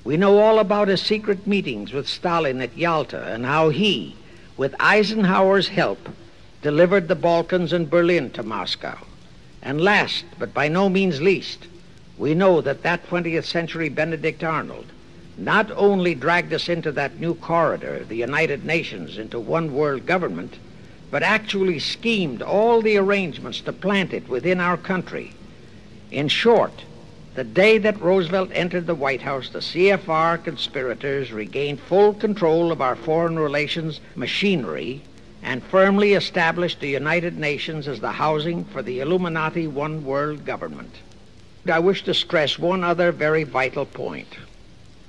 We know all about his secret meetings with Stalin at Yalta and how he, with Eisenhower's help, delivered the Balkans and Berlin to Moscow. And last, but by no means least, we know that 20th century Benedict Arnold not only dragged us into that new corridor, the United Nations, into one world government, but actually schemed all the arrangements to plant it within our country. In short, the day that Roosevelt entered the White House, the CFR conspirators regained full control of our foreign relations machinery and firmly established the United Nations as the housing for the Illumинати One World government. I wish to stress one other very vital point.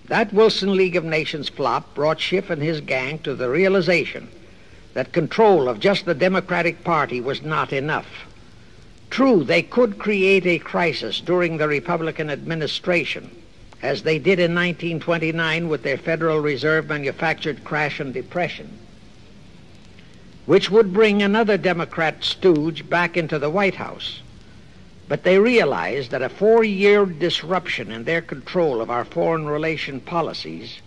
That Wilson League of Nations flop brought Schiff and his gang to the realization that control of just the Democratic Party was not enough. True, they could create a crisis during the Republican administration, as they did in 1929 with their Federal Reserve manufactured crash and depression, which would bring another Democrat stooge back into the White House. But they realized that a 4-year disruption in their control of our foreign relation policies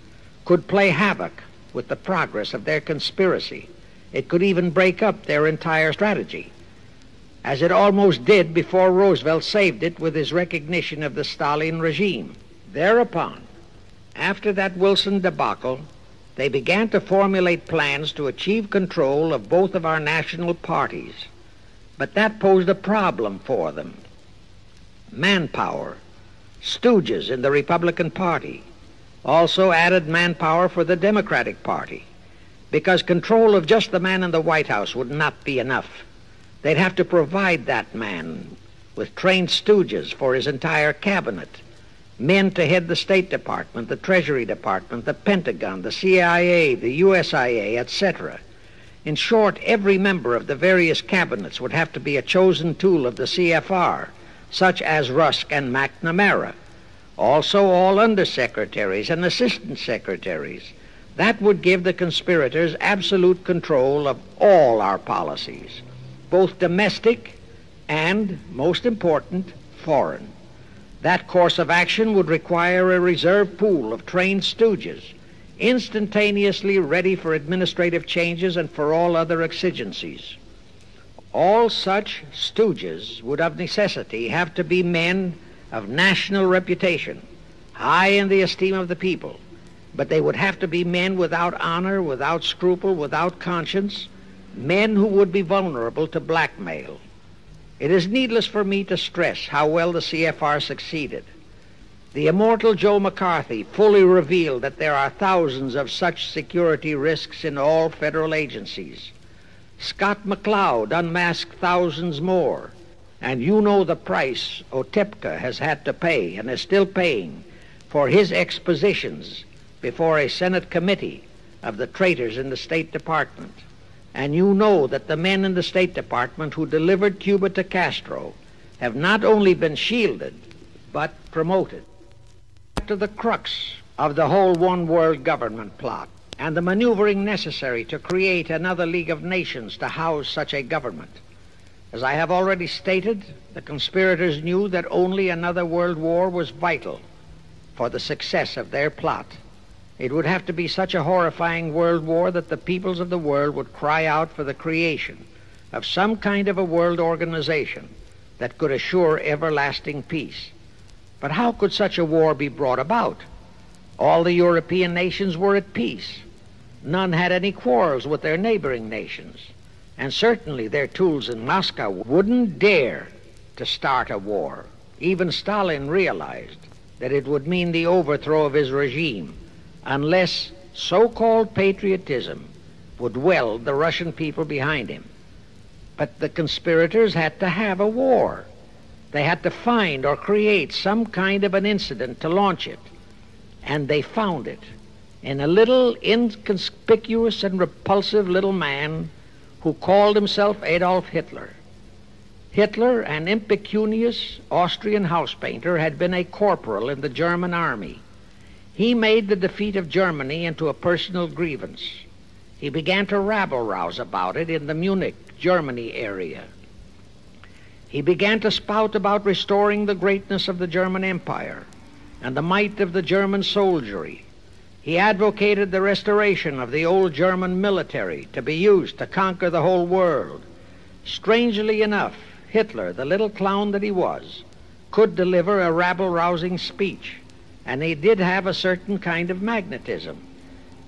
could play havoc with the progress of their conspiracy. It could even break up their entire strategy, as it almost did before Roosevelt saved it with his recognition of the Stalin regime. Thereupon, after that Wilson debacle, they began to formulate plans to achieve control of both of our national parties. But that posed a problem for them. Manpower, stooges in the Republican Party, also added manpower for the Democratic Party, because control of just the man in the White House would not be enough. They'd have to provide that man with trained stooges for his entire cabinet, men to head the State Department, the Treasury Department, the Pentagon, the CIA, the USIA, etc. In short, every member of the various cabinets would have to be a chosen tool of the CFR, such as Rusk and McNamara. Also all undersecretaries and assistant secretaries, That would give the conspirators absolute control of all our policies, both domestic and, most important, foreign. That course of action would require a reserve pool of trained stooges, instantaneously ready for administrative changes and for all other exigencies. All such stooges would of necessity have to be men of national reputation, high in the esteem of the people, but they would have to be men without honor, without scruple, without conscience, men who would be vulnerable to blackmail. It is needless for me to stress how well the CFR succeeded. The immortal Joe McCarthy fully revealed that there are thousands of such security risks in all federal agencies. Scott McCloud unmasked thousands more, and you know the price Otepka has had to pay and is still paying for his expositions before a Senate committee of the traitors in the State Department. And you know that the men in the State Department who delivered Cuba to Castro have not only been shielded, but promoted. To the crux of the whole one-world government plot and the maneuvering necessary to create another League of Nations to house such a government. As I have already stated, the conspirators knew that only another world war was vital for the success of their plot. It would have to be such a horrifying world war that the peoples of the world would cry out for the creation of some kind of a world organization that could assure everlasting peace. But how could such a war be brought about? All the European nations were at peace. None had any quarrels with their neighboring nations. And certainly their tools in Moscow wouldn't dare to start a war. Even Stalin realized that it would mean the overthrow of his regime unless so-called patriotism would weld the Russian people behind him. But the conspirators had to have a war. They had to find or create some kind of an incident to launch it. And they found it in a little inconspicuous and repulsive little man who called himself Adolf Hitler. Hitler, an impecunious Austrian house painter, had been a corporal in the German army. He made the defeat of Germany into a personal grievance. He began to rabble-rouse about it in the Munich, Germany area. He began to spout about restoring the greatness of the German Empire and the might of the German soldiery. He advocated the restoration of the old German military to be used to conquer the whole world. Strangely enough, Hitler, the little clown that he was, could deliver a rabble-rousing speech, and he did have a certain kind of magnetism.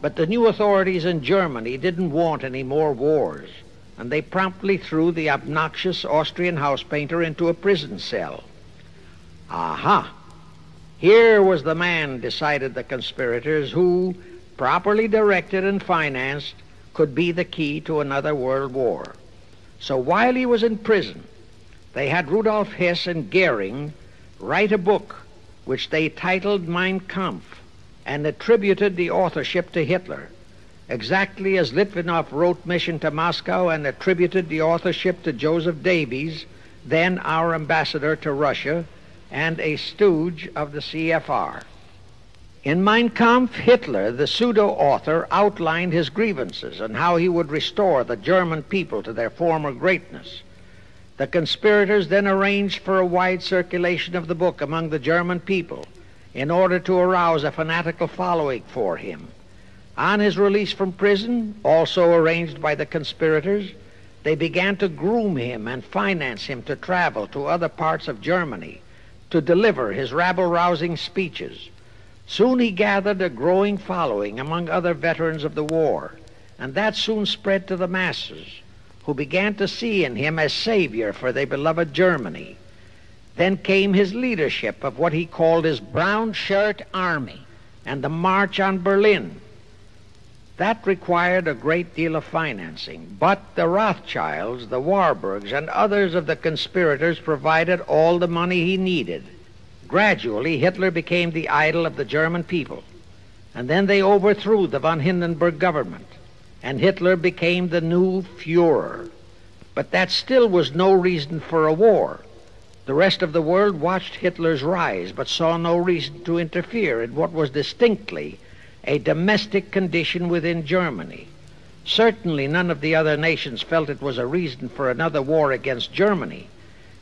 But the new authorities in Germany didn't want any more wars, and they promptly threw the obnoxious Austrian house painter into a prison cell. Aha! Here was the man, decided the conspirators, who, properly directed and financed, could be the key to another world war. So while he was in prison, they had Rudolf Hess and Goering write a book which they titled Mein Kampf and attributed the authorship to Hitler, exactly as Litvinov wrote Mission to Moscow and attributed the authorship to Joseph Davies, then our ambassador to Russia and a stooge of the CFR. In Mein Kampf, Hitler, the pseudo-author, outlined his grievances and how he would restore the German people to their former greatness. The conspirators then arranged for a wide circulation of the book among the German people in order to arouse a fanatical following for him. On his release from prison, also arranged by the conspirators, they began to groom him and finance him to travel to other parts of Germany to deliver his rabble-rousing speeches. Soon he gathered a growing following among other veterans of the war, and that soon spread to the masses, who began to see in him a savior for their beloved Germany. Then came his leadership of what he called his Brown Shirt Army and the March on Berlin. That required a great deal of financing, but the Rothschilds, the Warburgs, and others of the conspirators provided all the money he needed. Gradually, Hitler became the idol of the German people, and then they overthrew the von Hindenburg government, and Hitler became the new Führer. But that still was no reason for a war. The rest of the world watched Hitler's rise, but saw no reason to interfere in what was distinctly a domestic condition within Germany. Certainly none of the other nations felt it was a reason for another war against Germany,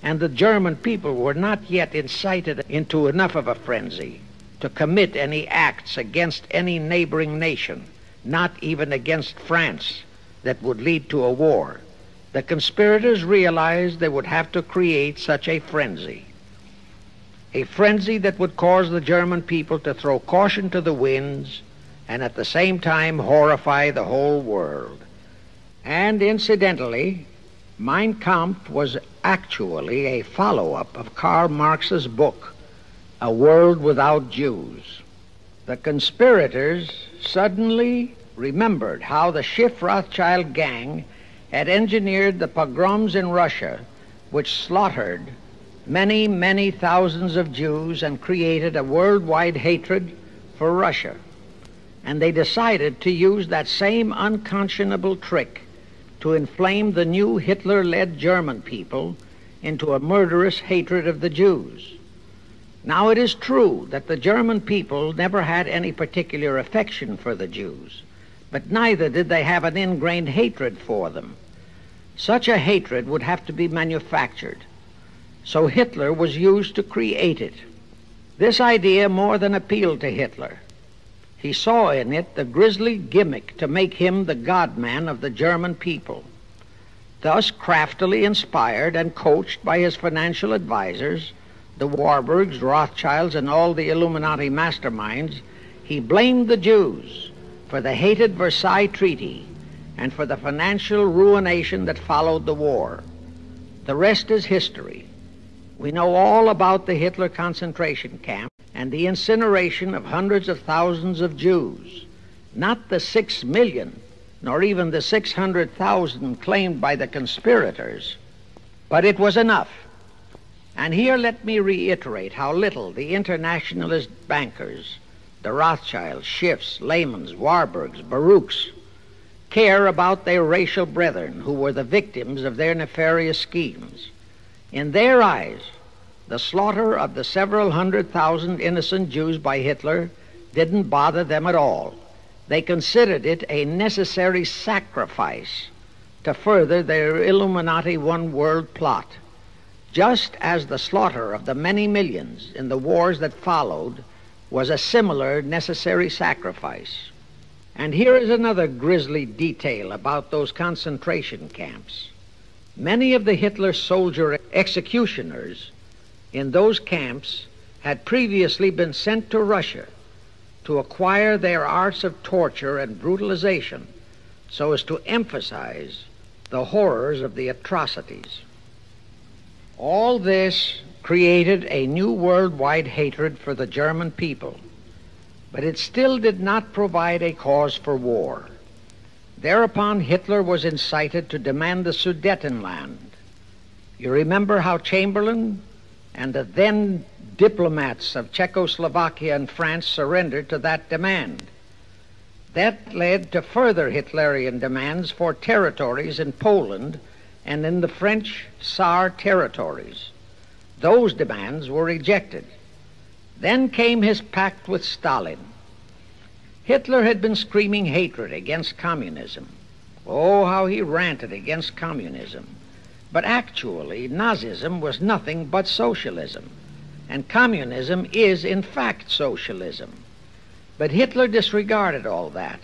and the German people were not yet incited into enough of a frenzy to commit any acts against any neighboring nation, not even against France, that would lead to a war. The conspirators realized they would have to create such a frenzy that would cause the German people to throw caution to the winds and at the same time horrify the whole world. And incidentally, Mein Kampf was actually a follow-up of Karl Marx's book, A World Without Jews. The conspirators suddenly remembered how the Schiff Rothschild gang had engineered the pogroms in Russia, which slaughtered many, many thousands of Jews and created a worldwide hatred for Russia. And they decided to use that same unconscionable trick to inflame the new Hitler-led German people into a murderous hatred of the Jews. Now, it is true that the German people never had any particular affection for the Jews, but neither did they have an ingrained hatred for them. Such a hatred would have to be manufactured, so Hitler was used to create it. This idea more than appealed to Hitler. He saw in it the grisly gimmick to make him the God-man of the German people. Thus, craftily inspired and coached by his financial advisors, the Warburgs, Rothschilds, and all the Illuminati masterminds, he blamed the Jews for the hated Versailles Treaty and for the financial ruination that followed the war. The rest is history. We know all about the Hitler concentration camp and the incineration of hundreds of thousands of Jews, not the 6 million, nor even the 600,000 claimed by the conspirators, but it was enough. And here let me reiterate how little the internationalist bankers, the Rothschilds, Schiffs, Lehmans, Warburgs, Baruchs, care about their racial brethren who were the victims of their nefarious schemes. In their eyes, the slaughter of the several 100,000 innocent Jews by Hitler didn't bother them at all. They considered it a necessary sacrifice to further their Illuminati one-world plot, just as the slaughter of the many millions in the wars that followed was a similar necessary sacrifice. And here is another grisly detail about those concentration camps. Many of the Hitler soldier executioners in those camps had previously been sent to Russia to acquire their arts of torture and brutalization so as to emphasize the horrors of the atrocities. All this created a new worldwide hatred for the German people, but it still did not provide a cause for war. Thereupon Hitler was incited to demand the Sudetenland. You remember how Chamberlain and the then diplomats of Czechoslovakia and France surrendered to that demand. That led to further Hitlerian demands for territories in Poland and in the French Tsar territories. Those demands were rejected. Then came his pact with Stalin. Hitler had been screaming hatred against communism. Oh, how he ranted against communism. But actually, Nazism was nothing but socialism, and communism is, in fact, socialism. But Hitler disregarded all that.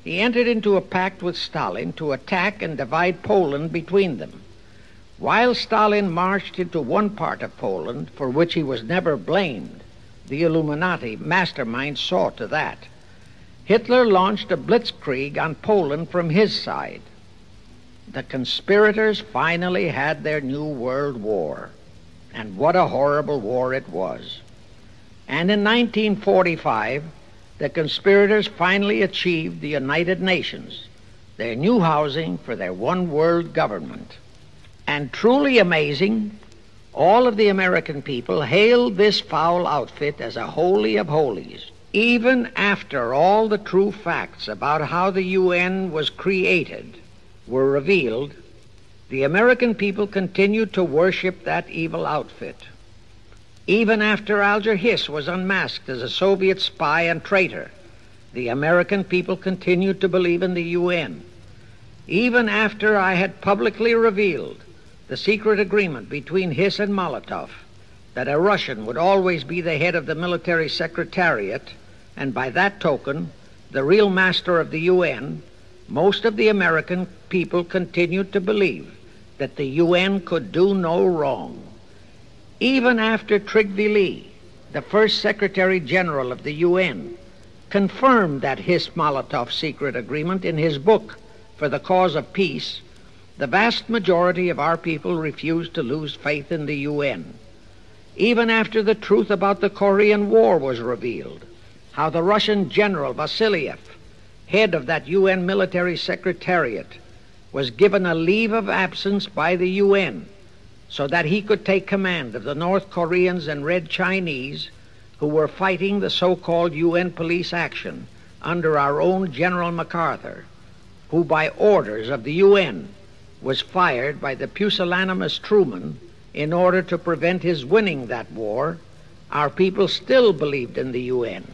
He entered into a pact with Stalin to attack and divide Poland between them. While Stalin marched into one part of Poland, for which he was never blamed, the Illuminati mastermind saw to that. Hitler launched a blitzkrieg on Poland from his side. The conspirators finally had their new world war, and what a horrible war it was. And in 1945, the conspirators finally achieved the United Nations, their new housing for their one world government. And truly amazing, all of the American people hailed this foul outfit as a holy of holies. Even after all the true facts about how the UN was created were revealed, the American people continued to worship that evil outfit. Even after Alger Hiss was unmasked as a Soviet spy and traitor, the American people continued to believe in the UN. Even after I had publicly revealed the secret agreement between Hiss and Molotov that a Russian would always be the head of the military secretariat, and by that token, the real master of the UN, most of the American people continued to believe that the UN could do no wrong. Even after Trygve, the first Secretary General of the UN, confirmed that Hiss-Molotov secret agreement in his book For the Cause of Peace, the vast majority of our people refused to lose faith in the UN. Even after the truth about the Korean War was revealed, how the Russian General Vasiliev, head of that UN military secretariat, was given a leave of absence by the UN so that he could take command of the North Koreans and Red Chinese who were fighting the so-called UN police action under our own General MacArthur, who by orders of the UN was fired by the pusillanimous Truman in order to prevent his winning that war, our people still believed in the UN.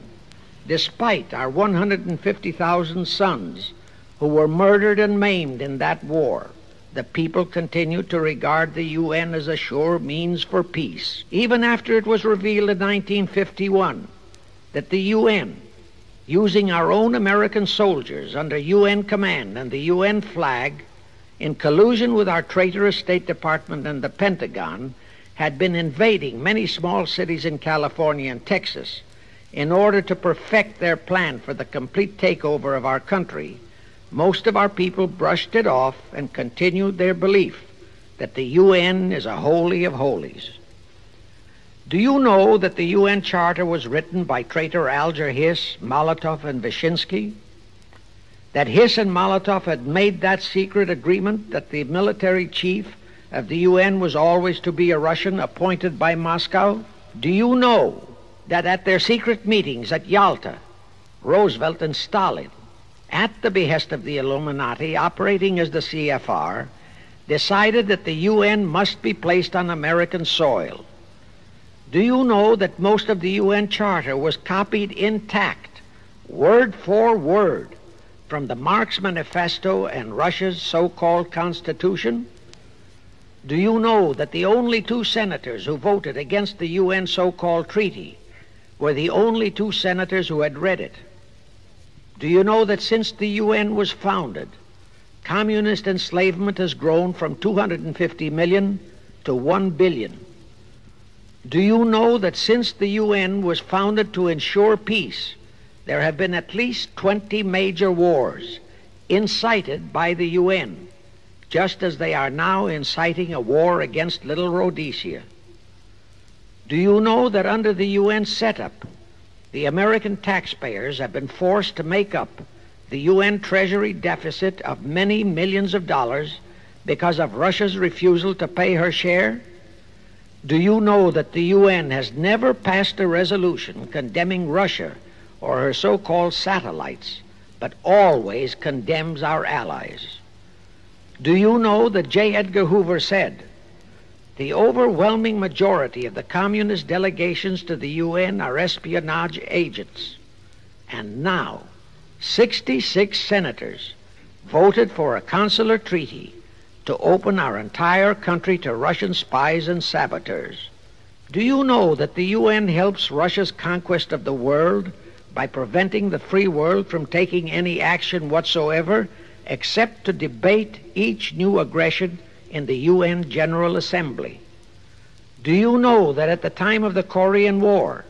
Despite our 150,000 sons who were murdered and maimed in that war, the people continued to regard the UN as a sure means for peace. Even after it was revealed in 1951 that the UN, using our own American soldiers under UN command and the UN flag, in collusion with our traitorous State Department and the Pentagon, had been invading many small cities in California and Texas in order to perfect their plan for the complete takeover of our country, most of our people brushed it off and continued their belief that the UN is a holy of holies. Do you know that the UN Charter was written by traitor Alger Hiss, Molotov, and Wyszynski? That Hiss and Molotov had made that secret agreement that the military chief of the UN was always to be a Russian appointed by Moscow? Do you know that at their secret meetings at Yalta, Roosevelt and Stalin, at the behest of the Illumинati, operating as the CFR, decided that the UN must be placed on American soil? Do you know that most of the UN Charter was copied intact, word for word, from the Marx Manifesto and Russia's so-called Constitution? Do you know that the only two senators who voted against the UN so-called treaty were the only two senators who had read it? Do you know that since the UN was founded, communist enslavement has grown from 250 million to 1 billion? Do you know that since the UN was founded to ensure peace, there have been at least 20 major wars incited by the UN, just as they are now inciting a war against Little Rhodesia? Do you know that under the UN setup, the American taxpayers have been forced to make up the UN Treasury deficit of many millions of dollars because of Russia's refusal to pay her share? Do you know that the UN has never passed a resolution condemning Russia or her so-called satellites, but always condemns our allies? Do you know that J. Edgar Hoover said, "The overwhelming majority of the communist delegations to the UN are espionage agents"? And now, 66 senators voted for a consular treaty to open our entire country to Russian spies and saboteurs. Do you know that the UN helps Russia's conquest of the world by preventing the free world from taking any action whatsoever except to debate each new aggression in the UN General Assembly? Do you know that at the time of the Korean War,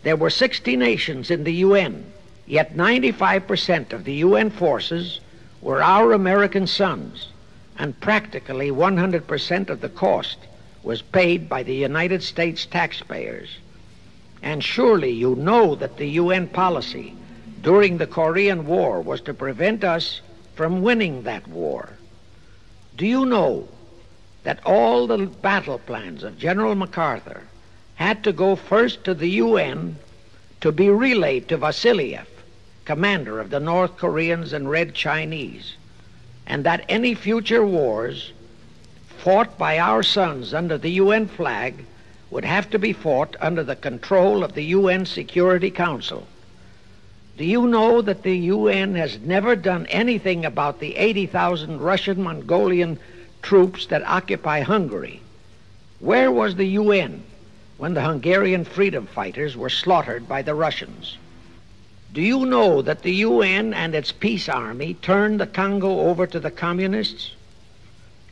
there were 60 nations in the UN, yet 95% of the UN forces were our American sons, and practically 100% of the cost was paid by the United States taxpayers? And surely you know that the UN policy during the Korean War was to prevent us from winning that war. Do you know that all the battle plans of General MacArthur had to go first to the UN to be relayed to Vasiliev, commander of the North Koreans and Red Chinese, and that any future wars fought by our sons under the UN flag would have to be fought under the control of the UN Security Council? Do you know that the UN has never done anything about the 80,000 Russian Mongolian troops that occupy Hungary? Where was the UN when the Hungarian freedom fighters were slaughtered by the Russians? Do you know that the UN and its peace army turned the Congo over to the communists?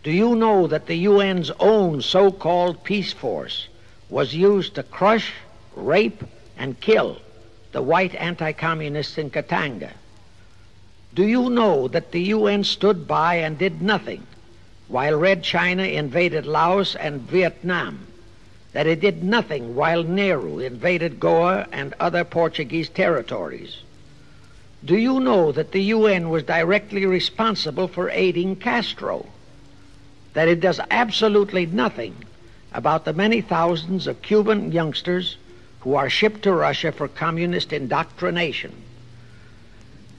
Do you know that the UN's own so-called peace force was used to crush, rape, and kill the white anti-communists in Katanga? Do you know that the UN stood by and did nothing while Red China invaded Laos and Vietnam? That it did nothing while Nehru invaded Goa and other Portuguese territories? Do you know that the UN was directly responsible for aiding Castro? That it does absolutely nothing about the many thousands of Cuban youngsters who are shipped to Russia for communist indoctrination?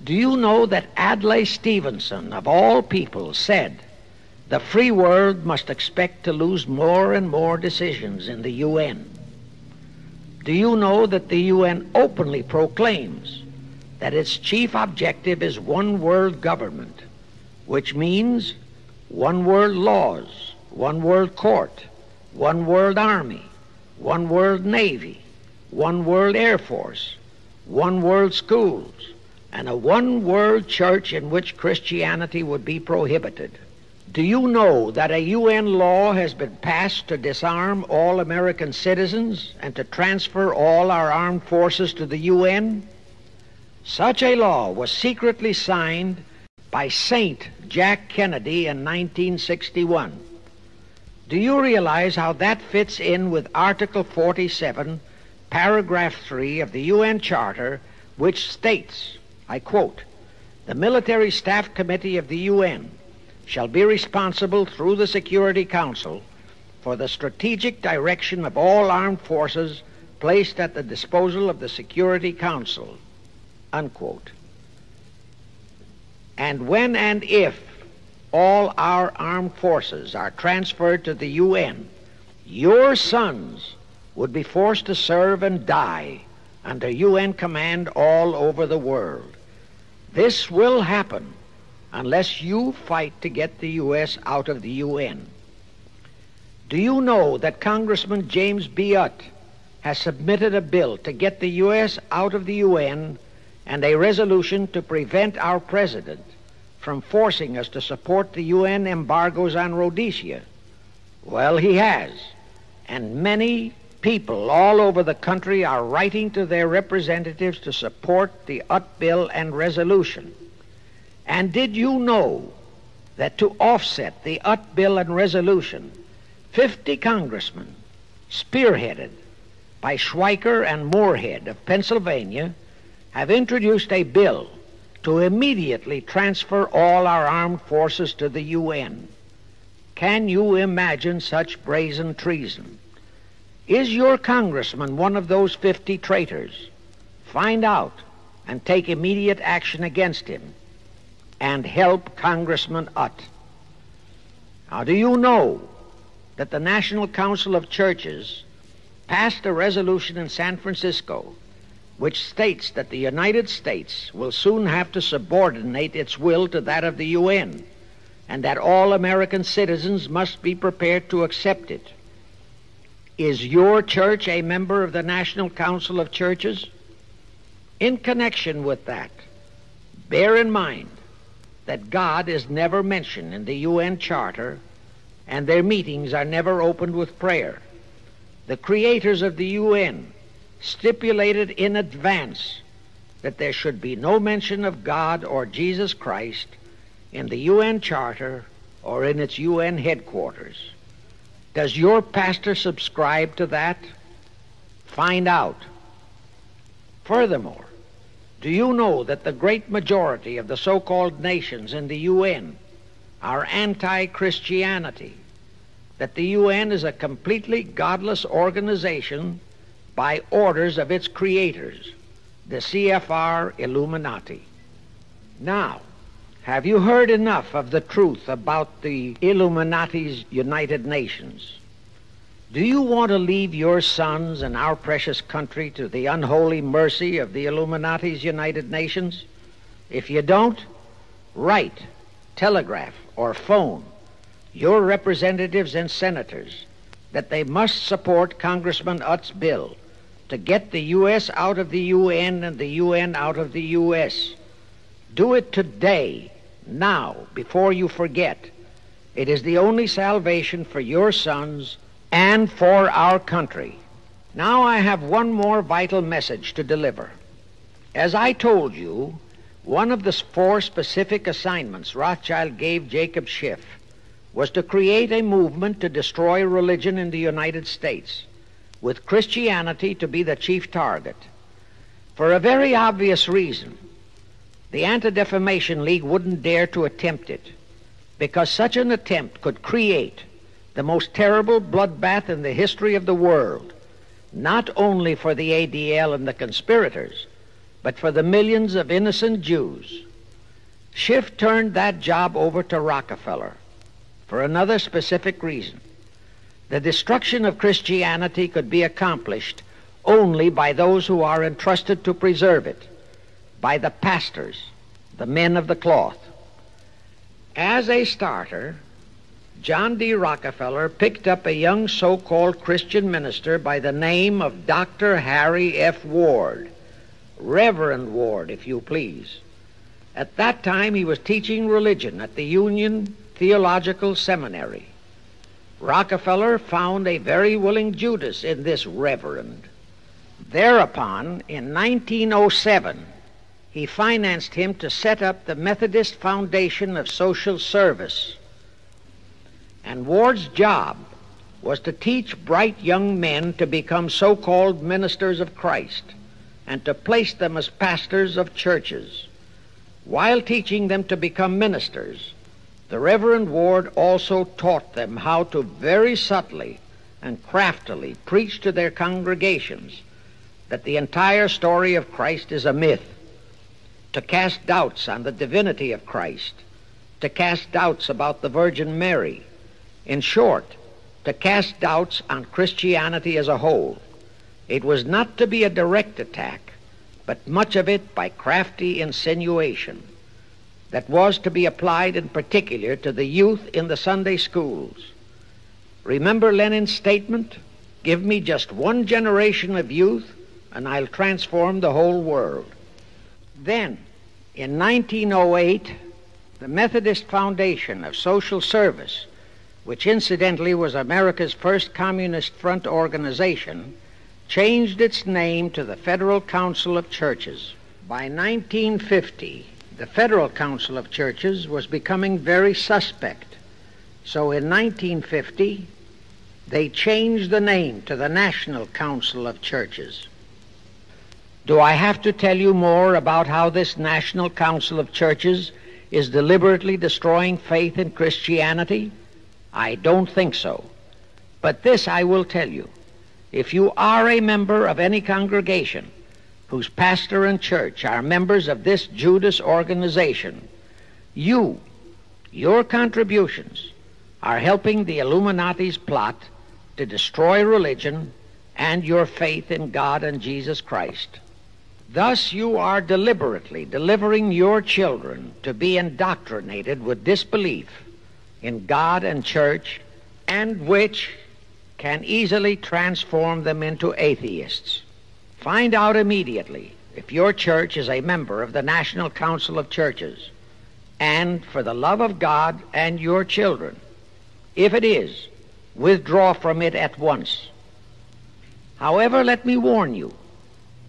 Do you know that Adlai Stevenson, of all people, said the free world must expect to lose more and more decisions in the UN? Do you know that the UN openly proclaims that its chief objective is one world government, which means one world laws, one world court, one world army, one world navy, one world air force, one world schools, and a one world church in which Christianity would be prohibited? Do you know that a UN law has been passed to disarm all American citizens and to transfer all our armed forces to the UN? Such a law was secretly signed by Saint Jack Kennedy in 1961. Do you realize how that fits in with Article 47, Paragraph 3 of the UN Charter, which states, I quote, "The Military Staff Committee of the UN shall be responsible through the Security Council for the strategic direction of all armed forces placed at the disposal of the Security Council," unquote. And when and if all our armed forces are transferred to the UN, your sons would be forced to serve and die under UN command all over the world. This will happen unless you fight to get the U.S. out of the UN. Do you know that Congressman James B. Utt has submitted a bill to get the U.S. out of the UN and a resolution to prevent our president from forcing us to support the UN embargoes on Rhodesia? Well, he has, and many people all over the country are writing to their representatives to support the Utt bill and resolution. And did you know that to offset the Utt bill and resolution, 50 congressmen, spearheaded by Schweiker and Moorhead of Pennsylvania, have introduced a bill to immediately transfer all our armed forces to the UN? Can you imagine such brazen treason? Is your congressman one of those 50 traitors? Find out and take immediate action against him and help Congressman Utt. Now, do you know that the National Council of Churches passed a resolution in San Francisco which states that the United States will soon have to subordinate its will to that of the UN, and that all American citizens must be prepared to accept it? Is your church a member of the National Council of Churches? In connection with that, bear in mind that God is never mentioned in the UN Charter, and their meetings are never opened with prayer. The creators of the UN stipulated in advance that there should be no mention of God or Jesus Christ in the UN Charter or in its UN headquarters. Does your pastor subscribe to that? Find out. Furthermore, do you know that the great majority of the so-called nations in the UN are anti-Christianity? That the UN is a completely godless organization by orders of its creators, the CFR Illumинati. Now, have you heard enough of the truth about the Illuminati's United Nations? Do you want to leave your sons and our precious country to the unholy mercy of the Illuminati's United Nations? If you don't, write, telegraph, or phone your representatives and senators that they must support Congressman Utt's bill to get the U.S. out of the UN and the UN out of the U.S. Do it today, now, before you forget. It is the only salvation for your sons and for our country. Now I have one more vital message to deliver. As I told you, one of the 4 specific assignments Rothschild gave Jacob Schiff was to create a movement to destroy religion in the United States, with Christianity to be the chief target. For a very obvious reason, the Anti-Defamation League wouldn't dare to attempt it, because such an attempt could create the most terrible bloodbath in the history of the world, not only for the ADL and the conspirators, but for the millions of innocent Jews. Schiff turned that job over to Rockefeller for another specific reason. The destruction of Christianity could be accomplished only by those who are entrusted to preserve it, by the pastors, the men of the cloth. As a starter, John D. Rockefeller picked up a young so-called Christian minister by the name of Dr. Harry F. Ward, Reverend Ward, if you please. At that time, he was teaching religion at the Union Theological Seminary. Rockefeller found a very willing Judas in this reverend. Thereupon, in 1907, he financed him to set up the Methodist Foundation of Social Service. And Ward's job was to teach bright young men to become so-called ministers of Christ and to place them as pastors of churches. While teaching them to become ministers, the Reverend Ward also taught them how to very subtly and craftily preach to their congregations that the entire story of Christ is a myth, to cast doubts on the divinity of Christ, to cast doubts about the Virgin Mary. In short, to cast doubts on Christianity as a whole. It was not to be a direct attack, but much of it by crafty insinuation that was to be applied in particular to the youth in the Sunday schools. Remember Lenin's statement, "Give me just one generation of youth and I'll transform the whole world." Then, in 1908, the Methodist Foundation of Social Service, which incidentally was America's first Communist Front organization, changed its name to the Federal Council of Churches. By 1950, the Federal Council of Churches was becoming very suspect. So in 1950, they changed the name to the National Council of Churches. Do I have to tell you more about how this National Council of Churches is deliberately destroying faith in Christianity? I don't think so. But this I will tell you. If you are a member of any congregation whose pastor and church are members of this Judas organization, your contributions are helping the Illuminati's plot to destroy religion and your faith in God and Jesus Christ. Thus you are deliberately delivering your children to be indoctrinated with disbelief in God and church, and which can easily transform them into atheists. Find out immediately if your church is a member of the National Council of Churches, and for the love of God and your children, if it is, withdraw from it at once. However, let me warn you,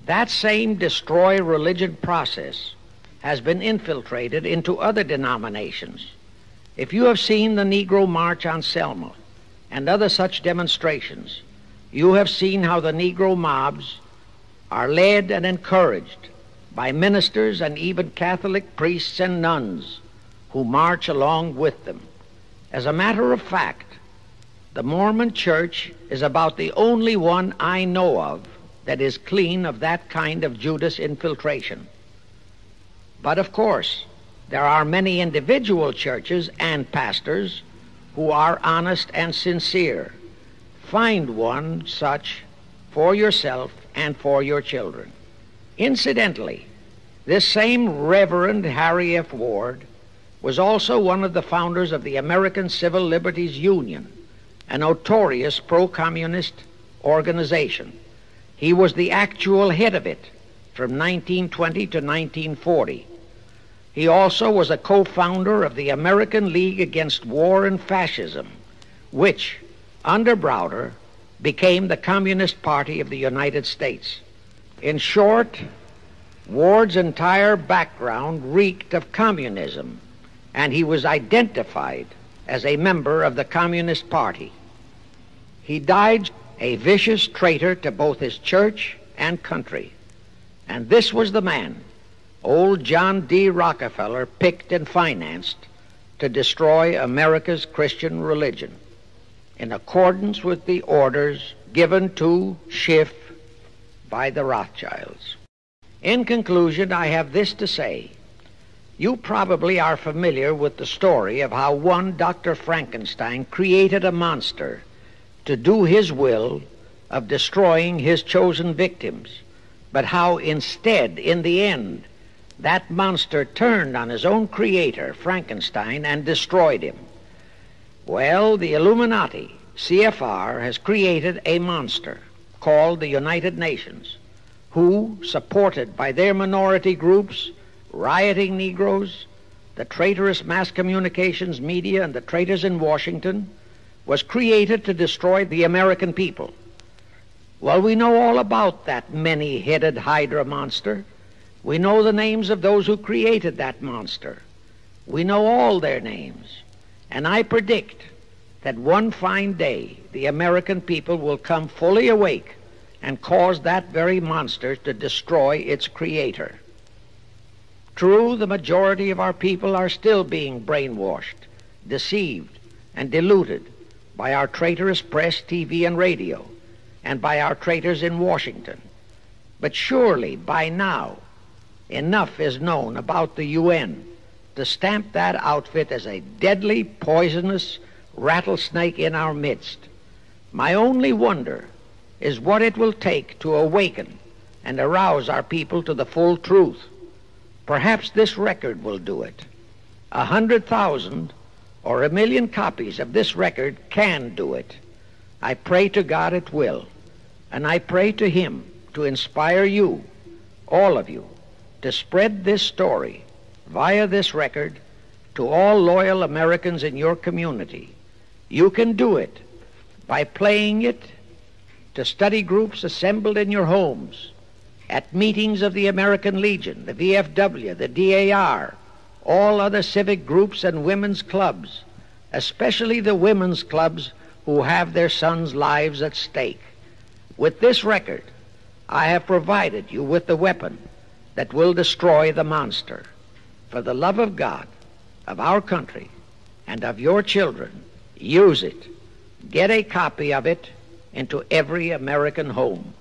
that same destroy religion process has been infiltrated into other denominations. If you have seen the Negro March on Selma and other such demonstrations, you have seen how the Negro mobs are led and encouraged by ministers and even Catholic priests and nuns who march along with them. As a matter of fact, the Mormon Church is about the only one I know of that is clean of that kind of Judas infiltration. But of course, there are many individual churches and pastors who are honest and sincere, find one such for yourself and for your children. Incidentally, this same Reverend Harry F. Ward was also one of the founders of the American Civil Liberties Union, a notorious pro-communist organization. He was the actual head of it from 1920 to 1940. He also was a co-founder of the American League Against War and Fascism, which, under Browder, became the Communist Party of the United States. In short, Ward's entire background reeked of communism, and he was identified as a member of the Communist Party. He died a vicious traitor to both his church and country. And this was the man old John D. Rockefeller picked and financed to destroy America's Christian religion, in accordance with the orders given to Schiff by the Rothschilds. In conclusion, I have this to say. You probably are familiar with the story of how one Dr. Frankenstein created a monster to do his will of destroying his chosen victims, but how instead, in the end, that monster turned on his own creator, Frankenstein, and destroyed him. Well, the Illuminati, CFR, has created a monster called the United Nations, who, supported by their minority groups, rioting Negroes, the traitorous mass communications media, and the traitors in Washington, was created to destroy the American people. Well, we know all about that many-headed Hydra monster. We know the names of those who created that monster. We know all their names. And I predict that one fine day the American people will come fully awake and cause that very monster to destroy its creator. True, the majority of our people are still being brainwashed, deceived, and deluded by our traitorous press, TV, and radio, and by our traitors in Washington. But surely, by now, enough is known about the UN to stamp that outfit as a deadly, poisonous rattlesnake in our midst. My only wonder is what it will take to awaken and arouse our people to the full truth. Perhaps this record will do it. 100,000 or 1,000,000 copies of this record can do it. I pray to God it will, and I pray to Him to inspire you, all of you, to spread this story via this record to all loyal Americans in your community. You can do it by playing it to study groups assembled in your homes, at meetings of the American Legion, the VFW, the DAR, all other civic groups and women's clubs, especially the women's clubs who have their sons' lives at stake. With this record, I have provided you with the weapon that will destroy the monster. For the love of God, of our country, and of your children, use it. Get a copy of it into every American home.